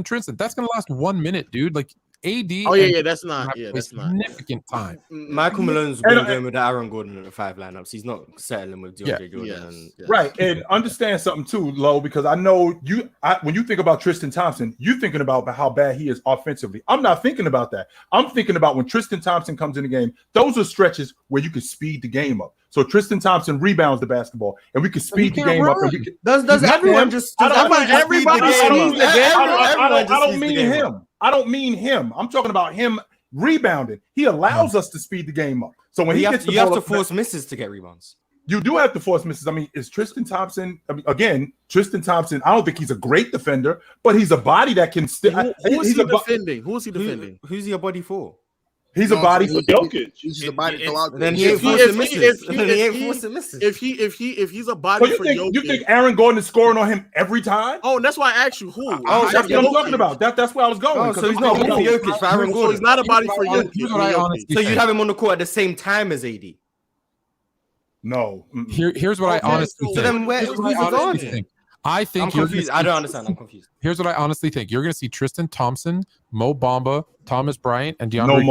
Tristan. That's gonna last 1 minute, dude. Like AD. That's not significant time. Michael Malone's going with Aaron Gordon in the 5 lineups. He's not settling with DeAndre Jordan. Right, and understand something too, Lo, because I know when you think about Tristan Thompson, you're thinking about how bad he is offensively. I'm not thinking about that. I'm thinking about when Tristan Thompson comes in the game. Those are stretches where you can speed the game up. So Tristan Thompson rebounds the basketball, and we can speed the game up. Does everyone just? Everybody. I don't mean him. I don't mean him. I'm talking about him rebounding. He allows us to speed the game up. So when you have to force misses to get rebounds. You do have to force misses. I mean, is Tristan Thompson? Tristan Thompson. I don't think he's a great defender, but he's a body that can still. Who is he defending? Who's he a body for? He's a body for Jokic. He's a body to throw out. Then he ain't forcing misses. If he's a body for Jokic, you think Aaron Gordon is scoring on him every time? Oh, and that's why I asked you who. That's what I'm talking about. That's where I was going. So he's not a body for Jokic. For Aaron Gordon, he's not a body for Jokic. So you'd have him on the court at the same time as AD. No. Here's what I honestly think. So then where's the think? I think I'm confused. I don't understand. I'm confused. Here's what I honestly think. You're going to see Tristan Thompson, Mo Bamba, Thomas Bryant, and DeAndre.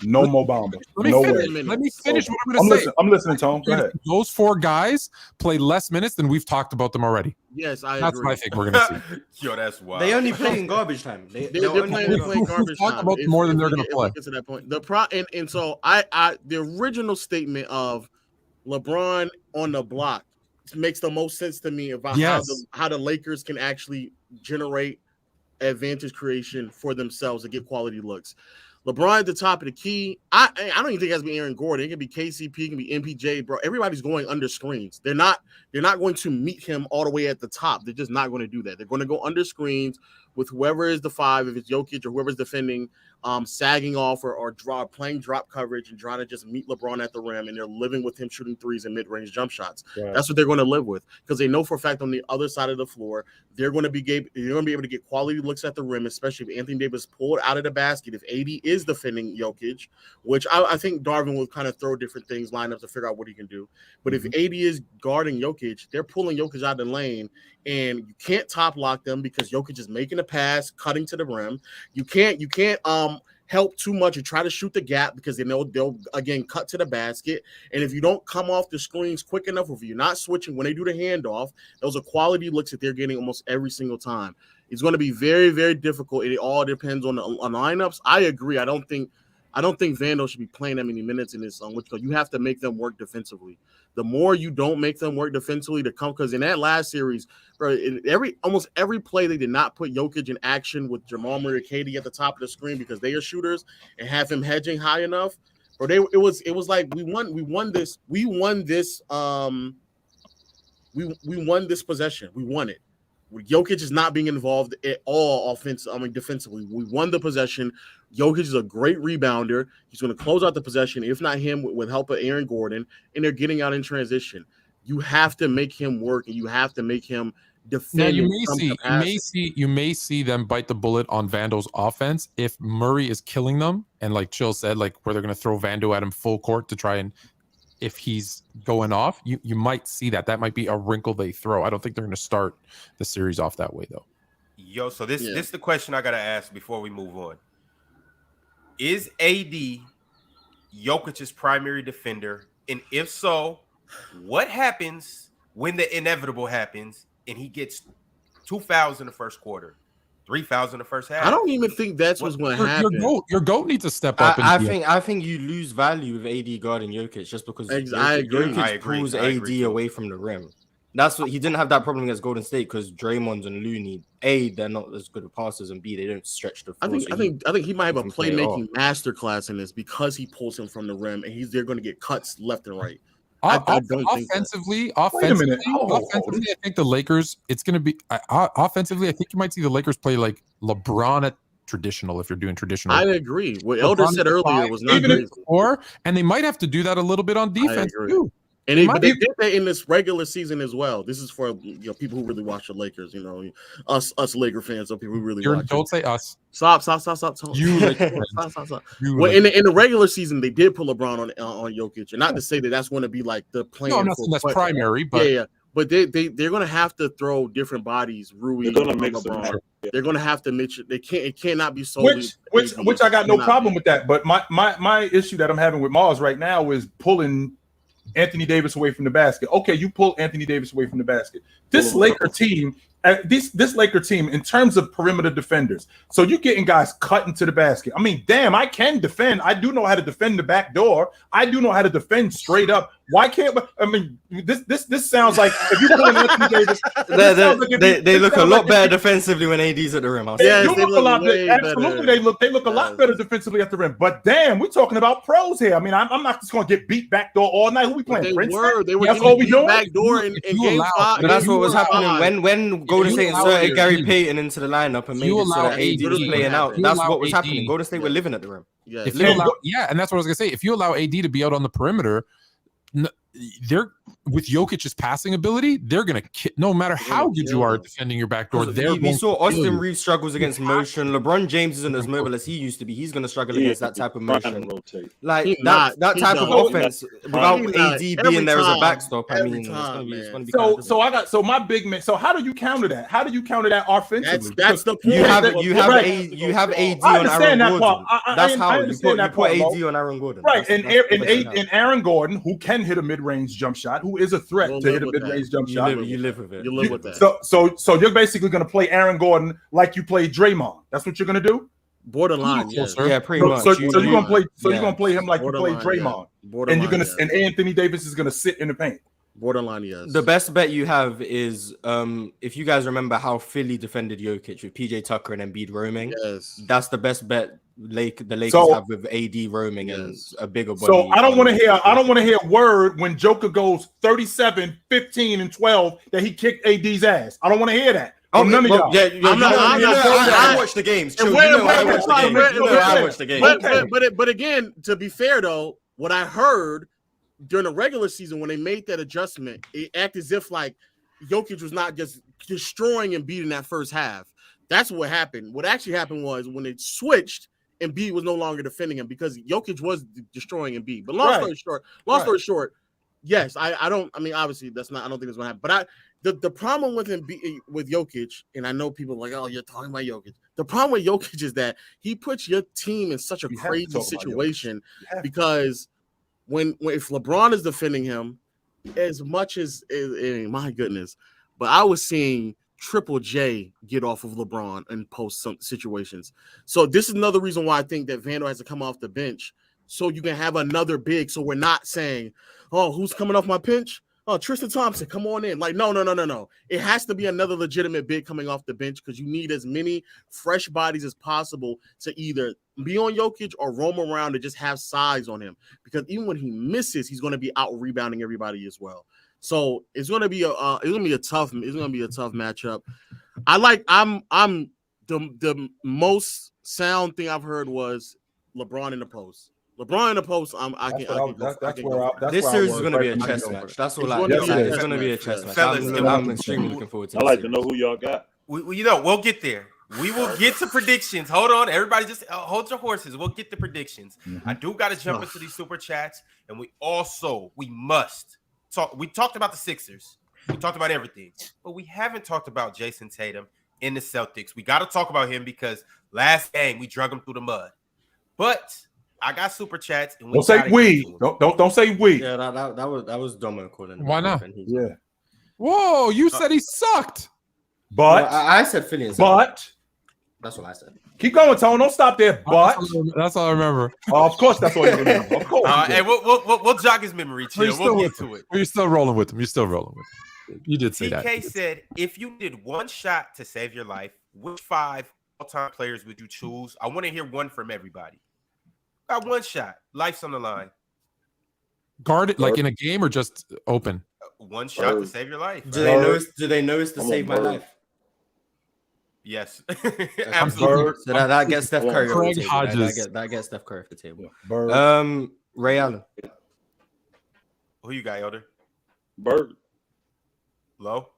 No Mo Bamba. Let me finish what I'm going to say. I'm listening, Tom. Go ahead. Those 4 guys play less minutes than we've talked about them already. Yes, that's what I think we're going to see. Yo, that's wild. They only play in garbage time. They're playing garbage time. Talk about more than they're going to play. To that point, and so the original statement of LeBron on the block makes the most sense to me about how the Lakers can actually generate advantage creation for themselves to get quality looks. LeBron at the top of the key. I don't even think it has to be Aaron Gordon. It can be KCP, it can be MPJ, bro. Everybody's going under screens. They're not going to meet him all the way at the top. They're just not going to do that. They're going to go under screens with whoever is the 5, if it's Jokic or whoever's defending, sagging off or playing drop coverage and trying to just meet LeBron at the rim, and they're living with him shooting threes and mid-range jump shots. Right. That's what they're going to live with because they know for a fact on the other side of the floor they're going to be able to get quality looks at the rim, especially if Anthony Davis pulled out of the basket. If AD is defending Jokic, which I think Darvin will kind of throw different things, lineups to figure out what he can do. But if AD is guarding Jokic, they're pulling Jokic out of the lane, and you can't top lock them because Jokic is making a pass, cutting to the rim. You can't help too much and try to shoot the gap because they'll again cut to the basket. And if you don't come off the screens quick enough, or if you're not switching when they do the handoff, those are quality looks that they're getting almost every single time. It's going to be very, very difficult. It all depends on lineups. I agree. I don't think Vando should be playing that many minutes in this because you have to make them work defensively. The more you don't make them work defensively to come, because in that last series, bro, almost every play they did not put Jokic in action with Jamal Murray, KD at the top of the screen because they are shooters and have him hedging high enough. Or it was like we won this possession. We won it. Jokic is not being involved at all defensively. We won the possession. Jokic is a great rebounder. He's going to close out the possession, if not him, with help of Aaron Gordon, and they're getting out in transition. You have to make him work, and you have to make him defend. Now you may see them bite the bullet on Vando's offense if Murray is killing them, and like Chill said, like where they're going to throw Vando at him full court to try and if he's going off, you might see that. That might be a wrinkle they throw. I don't think they're going to start the series off that way, though. Yo, so this is the question I got to ask before we move on. Is AD Jokic's primary defender? And if so, what happens when the inevitable happens and he gets 2 fouls in the first quarter, 3 fouls in the first half? I don't even think that's what's going to happen. Your GOAT needs to step up. I think you lose value with AD guarding Jokic just because Jokic pulls AD away from the rim. That's what he didn't have that problem against Golden State because Draymond and Looney, they're not as good at passes, and B, they don't stretch the floor. I think he might have a playmaking masterclass in this because he pulls him from the rim, and they're going to get cuts left and right. Offensively, I think the Lakers. It's going to be offensively. I think you might see the Lakers play like LeBron at traditional. If you're doing traditional, I agree. What Elder said earlier was not crazy. And they might have to do that a little bit on defense too. And they did that in this regular season as well. This is for people who really watch the Lakers. Us Laker fans, or people who really watch. Don't say us. Stop. You stop. Well, in the regular season, they did put LeBron on Jokic, and not to say that that's going to be like the plan. No, that's primary, but yeah. But they're going to have to throw different bodies. Rui, they're going to make LeBron. They're going to have to make sure they can't. It cannot be solely. Which I got no problem with that. But my issue that I'm having with Mars right now is pulling Anthony Davis away from the basket. Okay, you pull Anthony Davis away from the basket. This Laker team, in terms of perimeter defenders, so you're getting guys cut into the basket. I mean, damn, I can defend. I do know how to defend the back door. I do know how to defend straight up. Why can't? I mean, this sounds like if you pull Anthony Davis, they look a lot better defensively when AD's at the rim. They look a lot better. Absolutely, they look a lot better defensively at the rim. But damn, we're talking about pros here. I mean, I'm not just going to get beat back door all night. Who we playing? They were that's what we doing. Back door in game 5. But that's what was happening when Golden State inserted Gary Payton into the lineup and made it so that AD was playing out. That's what was happening. Golden State were living at the rim. And that's what I was gonna say. If you allow AD to be out on the perimeter, they're with Jokic's passing ability, they're gonna no matter how good you are defending your backdoor. We saw Austin Reeves struggles against motion. LeBron James isn't as mobile as he used to be. He's gonna struggle against that type of motion. Like that type of offense without AD being there as a backstop. I mean, it's gonna be so my big man. So how do you counter that? How do you counter that offensively? That's the point. You have AD on Aaron Gordon. That's how you put AD on Aaron Gordon. Right, and Aaron Gordon, who can hit a mid-range jump shot, who is a threat to hit a mid-range jump shot. You live with it. You live with that. So you're basically going to play Aaron Gordon like you played Draymond. That's what you're going to do? Borderline, yes. Yeah, pretty much. So you're going to play him like you played Draymond. And you're going to and Anthony Davis is going to sit in the paint. Borderline, yes. The best bet you have is if you guys remember how Philly defended Jokic with PJ Tucker and Embiid roaming. Yes. That's the best bet the Lakers have with AD roaming and a bigger body. So I don't want to hear word when Joker goes 37, 15, and 12 that he kicked AD's ass. I don't want to hear that. None of y'all. I watch the games. I watch the games. But again, to be fair though, what I heard during the regular season when they made that adjustment, it acted as if like Jokic was not just destroying Embiid in that first half. That's what happened. What actually happened was when it switched, Embiid was no longer defending him because Jokic was destroying Embiid. But long story short, Yes, I don't. I mean, obviously, that's not. I don't think it's gonna happen. But the problem with him with Jokic, and I know people are like, oh, you're talking about Jokic. The problem with Jokic is that he puts your team in such a crazy situation because when if LeBron is defending him, as much as my goodness, but I was seeing Triple J get off of LeBron in post some situations. So this is another reason why I think that Vandal has to come off the bench so you can have another big. So we're not saying, oh, who's coming off my bench? Oh, Tristan Thompson, come on in. Like, no. It has to be another legitimate big coming off the bench because you need as many fresh bodies as possible to either be on Jokic or roam around and just have size on him. Because even when he misses, he's going to be out rebounding everybody as well. So it's going to be a tough matchup. I'm the most sound thing I've heard was LeBron in the post. This series is going to be a chess match. That's all I know. It's going to be a chess match. I'm extremely looking forward to it. I like to know who y'all got. We'll get there. We will get to predictions. Hold on. Everybody just hold your horses. We'll get the predictions. I do got to jump into these super chats. And we must talk. We talked about the Sixers. We talked about everything. But we haven't talked about Jason Tatum in the Celtics. We got to talk about him because last game we drug him through the mud. But I got super chats. And don't say we. Don't say we. Yeah, that was dumb calling. Why not? Yeah. Whoa, you said he sucked. But I said Philly. But that's what I said. Keep going, Tone. Don't stop there. But that's all I remember. Of course, that's all you remember. Of course. And we'll jog his memory. Chill. We'll get to it. You're still rolling with him. You did say that. TK said, if you did one shot to save your life, which 5 all-time players would you choose? I want to hear one from everybody. Got one shot. Life's on the line. Guard it like in a game or just open? One shot to save your life. Do they know it's to save my life? Yes. Absolutely. So that gets Steph Curry off the table. Hodges. That gets Steph Curry off the table. Ray Allen. Who you got, Elder? Bird. Low?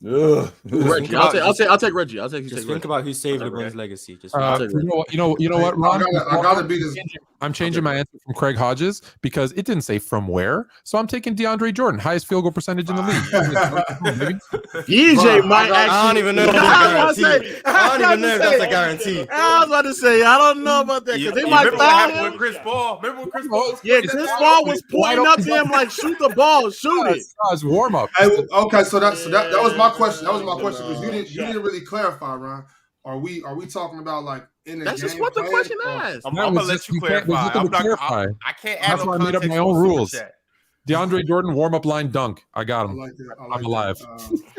Reggie. I'll take Reggie. Just think about who saved LeBron's legacy. Just you know what, Ron? I gotta be this. I'm changing my answer from Craig Hodges because it didn't say from where. So I'm taking DeAndre Jordan, highest field goal percentage in the league. DJ might actually. I don't even know if that's a guarantee. I was about to say, I don't know about that because they might foul him. Chris Paul. Remember when Chris Paul? Yeah, Chris Paul was pointing up to him like, shoot the ball, shoot it. It's warm up. Okay, so that was my question. That was my question because you didn't really clarify, Ron. Are we talking about like in the That's game? just what the question asked. I'm gonna let you clarify. I can't add That's no why I made up context my own on rules. Super Chat. DeAndre Jordan warm up line dunk. I got him. I'm alive.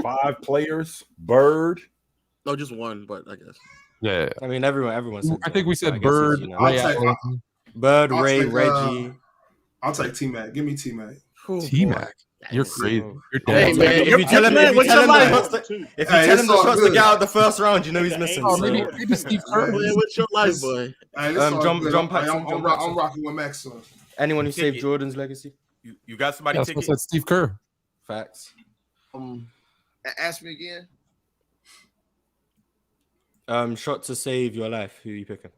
5 players. Bird. No, just one, but I guess. Yeah. I mean, everyone said I think we said Bird, Ray, Ray, Reggie. I'll take T-Mac. Give me T-Mac. T-Mac. You're crazy. You're Hey, dead. man, If you tell him the shots to get out of the first round, you know he's missing. Maybe Steve Kerr. What's your life, boy? John Paxson. I'm rocking with Max. Anyone who saved Jordan's legacy? You got somebody That's what said Steve Kerr. Facts. Ask me again. Shot to save your life. Who are you picking?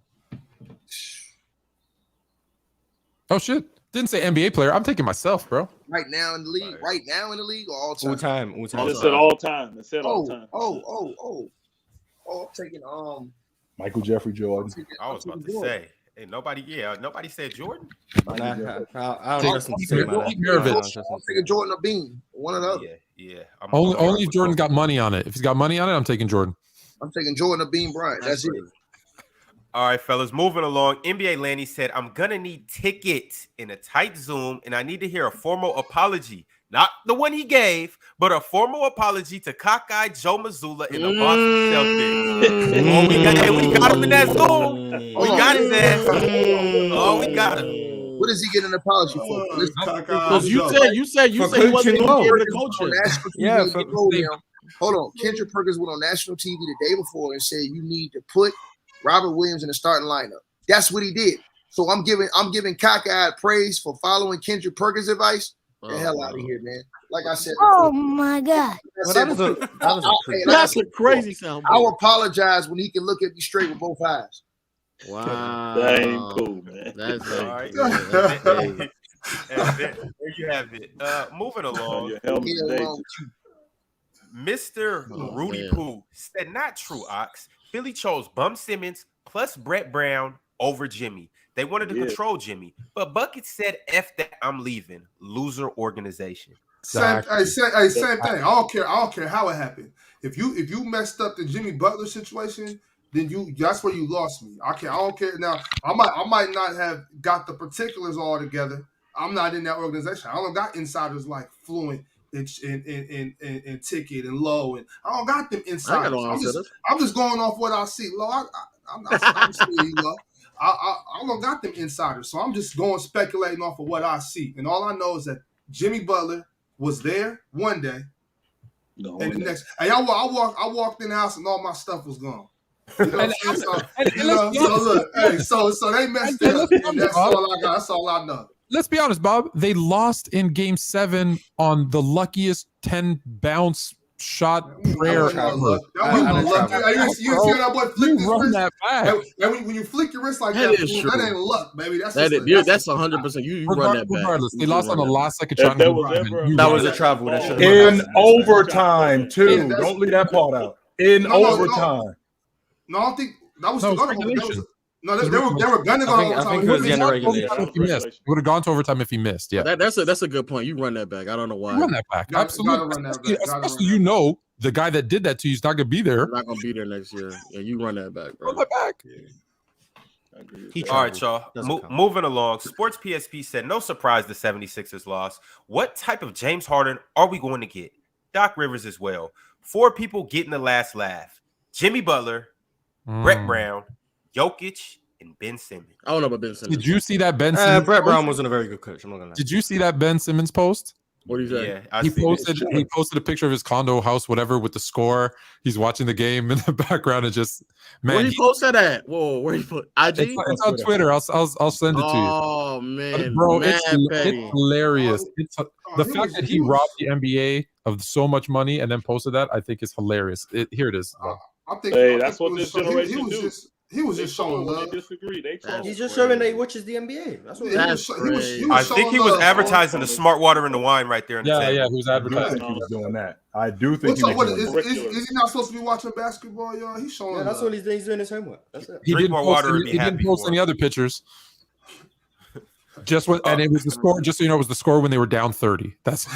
Oh shit! Didn't say NBA player. I'm taking myself, bro. Right now in the league. Right now in the league or all time? All time. It said all time. It said all time. Oh, I'm taking Michael Jeffrey Jordan. I was about to say. Hey, nobody said Jordan. I don't trust him to save my life. I'm taking Jordan or Bean. One or the other. Yeah. Only if Jordan's got money on it. If he's got money on it, I'm taking Jordan. I'm taking Jordan or Bean Bryant. That's it. All right, fellas, moving along. NBA Lanny said, I'm going to need tickets in a tight Zoom, and I need to hear a formal apology. Not the one he gave, but a formal apology to cockeyed Joe Mazzulla in the Boston Celtics. We got him in that Zoom. We got his ass. We got him. What is he getting an apology for? Because you said he wasn't going to give it a coach. Yeah. Hold on. Kendrick Perkins went on national TV the day before and said you need to put Robert Williams in the starting lineup. That's what he did. So I'm giving cockeyed praise for following Kendrick Perkins' advice. The hell out of here, man. Like I said. Oh my God. That's a crazy sound. I'll apologize when he can look at me straight with both eyes. Wow. That ain't cool, man. That's All right. crazy. And there you have it. Moving along. Your helmet's dangerous. Mr. Oh, Rudy man. Poo said, not true, Ox. Philly chose Bum Simmons plus Brett Brown over Jimmy. They wanted to control Jimmy. But Bucket said, F that, I'm leaving. Loser organization. Same thing. I don't care how it happened. If you messed up the Jimmy Butler situation, then that's where you lost me. I don't care. Now I might not have got the particulars all together. I'm not in that organization. I don't got insiders like Fluent and Ticket and Low, and I don't got them insiders. I'm just going off what I see. Low, I'm seeing you, Low. I don't got them insiders, so I'm just speculating off of what I see. And all I know is that Jimmy Butler was there one day, and the next. Hey, I walked in the house and all my stuff was gone. You know so they messed it up. That's all I got. That's all I know. Let's be honest, Bob. They lost in Game 7 on the luckiest 10 bounce shot prayer ever. You see that boy flick his wrist? When you flick your wrist like that ain't luck, baby. That's 100%. You run that back. Regardless, they lost on the last second shot. That was a travel. In overtime, too. Don't leave that part out. In overtime. No, I don't think that was regulation. No, they were gunning on overtime. I think it was the end of regulation. It would have gone to overtime if he missed. Yeah, that's a good point. You run that back. I don't know why. You run that back. Absolutely. Especially the guy that did that to you is not going to be there. Not going to be there next year. Yeah, you run that back, bro. Run that back. All right, y'all. Moving along. Sports PSP said, no surprise the 76ers lost. What type of James Harden are we going to get? Doc Rivers as well. 4 people getting the last laugh. Jimmy Butler, Brett Brown, Jokic, and Ben Simmons. I don't know about Ben Simmons. Did you see that Ben Simmons? Brett Brown wasn't a very good coach. I'm not gonna lie. Did you see that Ben Simmons post? What did he say? Yeah, he posted a picture of his condo house, whatever, with the score. He's watching the game in the background and just where he posted that? Whoa, where he put IG? It's on Twitter. I'll send it to you. Oh man, bro, it's hilarious. The fact that he robbed the NBA of so much money and then posted that, I think is hilarious. Here it is. I think that's what this generation do. He was just showing love. He's just showing that he watches the NBA. That's what I think he was advertising the smart water and the wine right there. Yeah, he was advertising. He was doing that. I do think he was doing that. Is he not supposed to be watching basketball, y'all? He's showing love. That's what he's doing. He's doing his homework. That's it. He didn't post any other pictures. Just when, and it was the score. Just so you know, it was the score when they were down 30. That's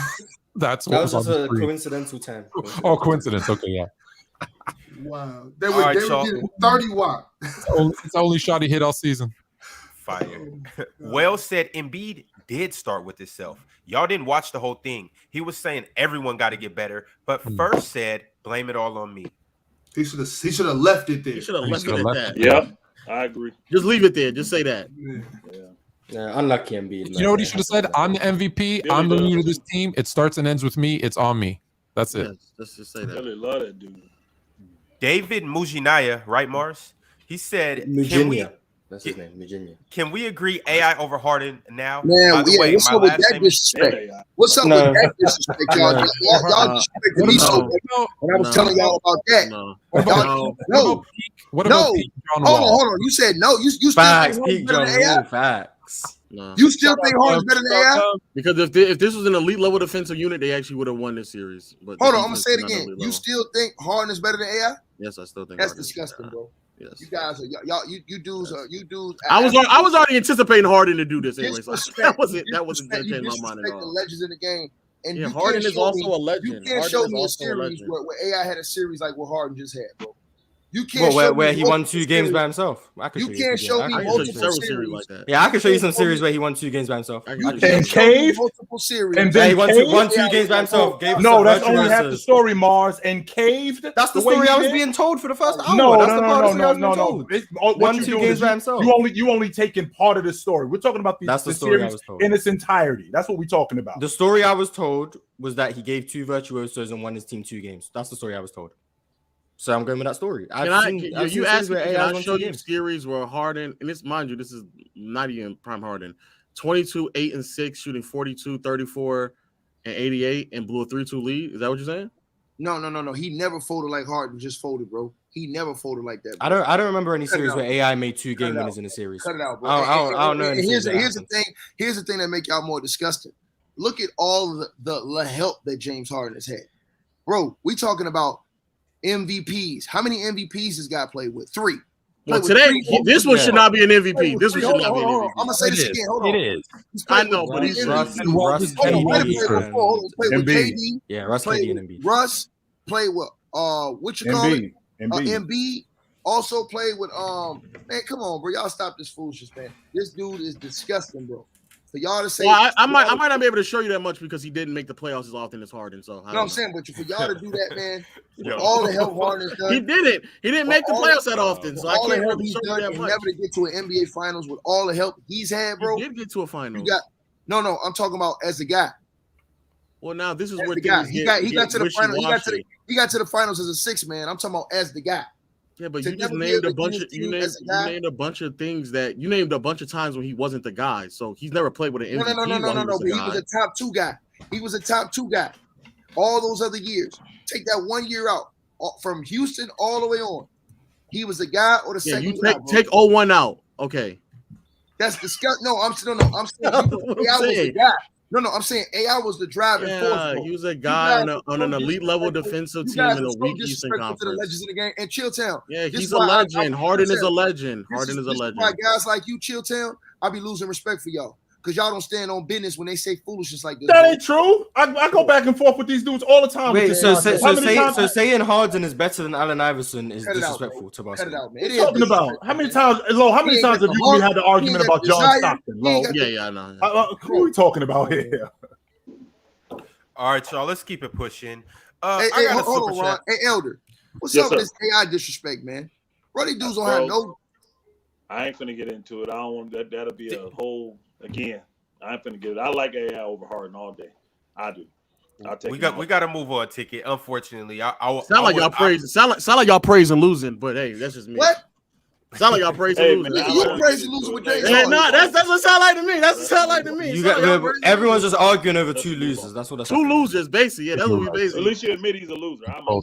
what was just a coincidental time. Oh, coincidence. Okay, yeah. Wow, they were getting 30 watt. It's the only shot he hit all season. Fire. Wells said Embiid did start with himself. Y'all didn't watch the whole thing. He was saying everyone got to get better, but first said blame it all on me. He should have left it there. He should have left it at that. Yep, I agree. Just leave it there. Just say that. Yeah, unlucky Embiid. You know what he should have said? I'm the MVP. I'm the leader of this team. It starts and ends with me. It's on me. That's it. Let's just say that. I really love that dude. David Mujinaya, right, Mars? He said, that's his name, Virginia. Can we agree AI over Harden now? Man, what's up with that disrespect? What's up with that disrespect, y'all? Y'all disrespected me so much when I was telling y'all about that. What about Pete John Wall? Hold on. You said no. You still facts, think Pete Harden's better than AI? Facts. No. You still think Harden's better than AI? Because if this was an elite level defensive unit, they actually would have won this series. But hold on, I'm gonna say it again. You still think Harden is better than AI? Yes, I still think that's disgusting, bro. Yes. You guys are y'all. You dudes. I was already anticipating Harden to do this anyway. So that wasn't in my mind at all. The legends in the game, and Harden is also a legend. You can't show me a series where AI had a series like what Harden just had, bro. You can't where he won 2 games by himself. You can't show me multiple series like that. Yeah, I can show you some series where he won 2 games by himself. And Cave multiple series. And then he won 2 games by himself. No, that's only half the story, Mars. And caved. That's the story I was being told for the first hour. No. 1, 2 games by himself. You only taking part of the story. We're talking about the story series in its entirety. That's what we're talking about. The story I was told was that he gave 2 virtuosos and won his team 2 games. That's the story I was told. So I'm going with that story. Can I show you series where Harden, and this, mind you, this is not even prime Harden, 22, 8 and 6, shooting 42, 34, and 88, and blew a 3-2 lead. Is that what you're saying? No. He never folded like Harden just folded, bro. He never folded like that. Bro. I don't remember any series where AI made 2 game winners in a series. Cut it out, bro. I don't know. Here's the thing. Here's the thing that make y'all more disgusting. Look at all the help that James Harden has had, bro. We talking about MVPs. How many MVPs this guy played with? 3. Well, today, this one should not be an MVP. This one should not be an MVP. I'm gonna say this again. Hold on. It is. I know, but he's Russ, Russ, KD. Yeah, Russ, KD, and Embiid. Russ played with what you call it? Embiid. Also played with man. Come on, bro. Y'all stop this foolishness, man. This dude is disgusting, bro. For y'all to say, well, I might not be able to show you that much because he didn't make the playoffs as often as Harden. So I'm saying, but for y'all to do that, man, all the help Harden has done, he didn't. He didn't make the playoffs that often. So I can't really show you that much. Never to get to an NBA Finals with all the help he's had, bro. He did get to a final. No. I'm talking about as a guy. Well, now this is as where he got to the final. He got to the finals as a 6 man. I'm talking about as the guy. Yeah, but you just named a bunch of you named a bunch of things that you named a bunch of times when he wasn't the guy. So he's never played with an MVP. No. But he was a top 2 guy. He was a top 2 guy. All those other years. Take that 1 year out from Houston all the way on. He was the guy or the second. You take 01 out. Okay. That's disgusting. No, I'm saying AI was the guy. No, I'm saying AI was the driving force. Bro. He was a guy on an elite level defensive team in a weak Eastern Conference. To the legends in the game and Chilltown. Yeah, he's a legend. Harden is a legend. Harden is a legend. Why guys like you, Chilltown, I be losing respect for y'all because y'all don't stand on business when they say foolishness like this. That ain't true. I go back and forth with these dudes all the time. Wait, so saying Harden is better than Allen Iverson is disrespectful to basketball. Cut it out, man. What are you talking about? How many times have you had the argument about John Stockton? Yeah, I know. Who are we talking about here? All right, y'all. Let's keep it pushing. Hold on, Ron. Hey, Elder, what's up with this AI disrespect, man? Bro, these dudes don't have no. I ain't finna get into it. I don't want that. That'll be a whole again. I ain't finna get it. I like AI over Harden all day. I do. We got to move on. Ticket. Unfortunately, sound like y'all praising losing, but hey, that's just me. What? Sound like y'all praising losing. You praising losing with James Harden. No, that's what sound like to me. That's what sound like to me. Everyone's just arguing over 2 losers. That's what that's. 2 losers, basically. Yeah, that's what we basically. At least you admit he's a loser. I'll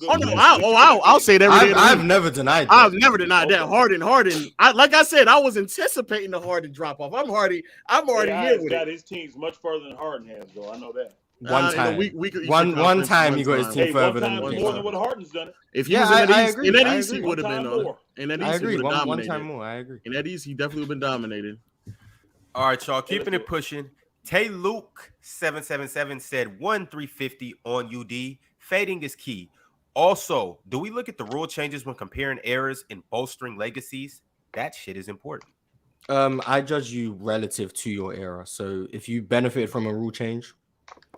say that. I've never denied that. I've never denied that. Harden. Like I said, I was anticipating the Harden drop off. I'm already here with it. His team's much further than Harden has, though. I know that. One time he got his team further than more than what Harden's done. If he was in that East, he would have been. In that East, I agree. One time more. I agree. In that East, he definitely would have been dominated. All right, y'all. Keeping it pushing. Tay Luke 777 said 1-350 on UD. Fading is key. Also, do we look at the rule changes when comparing errors and bolstering legacies? That shit is important. I judge you relative to your era. So if you benefit from a rule change,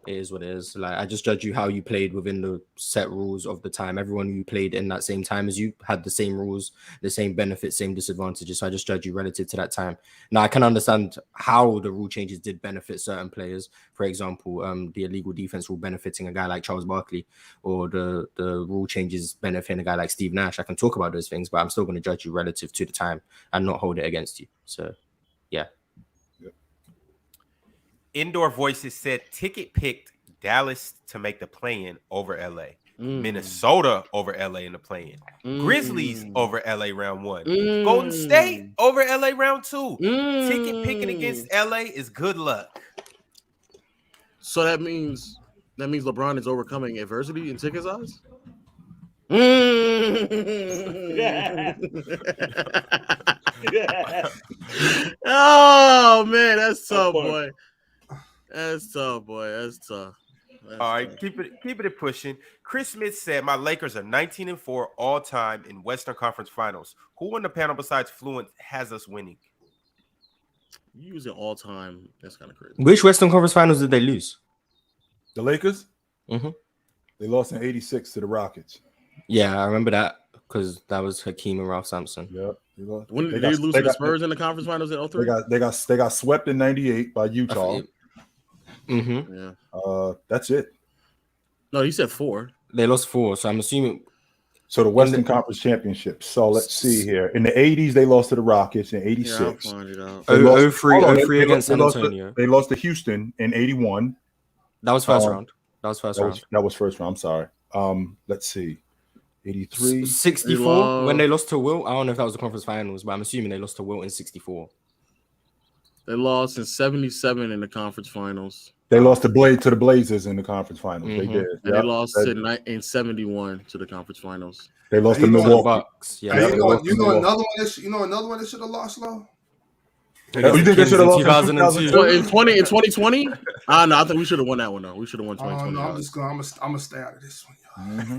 it is what it is. Like, I just judge you how you played within the set rules of the time. Everyone who played in that same time as you had the same rules, the same benefits, same disadvantages. So I just judge you relative to that time. Now, I can understand how the rule changes did benefit certain players. For example, the illegal defense rule benefiting a guy like Charles Barkley, or the rule changes benefiting a guy like Steve Nash. I can talk about those things, but I'm still going to judge you relative to the time and not hold it against you. So, yeah. Indoor Voices said Ticket picked Dallas to make the play-in over LA. Minnesota over LA in the play-in. Grizzlies over LA round 1. Golden State over LA round 2. Ticket picking against LA is good luck. So that means LeBron is overcoming adversity in Ticket's eyes? Oh man, that's tough, boy. That's tough, boy. That's tough. All right, keep it pushing. Chris Smith said, "My Lakers are 19-4 all time in Western Conference Finals. Who on the panel besides Fluent has us winning?" You use it all time. That's kind of crazy. Which Western Conference Finals did they lose? The Lakers. Mm-hmm. They lost in '86 to the Rockets. Yeah, I remember that because that was Hakeem and Ralph Sampson. Yep. When did they lose to the Spurs in the conference finals in 03? They got swept in '98 by Utah. Mm-hmm. Yeah. That's it. No, he said 4. They lost 4, so I'm assuming. So the Western Conference Championship. So let's see here. In the '80s, they lost to the Rockets. In '86, yeah, I'll find it out. 03 against San Antonio. They lost to Houston in '81. That was first round. That was first round. I'm sorry. Let's see. 83. 64 when they lost to Wilt. I don't know if that was the conference finals, but I'm assuming they lost to Wilt in 64. They lost in 77 in the conference finals. They lost to the Blazers in the conference finals. Mhm. They did. And they lost in 71 to the conference finals. They lost to Milwaukee Bucks. Yeah. Hey, you know another one that should have lost, though. You think they should have lost 2002? Well, in 2020? No, I think we should have won that one though. We should have won 2020. No, I'm gonna stay out of this one,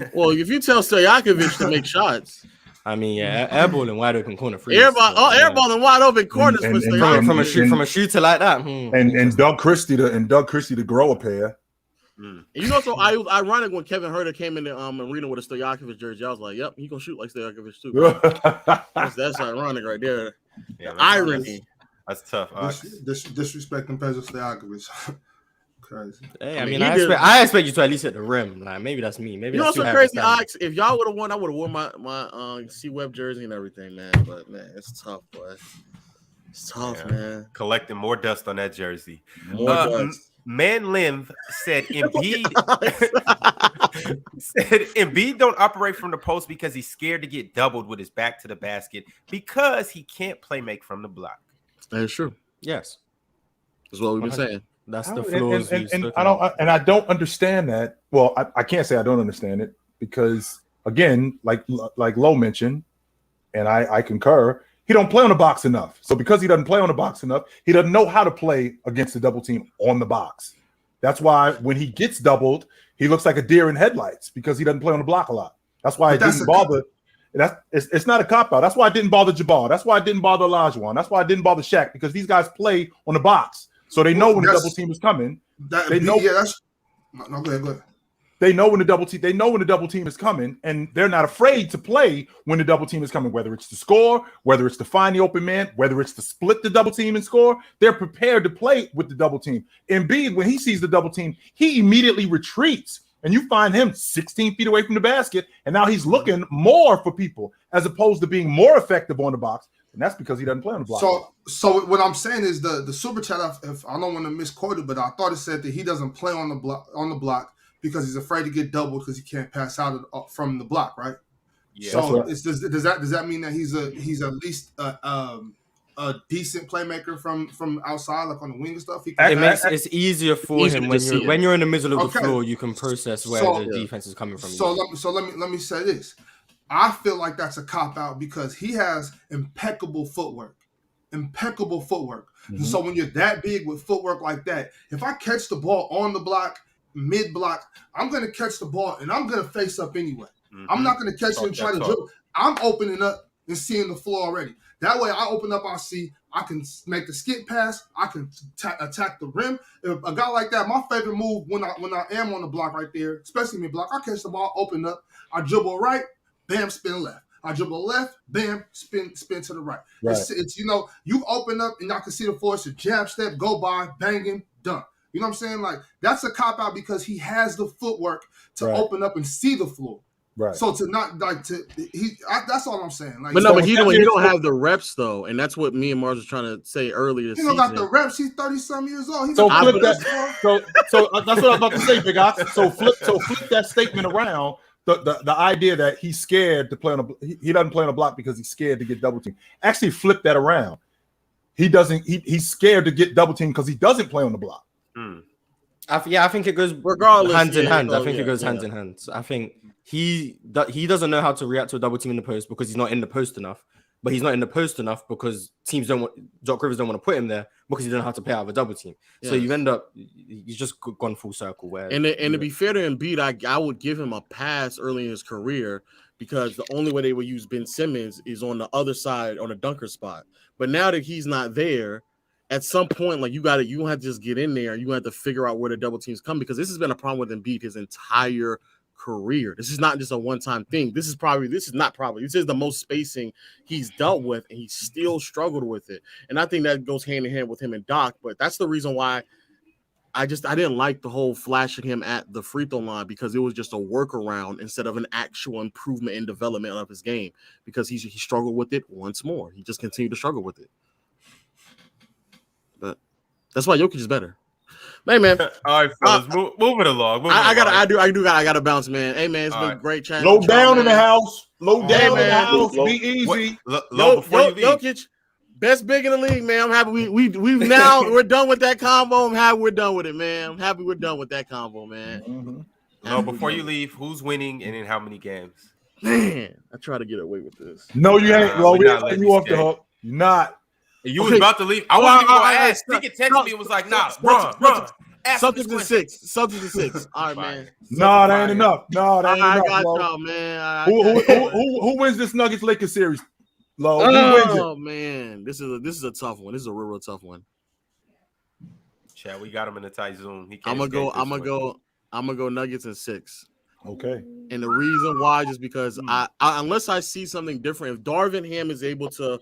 y'all. Well, if you tell Stojakovic to make shots, I mean, yeah, airball and wide open corner free. Airball and wide open corners for Stojakovic. From a shooter like that. And Doug Christie to grow a pair. And you know, so I was ironic when Kevin Huerter came in the arena with a Stojakovic jersey. I was like, "Yep, he gonna shoot like Stojakovic too." that's ironic right there. Yeah, irony. That's tough. Disrespecting Pedro Stojakovic. Crazy. Hey, I mean, I expect you to at least hit the rim. Like maybe that's me. Maybe you know that's what's so crazy, Alex? If y'all would have won, I would have worn my C-Web jersey and everything, man. But man, it's tough, boy. It's tough, man. Collecting more dust on that jersey. More dust. Man Lim said Embiid don't operate from the post because he's scared to get doubled with his back to the basket because he can't play make from the block. That's true. Yes, that's what we've been saying. That's the flaws. And I don't understand that. Well, I can't say I don't understand it because again, like Lo mentioned, and I concur. He don't play on the box enough. So because he doesn't play on the box enough, he doesn't know how to play against the double team on the box. That's why when he gets doubled, he looks like a deer in headlights because he doesn't play on the block a lot. That's why it didn't bother. It's not a cop-out. That's why I didn't bother Jabbar. That's why I didn't bother Olajuwon. That's why I didn't bother Shaq, because these guys play on the box. So they know when the double team is coming. They know. Yeah, no, go ahead. They know when the double team. They know when the double team is coming, and they're not afraid to play when the double team is coming. Whether it's to score, whether it's to find the open man, whether it's to split the double team and score, they're prepared to play with the double team. Embiid, when he sees the double team, he immediately retreats, and you find him 16 feet away from the basket, and now he's looking more for people as opposed to being more effective on the box, and that's because he doesn't play on the block. So what I'm saying is the super chat. If I don't want to misquote it, but I thought it said that he doesn't play on the block because he's afraid to get doubled because he can't pass out from the block, right? Yeah. So does that mean that he's at least a decent playmaker from outside, like on the wing and stuff? It's easier for him when you're in the middle of the floor. You can process where the defense is coming from. So let me say this. I feel like that's a cop out because he has impeccable footwork. Mm-hmm. So when you're that big with footwork like that, if I catch the ball on the block, mid block, I'm going to catch the ball and I'm going to face up anyway. Mm-hmm. I'm not going to catch him trying to dribble. I'm opening up and seeing the floor already. That way I open up, I can make the skip pass. I can attack the rim. If a guy like that, my favorite move when I am on the block right there, especially mid block, I catch the ball, open up, I dribble right, bam, spin left. I dribble left, bam, spin to the right. It's you open up and I can see the floor. It's a jab step, go by, banging, done. You know what I'm saying? Like, that's a cop-out because he has the footwork to open up and see the floor. Right. So to not like that's all I'm saying. Like, but he don't have the reps though, and that's what me and Mars was trying to say earlier. He don't got the reps. He's 30-some years old. So flip that. So that's what I was about to say, Big Ox. So flip that statement around. The idea that he's scared to play he doesn't play on a block because he's scared to get double teamed. Actually, flip that around. He's scared to get double teamed because he doesn't play on the block. I think it goes hand in hand. I think it goes hand in hand. I think he doesn't know how to react to a double team in the post because he's not in the post enough. But he's not in the post enough because Doc Rivers don't want to put him there because he doesn't know how to play out of a double team. Yes. So you end up he's just gone full circle. To be fair to Embiid, I would give him a pass early in his career because the only way they would use Ben Simmons is on the other side on a dunker spot. But now that he's not there, at some point, like you don't have to just get in there. You have to figure out where the double teams come because this has been a problem with Embiid his entire career. This is not just a one-time thing. This is the most spacing he's dealt with, and he still struggled with it. And I think that goes hand in hand with him and Doc. But that's the reason why I didn't like the whole flashing him at the free throw line because it was just a workaround instead of an actual improvement and development of his game because he struggled with it once more. He just continued to struggle with it. But that's why Jokic is better. Hey man, All right, fellas, move it along. I gotta bounce, man. Hey man, it's been great chatting. Low down in the house. Low down in the man. house. Be easy. Before you leave, Jokic, best big in the league, man. I'm happy we've now we're done with that combo. I'm happy we're done with it, man. I'm happy we're done with that combo, man. Before you leave, who's winning and in how many games? Man, I try to get away with this. No, you ain't. Well, we're not letting you off the hook. You're not. You was about to leave. I wasn't even going to ask. He could text me and was like, nah, run. Something to 6. Something to 6. All right, man. No, that ain't enough. No, that ain't enough. I got y'all, man. Who wins this Nuggets Lakers series? Low. Who wins it? Oh man, this is a tough one. This is a real tough one. Chad, we got him in the tight zone. I'm gonna go Nuggets in 6. Okay. And the reason why is because I unless I see something different, if Darvin Ham is able to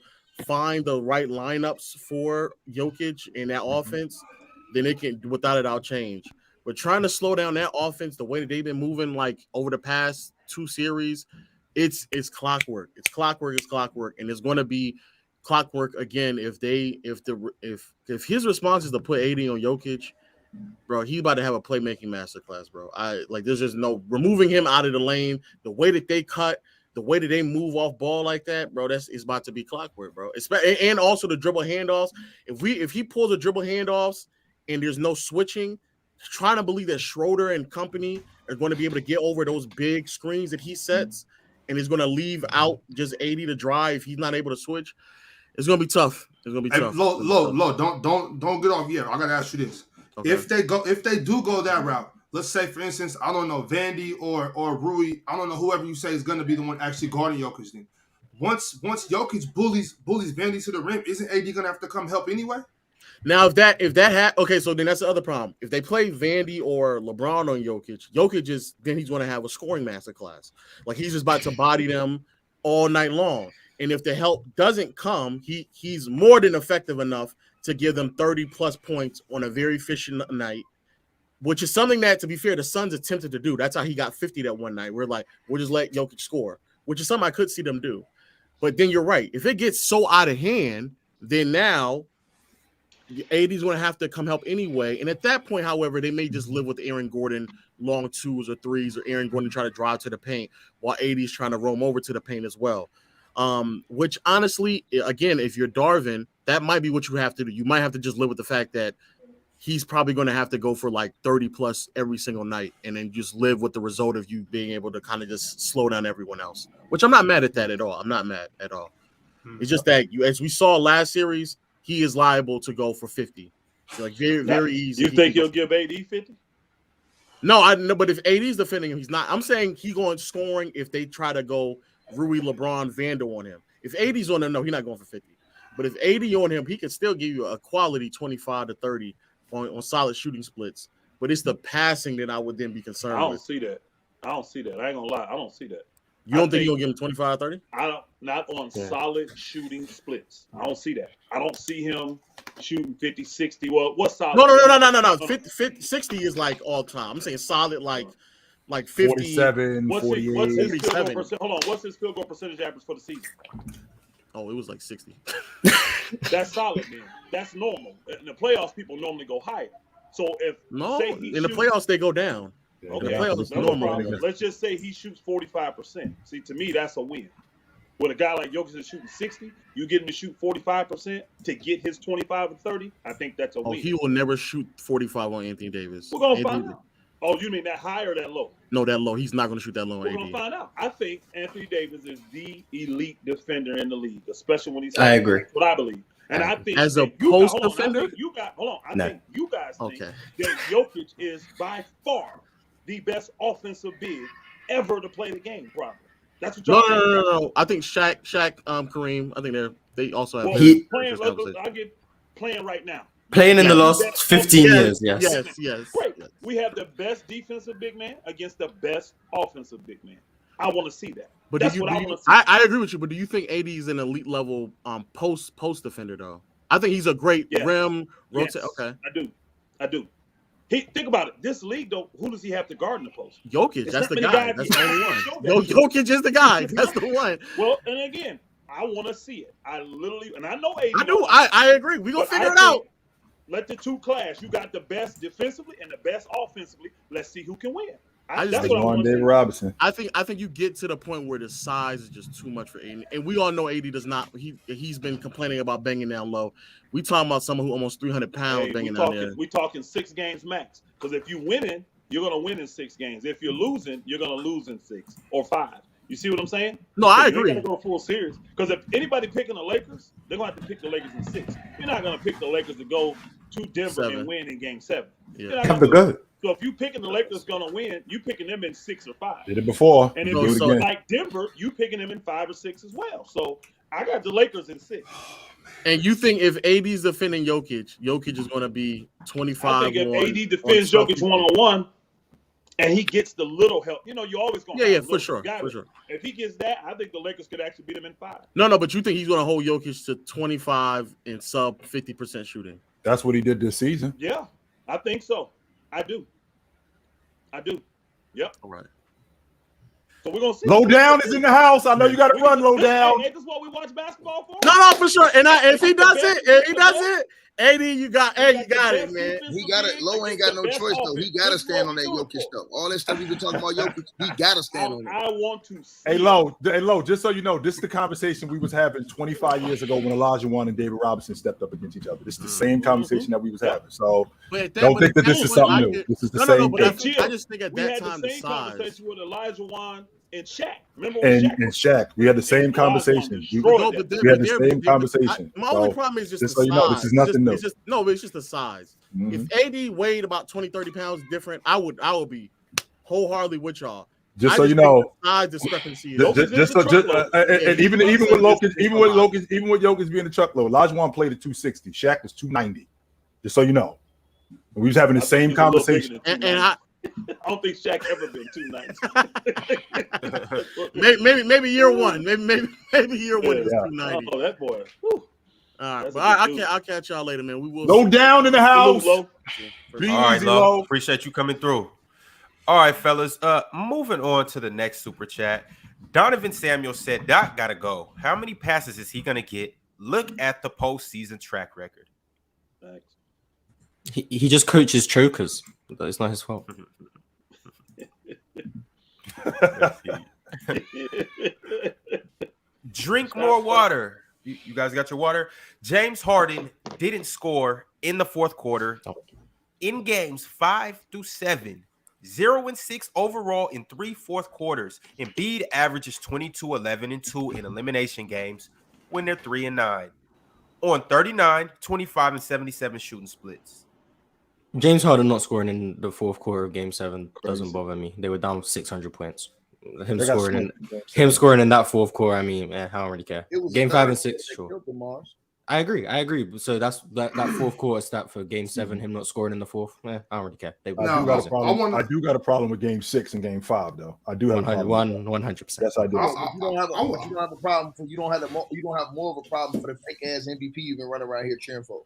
find the right lineups for Jokic in that offense, then it can, without it, I'll change. But trying to slow down that offense the way that they've been moving, like over the past 2 series, it's clockwork. It's clockwork, and it's going to be clockwork again if his response is to put 80 on Jokic. Bro, he's about to have a playmaking masterclass, bro. There's just no removing him out of the lane. The way that they cut, the way that they move off ball like that, bro, it's about to be clockwork, bro. And also the dribble handoffs. If he pulls a dribble handoffs and there's no switching, trying to believe that Schroeder and company are going to be able to get over those big screens that he sets, and he's going to leave out just 80 to drive if he's not able to switch. It's going to be tough. It's going to be tough. Low. Don't get off yet. I got to ask you this. Okay. If they do go that route, let's say for instance, I don't know, Vandy or Rui, I don't know, whoever you say is going to be the one actually guarding Jokic. Then once Jokic bullies Vandy to the rim, isn't AD going to have to come help anyway? Now okay, so then that's the other problem. If they play Vandy or LeBron on Jokic then he's going to have a scoring masterclass. Like he's just about to body them all night long. And if the help doesn't come, he's more than effective enough to give them 30-plus points on a very efficient night, which is something that, to be fair, the Suns attempted to do. That's how he got 50 that one night. We're like, we'll just let Jokic score, which is something I could see them do. But then you're right. If it gets so out of hand, then now AD's going to have to come help anyway. And at that point, however, they may just live with Aaron Gordon long 2s or 3s, or Aaron Gordon try to drive to the paint while AD's trying to roam over to the paint as well. Which honestly, again, if you're Darvin, that might be what you have to do. You might have to just live with the fact that he's probably going to have to go for like 30 plus every single night, and then just live with the result of you being able to kind of just slow down everyone else, which I'm not mad at that at all. I'm not mad at all. It's just that as we saw last series, he is liable to go for 50. Like very easy. You think he'll give AD 50? No, I know, but if AD is defending him, he's not. I'm saying he's going scoring if they try to go Rui, LeBron, Vando on him. If AD's on him, no, he's not going for 50. But if AD on him, he can still give you a quality 25 to 30 on solid shooting splits. But it's the passing that I would then be concerned with. I don't see that. I ain't gonna lie. I don't see that. You don't think he'll give him 25, 30? Not on solid shooting splits. I don't see that. I don't see him shooting 50, 60. Well, what's solid? No. 50, 60 is like all time. I'm saying solid like 50. 47, 48. What's his field goal percentage? Hold on. What's his field goal percentage average for the season? Oh, it was like 60. That's solid, man. That's normal. In the playoffs, people normally go higher. So if in the playoffs they go down. Okay, the playoffs normal. Let's just say he shoots 45%. See, to me, that's a win. With a guy like Jokic is shooting 60, you get him to shoot 45% to get his 25 and 30. I think that's a win. He will never shoot 45 on Anthony Davis. We're gonna find out. Oh, you mean that high or that low? No, that low. He's not going to shoot that low on AD. We're going to find out. I think Anthony Davis is the elite defender in the league, especially when he's. I agree. That's what I believe. And I think as a post defender, think you guys think that Jokic is by far the best offensive big ever to play the game. Probably. That's what y'all think. No. I think Shaq, Kareem. I think they also have. I'll get playing right now. Playing in the last 15 years, yes. Great. We have the best defensive big man against the best offensive big man. I want to see that. But I agree with you. But do you think AD is an elite level post defender though? I think he's a great rim rotate. Yes, okay, I do. Think about it. This league though, who does he have to guard in the post? Jokic. That's the guy. That's the only one. Jokic is the guy. That's the one. Well, and again, I want to see it. I know AD. I agree. We're gonna figure it out. Let the two clash. You got the best defensively and the best offensively. Let's see who can win. I just That's think what I want to David see. Robinson. I think you get to the point where the size is just too much for AD, and we all know AD does not. He's been complaining about banging down low. We talking about someone who almost 300 pounds banging down there. We talking 6 games max. Because if you're winning, you're gonna win in 6 games. If you're losing, you're gonna lose in 6 or 5. You see what I'm saying? No, I You agree. gotta go full series. Because if anybody picking the Lakers, they're gonna have to pick the Lakers in 6. You're not gonna pick the Lakers to go to Denver 7. and win in Game 7. Yeah. Have the good. So if you picking the Lakers gonna win, you picking them in 6 or 5. Did it before. And if No, you so- like Denver, you picking them in 5 or 6 as well. So I got the Lakers in 6. And you think if AD's defending Jokic is going to be 25? I think if AD defends Jokic 1-on-1 and he gets the little help, you always gonna have for sure. If he gets that, I think the Lakers could actually beat him in 5. No, but you think he's going to hold Jokic to 25 and sub 50% shooting? That's what he did this season. Yeah, I think so. I do. Yep. All right. So we're gonna see. Low down is in the house. I know you got to run low down. Hey, this is what we watch basketball for. No, for sure. And if he does it, AD, you got it, man. He got it. Low ain't got no choice though. He got to stand on that Jokic stuff. All that stuff we been talking about Jokic, he got to stand on it. I want to see. Hey, Low, just so you know, this is the conversation we was having 25 years ago when Elijah Wan and David Robinson stepped up against each other. This is the same conversation that we was having. So don't think that this is something new. This is the same thing. I just think at that time the same size. conversation with Elijah Wan and Shaq. Remember And Shaq, we had the same conversation. We had the same conversation. My only problem is just the so you size. know, this is nothing new. It's just the size. Mhm. If AD weighed about 20, 30 pounds different, I would be wholeheartedly with y'all. Just so you know, size discrepancy. And even with Jokic being the truckload, Elijah Wan played at 260. Shaq was 290. Just so you know, we was having the same conversation. And I don't think Shaq ever been 290. maybe year one. Maybe year one is 290. Oh, that boy. All right, but I'll catch y'all later, man. We will. Low down in the house. All right, Low. Appreciate you coming through. All right, fellas. Moving on to the next super chat. Donovan Samuel said, "Doc gotta go. How many passes is he gonna get? Look at the postseason track record." Thanks. He just coaches chokers. It's not his fault. Drink more water. You guys got your water? James Harden didn't score in the fourth quarter. In games 5 through 7, 0-6 overall in 3 fourth quarters. Embiid averages 22, 11, and 2 in elimination games when they're 3-9. On 39, 25, and 77 shooting splits. James Harden not scoring in the fourth quarter of Game 7 doesn't bother me. They were down 600 points. Him scoring in that fourth quarter, I mean, man, I don't really care. Game 5 and 6, sure. I agree. So that's that fourth quarter stat for Game 7. Him not scoring in the fourth, I don't really care. I do got a problem with Game 6 and Game 5, though. I do have 100%. Yes, I do. You don't have a problem for you don't have more of a problem for the fake ass MVP you've been running around here cheering for.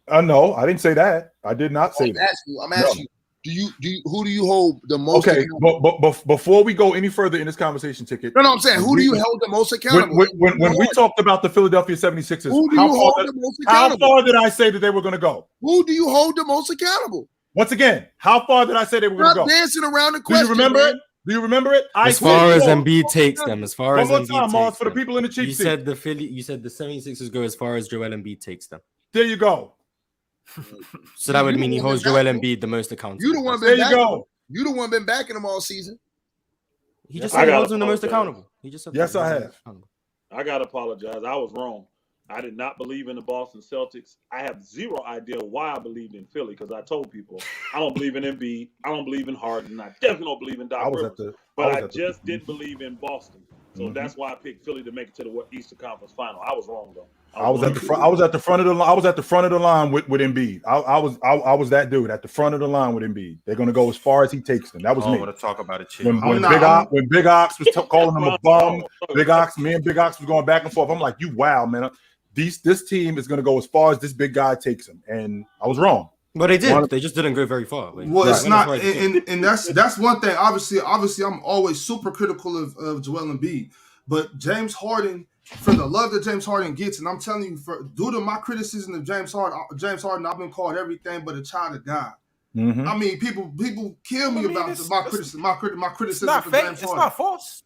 No, I didn't say that. I did not say that. I'm asking you. Who do you hold the most? Okay, but before we go any further in this conversation, Ticket. No, I'm saying, who do you hold the most accountable? When we talked about the Philadelphia 76ers, who do you hold the most accountable? How far did I say that they were going to go? Who do you hold the most accountable? Once again, how far did I say they were going to go? Dancing around the question. Do you remember it? Do you remember it? As far as Embiid takes them, One more time, Mars, for the people in the cheap seat. You said the 76ers go as far as Joel Embiid takes them. There you go. So that would mean he holds Joel Embiid the most accountable. You the one been You the one been backing him all season. He just said he holds him the most accountable. He just said yes, I have. I gotta apologize. I was wrong. I did not believe in the Boston Celtics. I have zero idea why I believed in Philly because I told people I don't believe in Embiid. I don't believe in Harden. I definitely don't believe in Doc Rivers. But I just didn't believe in Boston. So that's why I picked Philly to make it to the Eastern Conference Final. I was wrong though. I was at the front. I was at the front of the line with Embiid. I was that dude at the front of the line with Embiid. They're gonna go as far as he takes them. That was me. I want to talk about it. When Big Ox was calling him a bum, me and Big Ox was going back and forth. I'm like, you wow, man. This team is gonna go as far as this big guy takes them, and I was wrong. But they did. They just didn't go very far. Well, it's not, and that's one thing. Obviously, I'm always super critical of Joel Embiid, but James Harden for the love that James Harden gets, and I'm telling you, due to my criticism of James Harden, I've been called everything but a child of God. Mm-hmm. I mean, people kill me about my criticism. My criticism. It's not fake. It's not false.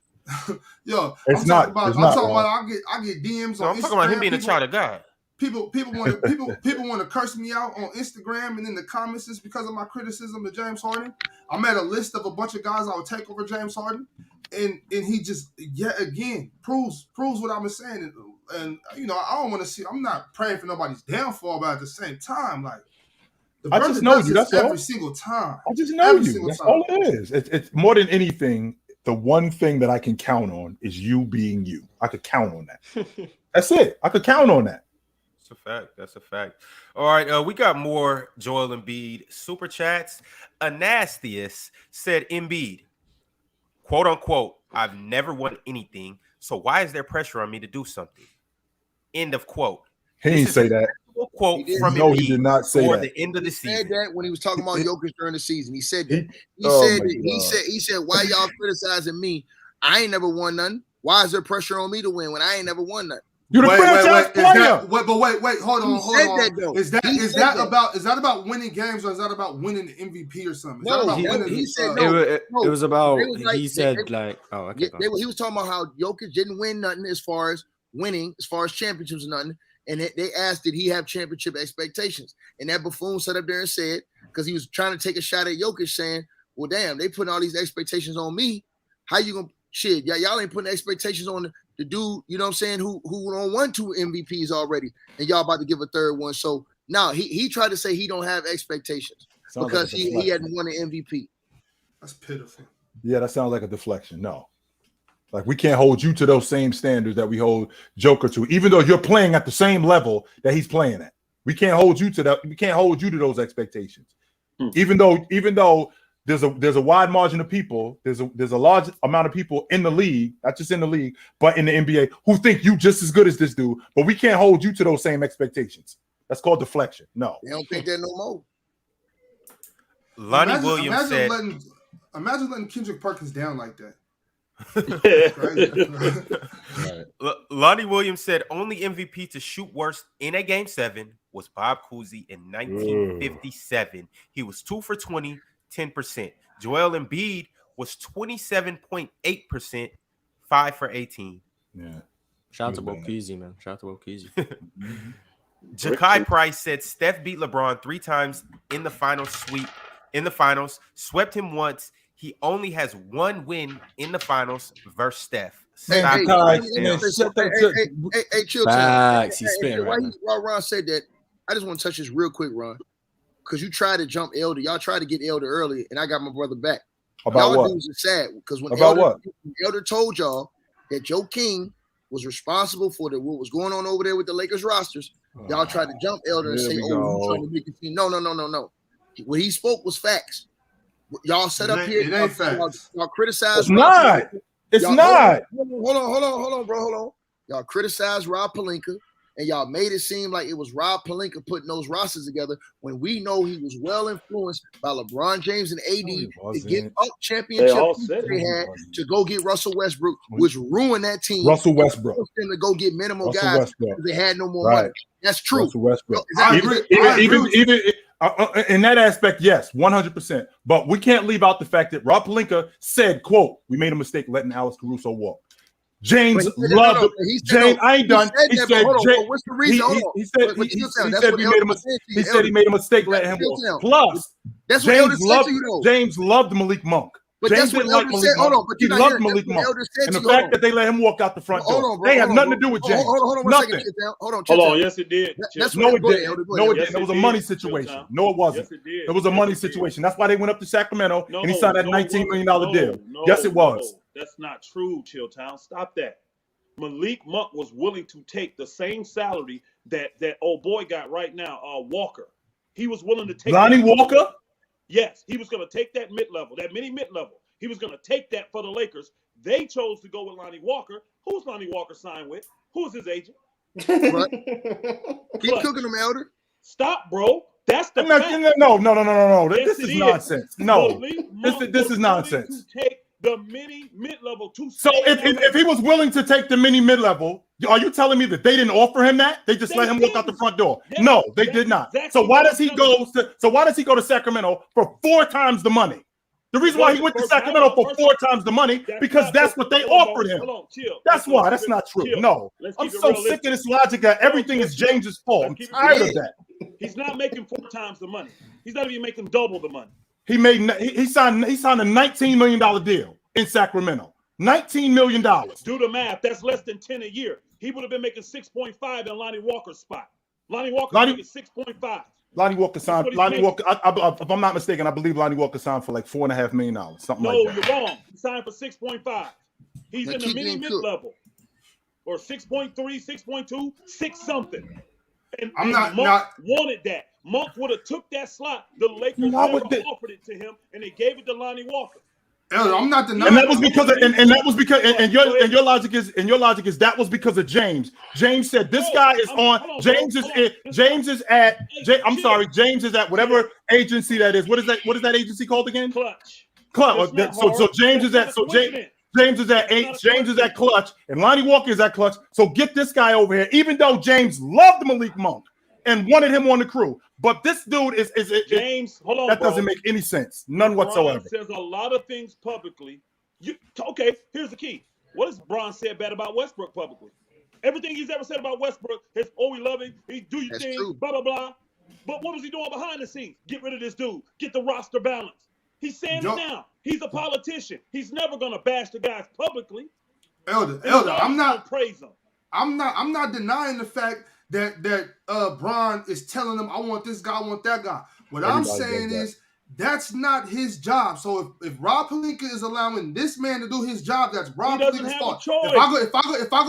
Yo, it's not. I'm talking about. I get DMs on Instagram. I'm talking about him being a child of God. People want to curse me out on Instagram and in the comments just because of my criticism of James Harden. I made a list of a bunch of guys I would take over James Harden, and he just yet again proves what I've been saying. And you know, I don't want to see. I'm not praying for nobody's downfall, but at the same time, like I just know you. That's every all. single time. I just know you. That's all it is. It's more than anything. The one thing that I can count on is you being you. I could count on that. That's it. I could count on that. That's a fact. That's a fact. All right, we got more Joel Embiid super chats. Anastius said Embiid, quote unquote, I've never won anything, so why is there pressure on me to do something? End of quote. He didn't say that. Quote from no, Embiid he did not say for that. the end of the season. He said that when he was talking about Jokic during the season. He said that. He said, why y'all criticizing me? I ain't never won nothing. Why is there pressure on me to win when I ain't never won nothing? You're the franchise player. Wait, hold on. Is that about winning games, or is that about winning the MVP or something? He said he was talking about how Jokic didn't win nothing as far as winning, as far as championships or nothing. And they asked, did he have championship expectations? And that buffoon sat up there and said, because he was trying to take a shot at Jokic, saying, well, damn, they putting all these expectations on me. How you gonna shit? Y'all ain't putting expectations on the dude, you know what I'm saying, who don't won 2 MVPs already, and y'all about to give a third one. So now he tried to say he don't have expectations because he hadn't won an MVP. That's pitiful. Yeah, that sounds like a deflection. No. Like, we can't hold you to those same standards that we hold Joker to, even though you're playing at the same level that he's playing at. We can't hold you to that. We can't hold you to those expectations. Even though there's a wide margin of people, there's a large amount of people in the league, not just in the league, but in the NBA, who think you just as good as this dude, but we can't hold you to those same expectations. That's called deflection. No. They don't think that no more. Lonnie Williams said, imagine letting Kendrick Perkins down like that. Lonnie Williams said only MVP to shoot worse in a game 7 was Bob Cousy in 1957. He was 2 for 20, 10%. Joel Embiid was 27.8%, 5 for 18. Yeah. Shout out to Bob Cousy, man. Shout out to Bob Cousy. Jakai Price said Steph beat LeBron 3 times in the finals swept him once. He only has 1 win in the finals versus Steph. Hey, chill. Facts. He's spitting right now. While Ron said that, I just want to touch this real quick, Ron, because you tried to jump Elder. Y'all tried to get Elder early, and I got my brother back. About y'all what? dudes are sad because when Elder told y'all that Joe King was responsible for what was going on over there with the Lakers rosters, y'all tried to jump Elder and say, "Oh, you're trying to make a team." No. What he spoke was facts. Y'all set up here. Y'all criticize. It's not. It's not. Hold on, bro. Hold on. Y'all criticized Rob Pelinka, and y'all made it seem like it was Rob Pelinka putting those rosters together when we know he was well influenced by LeBron James and AD to get up championships they had to go get Russell Westbrook, which ruined that team. Russell Westbrook. Forced them to go get minimal guys because they had no more money. That's true. Russell Westbrook. Even in that aspect, yes, 100%. But we can't leave out the fact that Rob Pelinka said, "quote We made a mistake letting Alex Caruso walk." James loved it. James, I ain't done. He said, "What's the reason?" He said he made a mistake letting him walk. Plus, James loved Malik Monk. But James that's what didn't like Elder Malik said. Monk. Hold on, but He loved Malik Monk. And the fact that they let him walk out the front door, they have nothing to do with James. Hold on, nothing. Hold on. Yes, it did. No, it didn't. No, it didn't. It was a money situation. No, it wasn't. It was a money situation. That's why they went up to Sacramento and he signed that $19 million deal. Yes, it was. That's not true, Chilltown. Stop that. Malik Monk was willing to take the same salary that old boy got right now, Walker. He was willing to take Lonnie Walker? Yes, he was going to take that mid-level, that mid-level. He was going to take that for the Lakers. They chose to go with Lonnie Walker. Who's Lonnie Walker signed with? Who's his agent? Keep cooking him, Elder. Stop, bro. That's the fact. No. This is nonsense. No, this is nonsense. To take the mid-level to. So if he was willing to take the mid-level, are you telling me that they didn't offer him that? They just let him walk out the front door? No, they did not. So why does he go to Sacramento for 4 times the money? The reason why he went to Sacramento for 4 times the money, because that's what they offered him. That's why. That's not true. No. I'm so sick of this logic that everything is James's fault. I'm tired of that. He's not making 4 times the money. He's not even making double the money. He signed a $19 million deal in Sacramento. $19 million. Do the math. That's less than 10 a year. He would have been making 6.5 in Lonnie Walker's spot. Lonnie Walker making 6.5. Lonnie Walker signed. If I'm not mistaken, I believe Lonnie Walker signed for like $4.5 million, something like that. No, you're wrong. He signed for 6.5. He's in the mid-level, or 6.3, 6.2, 6 something. And Monk wanted that. Monk would have took that slot. The Lakers never offered it to him, and they gave it to Lonnie Walker. I'm not denying. And that was because your logic is that was because of James. James said this guy is on. James is at whatever agency that is. What is that agency called again? Clutch. So James is at James is at Clutch, and Lonnie Walker is at Clutch. So get this guy over here. Even though James loved Malik Monk and wanted him on the crew, but this dude is James. Hold on, that doesn't make any sense, none whatsoever. Says a lot of things publicly. Okay, here's the key. What has Bron said bad about Westbrook publicly? Everything he's ever said about Westbrook is, we love him. He do your thing, true. Blah blah blah. But what was he doing behind the scenes? Get rid of this dude. Get the roster balance. He's saying it now. He's a politician. He's never gonna bash the guys publicly. Elder, I'm not praise him. I'm not denying the fact that Bron is telling them, I want this guy, I want that guy. What I'm saying is that's not his job. So if Rob Pelinka is allowing this man to do his job, that's Rob Pelinka's fault. If I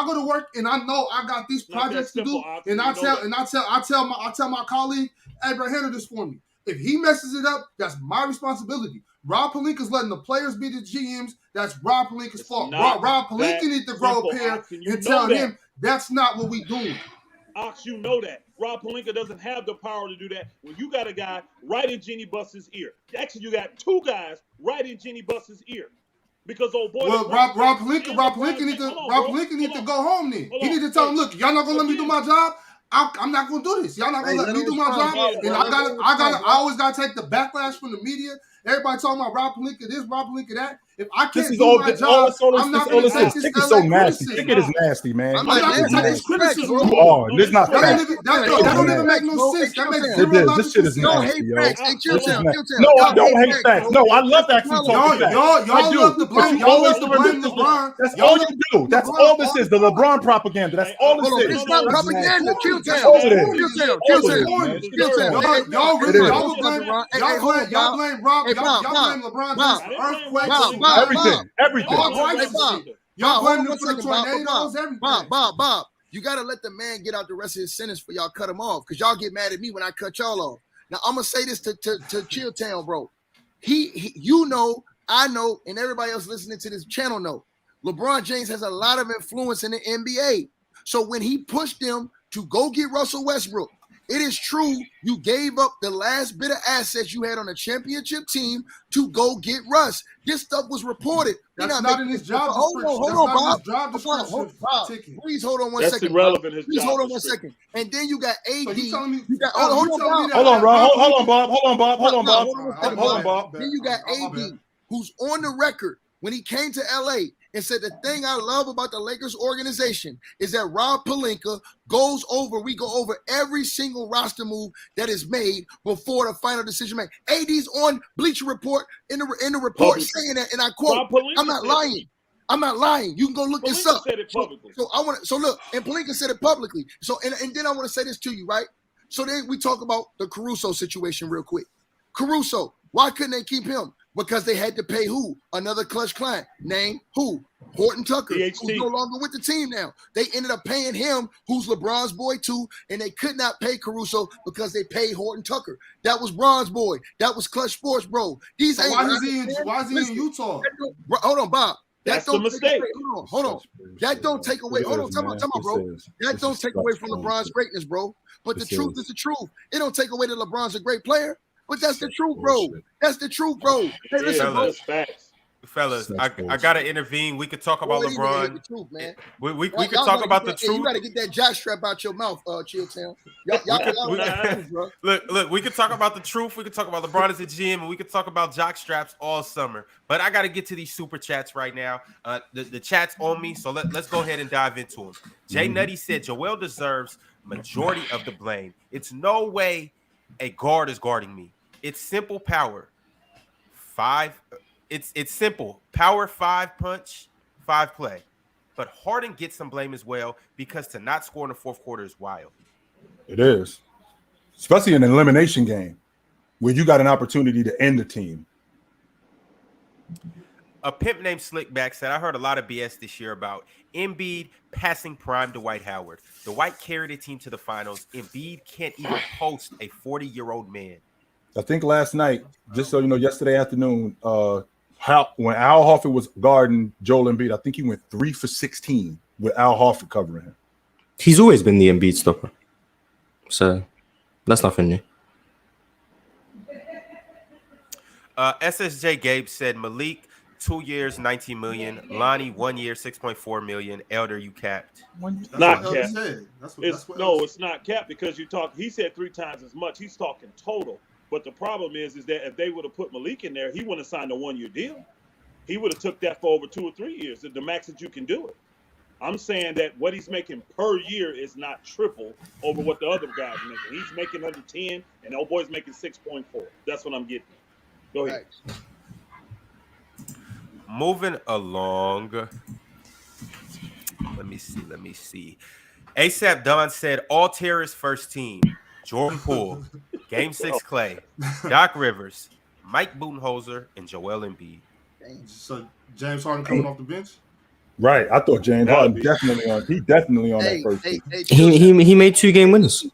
go to work and I know I got these projects to do, and I tell my colleague, hey, bro, handle this for me. If he messes it up, that's my responsibility. Rob Pelinka's letting the players be the GMs. That's Rob Pelinka's fault. Rob Pelinka needs to grow up here and tell him that's not what we doing. Ox, you know that. Rob Pelinka doesn't have the power to do that when you got a guy right in Jeannie Buss's ear. Actually, you got 2 guys right in Jeannie Buss's ear. Because old boy. Well, Rob Pelinka need to go home then. He need to tell him, look, y'all not gonna let me do my job. I'm not gonna do this. Y'all not gonna let me do my job. And I always gotta take the backlash from the media. Everybody talking about Rob Pelinka this, Rob Pelinka that. If I can't do my job, I'm not gonna take this. Ticket so nasty. Ticket is nasty, man. I'm not gonna take this criticism. It's not that don't even make no sense. That makes zero logical sense. This shit is nasty, yo. No, I don't hate facts. No, I love that. Y'all love the blame. Y'all love to blame LeBron. That's all you do. That's all this is. The LeBron propaganda. That's all this is. It's not propaganda. Kill town. Y'all blame Rob. Y'all blame LeBron. Everything. Y'all blame him for the tornadoes, everything. Bob, you gotta let the man get out the rest of his sentence for y'all cut him off, because y'all get mad at me when I cut y'all off. Now I'm gonna say this to Chill Town, bro. He you know, I know, and everybody else listening to this channel know, LeBron James has a lot of influence in the NBA. So when he pushed them to go get Russell Westbrook, it is true you gave up the last bit of assets you had on a championship team to go get Russ. This stuff was reported. That's not in his job description. Hold on, Bob. Please hold on one second. That's irrelevant. Please hold on one second. And then you got AD. So you telling me? Hold on, Bob. Then you got AD, who's on the record when he came to LA and said the thing I love about the Lakers organization is that Rob Pelinka we go over every single roster move that is made before the final decision made. AD's on Bleacher Report in the report saying that, and I quote, I'm not lying. You can go look this up. Said it publicly. So look, and Pelinka said it publicly. So and then I want to say this to you, right? So then we talk about the Caruso situation real quick. Caruso, why couldn't they keep him? Because they had to pay who? Another clutch client. Name who? Horton Tucker, who's no longer with the team now. They ended up paying him, who's LeBron's boy too, and they could not pay Caruso because they paid Horton Tucker. That was Bron's boy. That was Clutch Sports, bro. Why is he in Utah? Hold on, Bob. That's the mistake. Hold on. That don't take away. Hold on, come on, bro. That don't take away from LeBron's greatness, bro. But the truth is the truth. It don't take away that LeBron's a great player. But that's the truth, bro. That's the truth, bro. Hey, listen, bro. Fellas, I gotta intervene. We could talk about LeBron. The truth, man. We could talk about the truth. You gotta get that jock strap out your mouth, Chilltown. Look, we could talk about the truth. We could talk about LeBron as a GM, and we could talk about jock straps all summer. But I gotta get to these super chats right now. The chat's on me, so let's go ahead and dive into them. Jay Nutty said Joel deserves majority of the blame. It's no way a guard is guarding me. It's simple power. It's simple. Power, 5 punch, 5 play. But Harden gets some blame as well because to not score in the fourth quarter is wild. It is. Especially in an elimination game where you got an opportunity to end the team. A pimp named Slickback said, I heard a lot of BS this year about Embiid passing prime to Dwight Howard. Dwight carried the team to the finals. Embiid can't even post a 40-year-old man. I think last night, just so you know, yesterday afternoon, when Al Horford was guarding Joel Embiid, I think he went 3 for 16 with Al Horford covering him. He's always been the Embiid stopper. So that's nothing new. SSJ Gabe said Malik, 2 years, 19 million. Lonnie, 1 year, 6.4 million. Elder, you capped. Not capped. It's not capped because he said 3 times as much. He's talking total. But the problem is that if they would have put Malik in there, he wouldn't have signed a 1-year deal. He would have took that for over 2 or 3 years, the max that you can do it. I'm saying that what he's making per year is not triple over what the other guy's making. He's making under 10, and old boy's making 6.4. That's what I'm getting. Go ahead. Moving along. Let me see. ASAP Don said all terrorists first team. Jordan Poole, Game 6 Klay, Doc Rivers, Mike Budenholzer, and Joel Embiid. So James Harden coming off the bench? Right. I thought James Harden definitely on that first team. He made 2 game winners.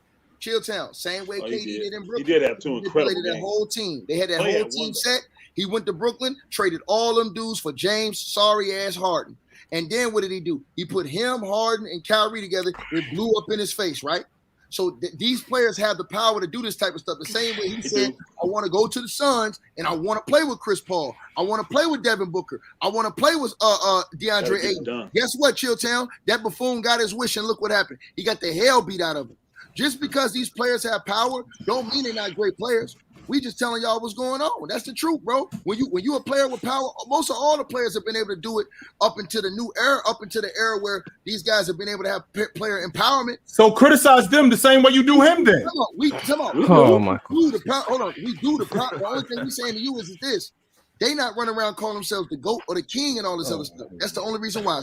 Chilltown, same way KD did in Brooklyn. He did have 2 incredible games. That whole team. They had that whole team set. He went to Brooklyn, traded all them dudes for James sorry-ass Harden. And then what did he do? He put him, Harden, and Kyrie together. It blew up in his face, right? So these players have the power to do this type of stuff. The same way he said, I want to go to the Suns and I want to play with Chris Paul. I want to play with Devin Booker. I want to play with DeAndre Ayton. Guess what, Chilltown? That buffoon got his wish and look what happened. He got the hell beat out of him. Just because these players have power don't mean they're not great players. We just telling y'all what's going on. That's the truth, bro. When you a player with power, most of all the players have been able to do it up into the new era, up into the era where these guys have been able to have player empowerment. So criticize them the same way you do him then. Come on. Hold on. We do the problem. The only thing we saying to you is this. They not running around calling themselves the GOAT or the king and all this other stuff. That's the only reason why.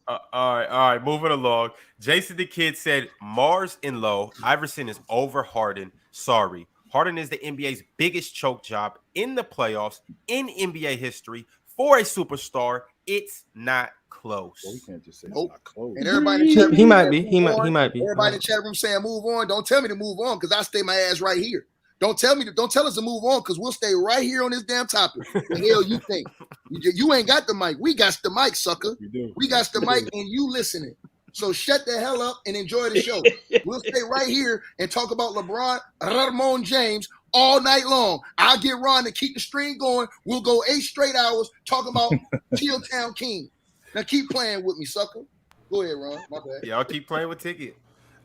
All right. Moving along. Jason the Kid said Mars in low. Iverson is over Harden. Sorry. Harden is the NBA's biggest choke job in the playoffs in NBA history for a superstar. It's not close. Well, we can't just say it's not close. And everybody in the chat room He might be. Everybody in the chat room saying move on. Don't tell me to move on because I stay my ass right here. Don't tell us to move on because we'll stay right here on this damn topic. The hell you think? You ain't got the mic. We got the mic, sucker. We got the mic and you listening. So shut the hell up and enjoy the show. We'll stay right here and talk about LeBron, Ramon James all night long. I'll get Ron to keep the stream going. We'll go 8 straight hours talking about Chilltown King. Now keep playing with me, sucker. Go ahead, Ron. My bad. Y'all keep playing with Ticket.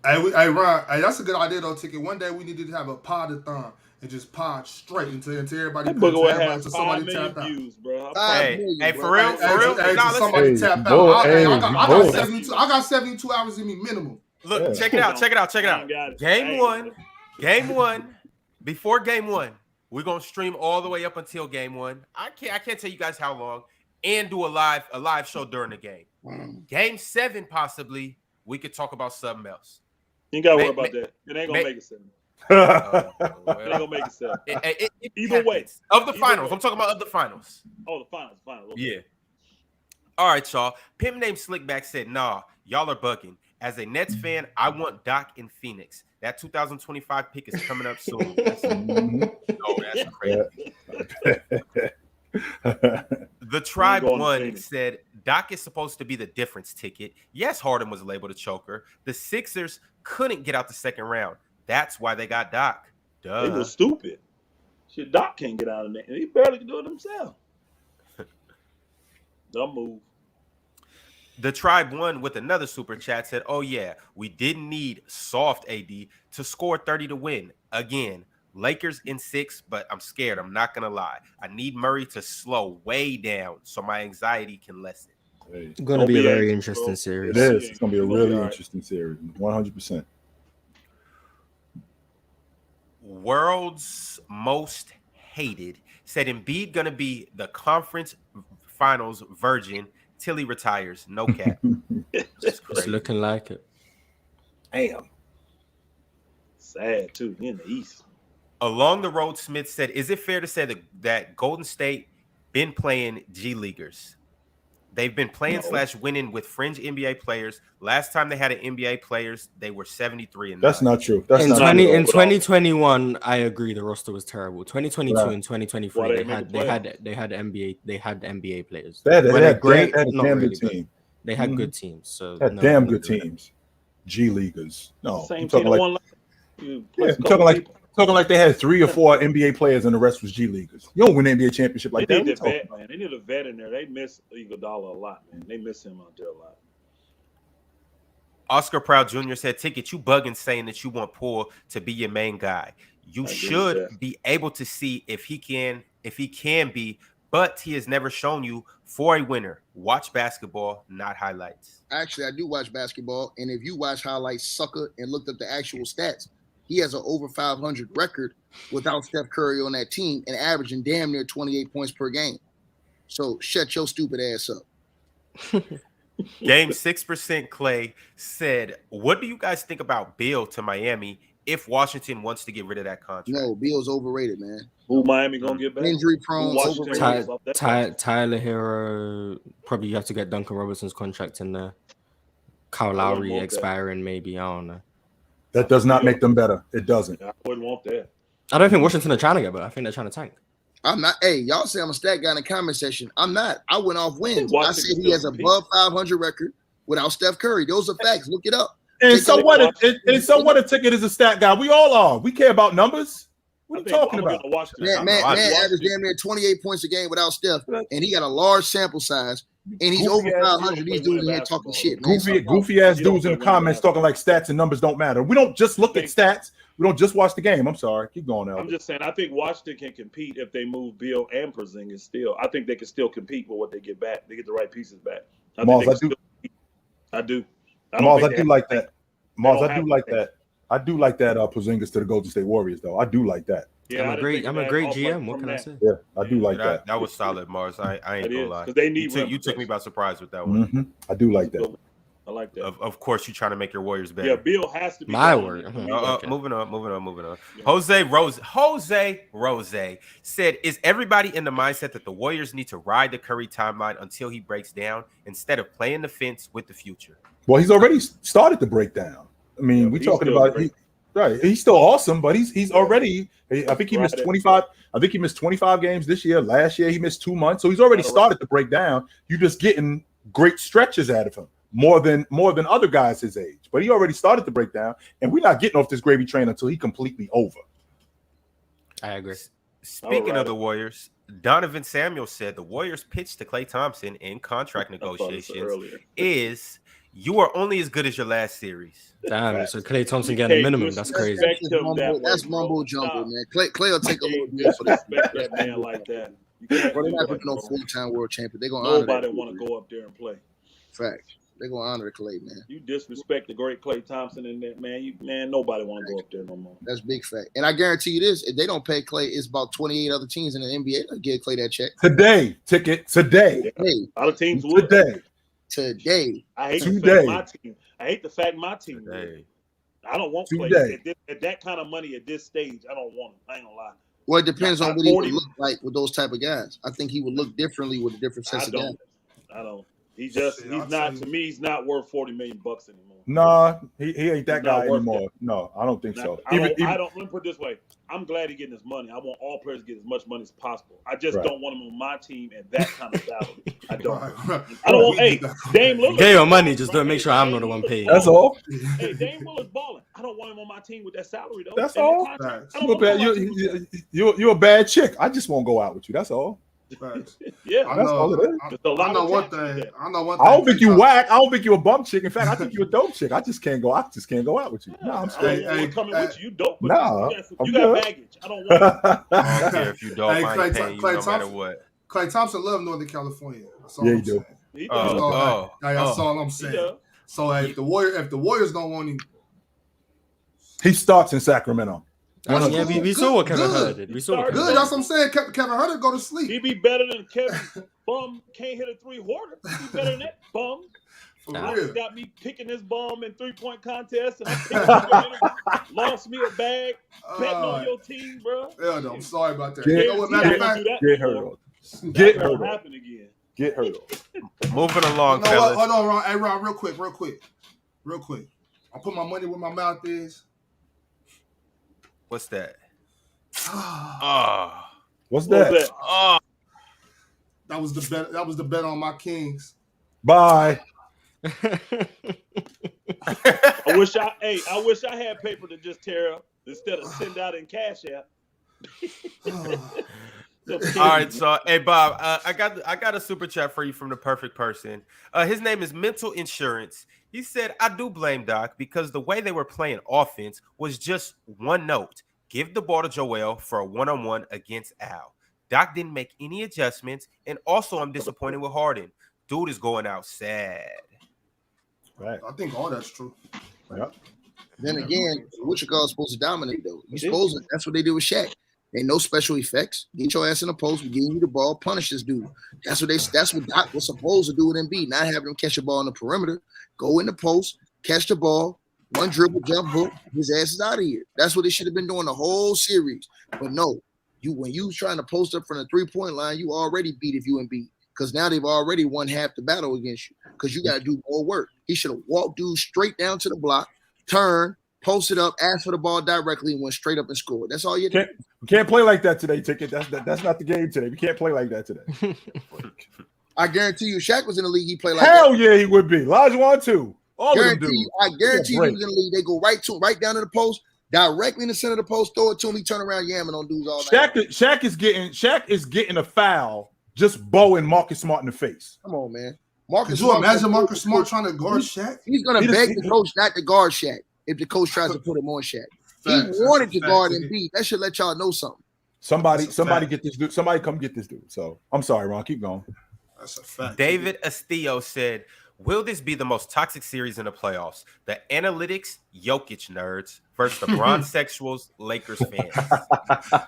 Hey, Ron. Hey, that's a good idea, though, Ticket. One day we need to have a pod-a-thon and just pod straight into everybody. That somebody tap out. Views, bro. Hey, for real. Somebody tap out. I got 72 hours in me minimum. Look, check it out. Game one. Before game 1, we're gonna stream all the way up until game 1. I can't tell you guys how long, and do a live show during the game. Game 7, possibly we could talk about something else. You ain't gotta worry about that. It ain't gonna make it 7. It ain't gonna make it 7. Either way, of the finals. I'm talking about of the finals. Oh, the finals. Okay. Yeah. All right, y'all. Pimp named Slickback said, "Nah, y'all are bugging. As a Nets fan, I want Doc in Phoenix. That 2025 pick is coming up soon." That's crazy. The Tribe One said, Doc is supposed to be the difference ticket. Yes, Harden was labeled a choker. The Sixers couldn't get out the second round. That's why they got Doc. Duh. They were stupid. Shit, Doc can't get out of there. He barely can do it himself. Dumb move. The Tribe One with another super chat said, "Oh yeah, we didn't need soft AD to score 30 to win. Again, Lakers in 6, but I'm scared. I'm not gonna lie. I need Murray to slow way down so my anxiety can lessen." It's going to be a very interesting series. It is. It's going to be a really interesting series. 100%. World's Most Hated said Embiid gonna be the conference finals virgin till he retires. No cap. It's looking like it. Damn. Sad too. He in the East. Along the Road Smith said, "Is it fair to say that Golden State been playing G Leaguers? They've been playing / winning with fringe NBA players. Last time they had an NBA players, they were 73 and 9. That's not true. That's in not true. In 2021, I agree the roster was terrible. 2022 and 2023, Well, they had NBA players. They had a great, damn not good really, team. they had good teams. So Had damn good teams. G Leaguers. No, Same I'm team talking that like, won. talking like they had 3 or 4 NBA players and the rest was G Leaguers. You don't win an NBA championship like They that. need a vet, man. They need a vet in there. They miss Iguodala a lot, man. They miss him out there a lot. Oscar Proud Jr. said, "Ticket, you bugging saying that you want Poole to be your main guy. You should be able to see if he can be, but he has never shown you for a winner. Watch basketball, not highlights." Actually, I do watch basketball, and if you watch highlights, sucker, and looked up the actual stats, he has an over 500 record without Steph Curry on that team and averaging damn near 28 points per game. So shut your stupid ass up. Game 6% Klay said, "What do you guys think about Beal to Miami if Washington wants to get rid of that contract?" No, Beal's overrated, man. Who Miami gonna get back? Injury prone, overrated. Tyler Hero, probably you have to get Duncan Robinson's contract in there. Kyle Lowry expiring, maybe. I don't know. That does not make them better. It doesn't. I wouldn't want that. I don't think Washington are trying to get better. I think they're trying to tank. I'm not. Hey, y'all say I'm a stat guy in the comment section. I'm not. I went off wins. I said he has above 500 record without Steph Curry. Those are facts. Look it up. And so what? A ticket is a stat guy. We all are. We care about numbers. What are you talking about? Man averaged damn near 28 points a game without Steph, and he got a large sample size, and he's over 500. These dudes in here talking shit, man. Goofy ass dudes in the comments talking like stats and numbers don't matter. We don't just look at stats. We don't just watch the game. I'm sorry. Keep going, Albert. I'm just saying, I think Washington can compete if they move Beal and Porzingis still. I think they can still compete with what they get back. They get the right pieces back. I do. I do like that. Mars, I do like that. I do like that Porzingis to the Golden State Warriors, though. I do like that. Yeah, I'm a great GM. What can I say? Yeah, I do like that. That was solid, Mars. I ain't gonna lie. They need you took me by surprise with that one. Mm-hmm. I do like that. I like that. Of course, you're trying to make your Warriors better. Yeah, Beal has to be my word. Okay. Moving on. Yeah. Jose Rose said, "Is everybody in the mindset that the Warriors need to ride the Curry timeline until he breaks down instead of playing the fence with the future?" Well, he's already started to break down. I mean, we're talking about right. He's still awesome, but he's already. I think he missed 25. I think he missed 25 games this year. Last year he missed 2 months, so he's already started to break down. You're just getting great stretches out of him, more than other guys his age. But he already started to break down, and we're not getting off this gravy train until he completely over. I agree. Speaking of the Warriors, Donovan Samuel said the Warriors' pitch to Klay Thompson in contract negotiations is, "You are only as good as your last series." Damn, so Klay Thompson getting a minimum. That's crazy. That's mumbo jumbo, man. Klay will take a little bit for that. That man like that. They're not going to no full-time world champion. They're going to honor Nobody want to go up there and play. Fact. They're going to honor Klay, man. You disrespect the great Klay Thompson in that, man. Nobody want to go up there no more. That's big fact. And I guarantee you this: if they don't pay Klay, it's about 28 other teams in the NBA that give Klay that check today. Hey, a lot of teams would today. I hate the fact my team. I don't want Klay at that kind of money at this stage. I don't want him. I ain't gonna lie. Well, it depends on what he would look like with those type of guys. I think he would look differently with a different sense of guys. I don't. He's not to me. He's not worth $40 million anymore. Nah, he ain't that guy anymore. No, I don't think so. I don't. Let me put it this way. I'm glad he's getting his money. I want all players to get as much money as possible. I just don't want him on my team at that kind of salary. I don't. I don't want. Hey, Dame Lillard. Get your money. Just don't make sure I'm not the one paying. That's all. Hey, Dame Lillard's balling. I don't want him on my team with that salary though. That's all. You're a bad chick. I just won't go out with you. That's all. Yeah, I that's know, all it is. I know one thing. I don't think you whack. I don't think you a bump chick. In fact, I think you a dope chick. I just can't go out with you. No, I'm straight. I'm coming with you. You dope. Nah, you got baggage. I don't want it. I don't care if you dope. I ain't paying you no matter what. Klay Thompson love Northern California. Yeah, he do. That's all I'm saying. So if the Warriors don't want him, he starts in Sacramento. Yeah, we saw what Kevin Huerter did. We saw what good. That's what I'm saying. Kevin Huerter go to sleep. He be better than Kevin. Bum can't hit a 3-pointer. He be better than that bum. Got me picking this bum in 3-point contest, and I lost me a bag betting on your team, bro. Yeah, no, I'm sorry about that. Get hurt. Happen again. Get hurt. Moving along, fellas. Hold on, Ron. Hey, Ron, real quick. I'll put my money where my mouth is. What's that? What's that? That was the bet. That was the bet on my Kings. Bye. I wish I had paper to just tear up instead of send out in Cash App. All right, so hey Bob, I got a super chat for you from the perfect person. His name is Mental Insurance. He said, I do blame Doc because the way they were playing offense was just one note. Give the ball to Joel for a one-on-one against Al. Doc didn't make any adjustments, and also I'm disappointed with Harden. Dude is going out sad. Right. I think all that's true. Yeah. Then again, what you call supposed to dominate though? You supposed to, that's what they did with Shaq. Ain't no special effects. Get your ass in the post. We're giving you the ball. Punish this dude. That's what Doc was supposed to do with Embiid. Not having him catch the ball on the perimeter. Go in the post, catch the ball, one dribble, jump hook. His ass is out of here. That's what they should have been doing the whole series. But no, when you trying to post up from the 3-point line, you already beat if you Embiid. Because now they've already won half the battle against you. Because you got to do more work. He should have walked dude straight down to the block, turn, posted up, asked for the ball directly, and went straight up and scored. That's all you do. We can't play like that today, Ticket. That's not the game today. We can't play like that today. I guarantee you, Shaq was in the league. He played like Hell that. yeah, he would be. Olajuwon too. All of them do. I guarantee you, he was in the league. They go right down to the post, directly in the center of the post, throw it to him. He turn around yamming on dudes all night. Shaq is getting a foul, just bowing Marcus Smart in the face. Come on, man. Could you imagine Marcus Smart trying to guard Shaq? He's gonna beg the coach not to guard Shaq if the coach tries to put him on Shaq. He wanted to guard Embiid. That should let y'all know something. Somebody get this dude. Somebody come get this dude. So I'm sorry, Ron. Keep going. That's a fact. David Astillo said, will this be the most toxic series in the playoffs? The analytics, Jokic nerds versus the Bron sexuals, Lakers fans.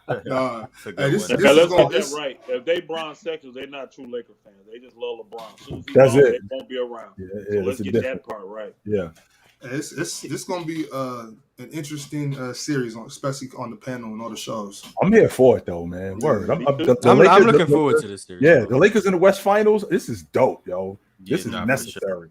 Let's get that right. If they Bron sexuals, they're not true Laker fans. They just love LeBron. As soon as That's it. They won't be around. Yeah, so let's get that part right. Yeah. It's going to be an interesting series, especially on the panel and all the shows. I'm here for it though, man. Word. I'm looking forward to this series. Yeah, the Lakers in the West Finals. This is dope, yo. This is necessary.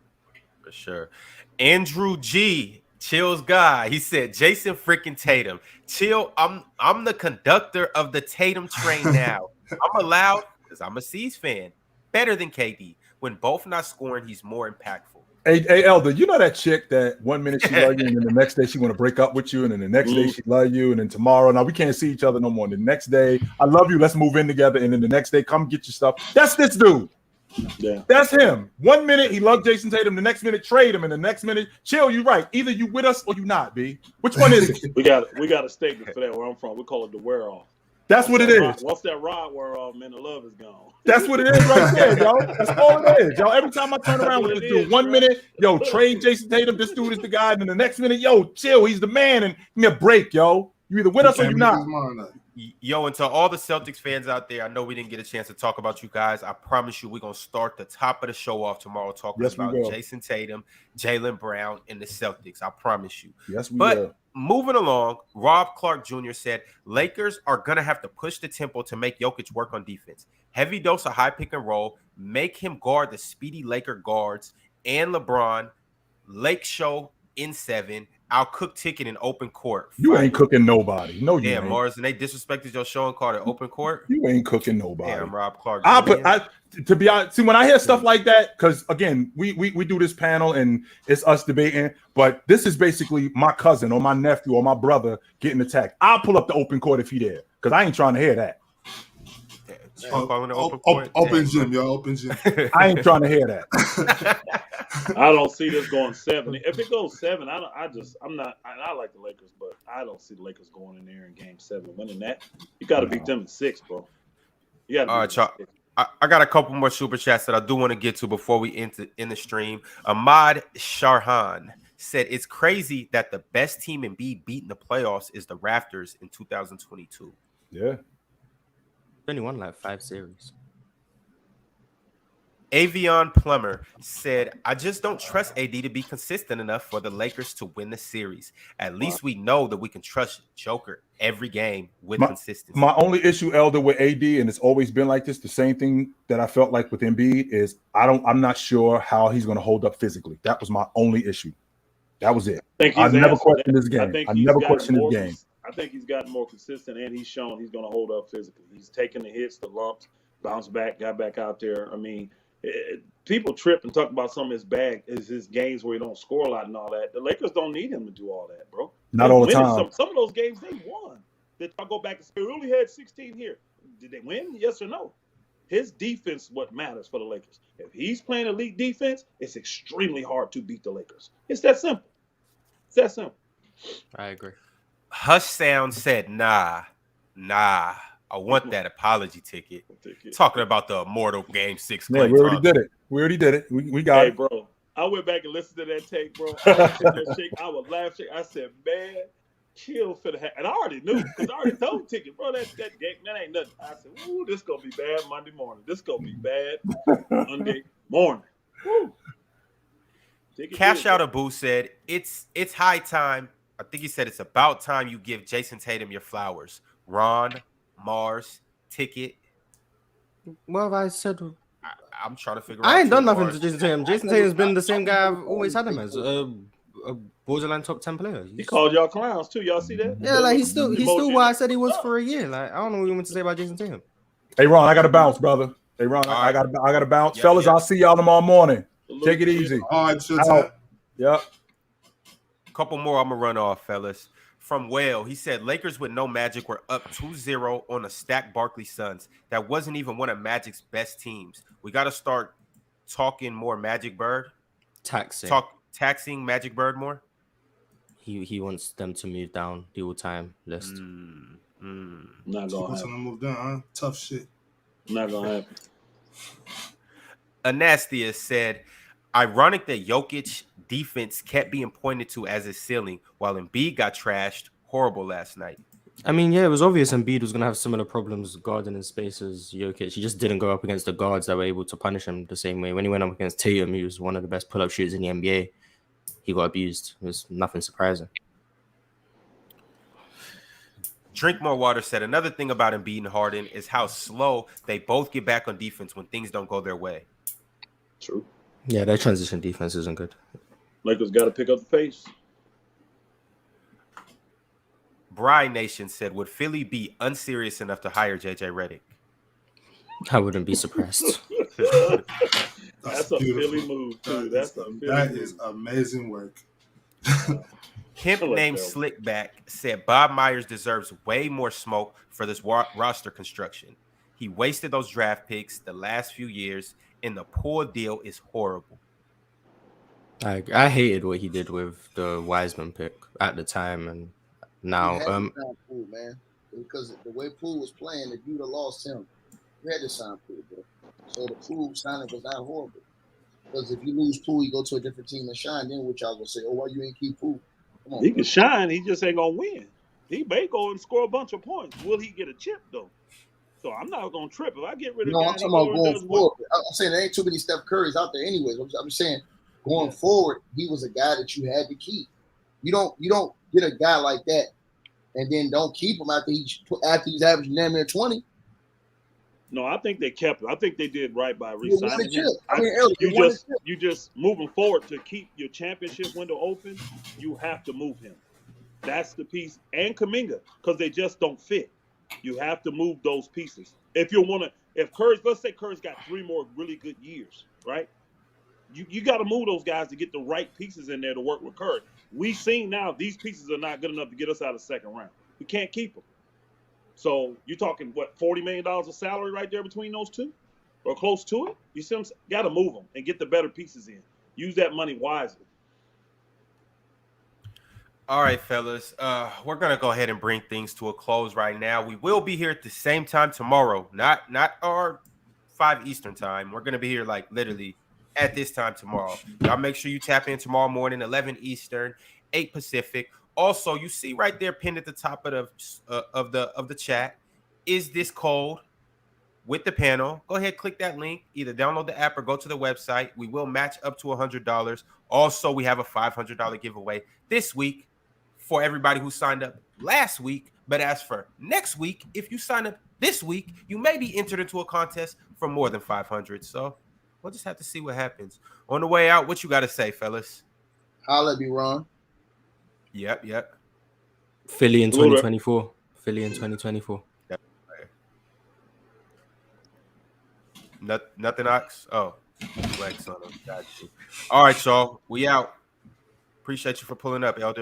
For sure. Andrew G, Chill's guy. He said, Jason freaking Tatum. Chill, I'm the conductor of the Tatum train now. I'm allowed because I'm a C's fan. Better than KD. When both not scoring, he's more impactful. Hey, Elder, you know that chick that 1 minute she love you and then the next day she want to break up with you and then the next day she love you and then tomorrow, now we can't see each other no more. And the next day, I love you, let's move in together. And then the next day, come get your stuff. That's this dude. Yeah, that's him. 1 minute he loved Jason Tatum, the next minute trade him, and the next minute chill. You right. Either you with us or you not. B. Which one is it? we got a statement for that. Where I'm from, we call it the wear off. That's what it is. Once that rod wear off, man, the love is gone. That's what it is right there, yo. That's all it is, yo. Every time I turn around with this dude, 1 minute, yo, trade Jason Tatum. This dude is the guy. And then the next minute, yo, chill. He's the man. And give me a break, yo. You either with us or you not. Yo, and to all the Celtics fans out there, I know we didn't get a chance to talk about you guys. I promise you we're going to start the top of the show off tomorrow talking about Jason Tatum, Jaylen Brown, and the Celtics. I promise you. Yes, we will. will. Moving along, Rob Clark Jr. said, Lakers are going to have to push the tempo to make Jokic work on defense. Heavy dose of high pick and roll, make him guard the speedy Laker guards and LeBron, Lake Show in 7, I'll cook ticket in open court. You ain't cooking nobody. No, you ain't. Mars, and they disrespected your show and called it open court. You ain't cooking nobody. Damn, Rob Clark. To be honest, see, when I hear stuff like that, because again, we do this panel and it's us debating, but this is basically my cousin or my nephew or my brother getting attacked. I'll pull up the open court if he there, because I ain't trying to hear that. Open gym, y'all. Open gym. I ain't trying to hear that. I don't see this going 7. If it goes 7, I like the Lakers, but I don't see the Lakers going in there in Game 7 winning that. You got to beat them in 6, bro. All right, y'all. I got a couple more super chats that I do want to get to before we end the stream. Ahmad Sharhan said it's crazy that the best team in Embiid beating the playoffs is the Raptors in 2022. Yeah. Only won like 5 series. Avion Plummer said, I just don't trust AD to be consistent enough for the Lakers to win the series. At least we know that we can trust Joker every game with consistency. My only issue, Elder, with AD, and it's always been like this, the same thing that I felt like with Embiid is I'm not sure how he's going to hold up physically. That was my only issue. That was it. I never questioned his game. I never questioned his game. I think he's gotten more consistent, and he's shown he's going to hold up physically. He's taken the hits, the lumps, bounced back, got back out there. I mean, people trip and talk about some of his games where he don't score a lot and all that. The Lakers don't need him to do all that, bro. Not all the time. Some of those games they won. I'll go back and say, we only had 16 here. Did they win? Yes or no? His defense is what matters for the Lakers. If he's playing elite defense, it's extremely hard to beat the Lakers. It's that simple. It's that simple. I agree. Hush Sound said, nah. I want that apology ticket. Talking about the immortal Game 6. Yeah, we already did it. We got it. Bro, I went back and listened to that tape, bro. I was laughing. I said, man, chill for the hat. And I already knew, because I already told Ticket, bro, that game, that ain't nothing. I said, ooh, this going to be bad Monday morning. This going to be bad Monday morning. Woo. Cash Out Abu said, it's high time. I think he said it's about time you give Jason Tatum your flowers. Ron, Mars, Ticket. Well, I said I'm trying to figure out. I ain't done nothing to Jason Tatum. Jason Tatum's been the same guy I've always had him as. A borderline top 10 player. He called y'all clowns too. Y'all see that? Yeah, like he's still what I said he was for a year. Like I don't know what you want to say about Jason Tatum. Hey Ron, I got to bounce, brother. Hey Ron, I got to bounce, fellas. I'll see y'all tomorrow morning. Take it easy. All right, Chitchat. Yep. Couple more I'm gonna run off, fellas. From Whale, he said Lakers with no Magic were up 2-0 on a stacked Barkley Suns. That wasn't even one of Magic's best teams. We got to start talking more Magic Bird. Taxing Magic Bird more. He wants them to move down the all-time list. Not gonna happen. Move down, huh? Tough shit. Not gonna happen. Anastia said, ironic that Jokic defense kept being pointed to as his ceiling, while Embiid got trashed horrible last night. I mean, yeah, it was obvious Embiid was going to have similar problems guarding in space as Jokic. He just didn't go up against the guards that were able to punish him the same way. When he went up against Tatum, he was one of the best pull-up shooters in the NBA. He got abused. It was nothing surprising. Drink More Water said, another thing about Embiid and Harden is how slow they both get back on defense when things don't go their way. True. Yeah, their transition defense isn't good. Lakers got to pick up the pace. Bry Nation said, would Philly be unserious enough to hire JJ Redick? I wouldn't be surprised. That's a Philly move, too. That is amazing work. Hemp named Slickback said Bob Myers deserves way more smoke for this roster construction. He wasted those draft picks the last few years, and the poor deal is horrible. I hated what he did with the Wiseman pick at the time and now. Poole, man, because the way Poole was playing, if you'd have lost him, you had to sign Poole, bro. So the Poole signing was not horrible. Because if you lose Poole, you go to a different team and shine. Then what y'all gonna say? Oh, why you ain't keep Poole? Come on, he can shine. He just ain't gonna win. He may go and score a bunch of points. Will he get a chip though? So I'm not gonna trip if I get rid of. I'm talking about going forward. I'm saying there ain't too many Steph Currys out there, anyways. I'm saying going forward, he was a guy that you had to keep. You don't get a guy like that and then don't keep him after he's averaging damn near 20. No, I think they kept him. I think they did right by re-signing him. You just moving forward to keep your championship window open. You have to move him. That's the piece, and Kuminga, because they just don't fit. You have to move those pieces. If Curry, let's say Curry's got 3 more really good years, right? You got to move those guys to get the right pieces in there to work with Curry. We've seen now these pieces are not good enough to get us out of the second round. We can't keep them. So you're talking, what, $40 million of salary right there between those two? Or close to it? You see what I'm saying? Got to move them and get the better pieces in. Use that money wisely. All right, fellas. We're going to go ahead and bring things to a close right now. We will be here at the same time tomorrow. Not our 5 Eastern time. We're going to be here like literally at this time tomorrow. Y'all make sure you tap in tomorrow morning, 11 Eastern, 8 Pacific. Also, you see right there pinned at the top of the chat is this code with the panel. Go ahead, click that link. Either download the app or go to the website. We will match up to $100. Also, we have a $500 giveaway this week for everybody who signed up last week. But as for next week, if you sign up this week, you may be entered into a contest for more than $500. So we'll just have to see what happens. On the way out, what you got to say, fellas? Holla at me, Ron. Yep. Philly in 2024. Philly in 2024. Nothing, Ox? Oh, Wax on him. Got you. All right, y'all. We out. Appreciate you for pulling up, Elder.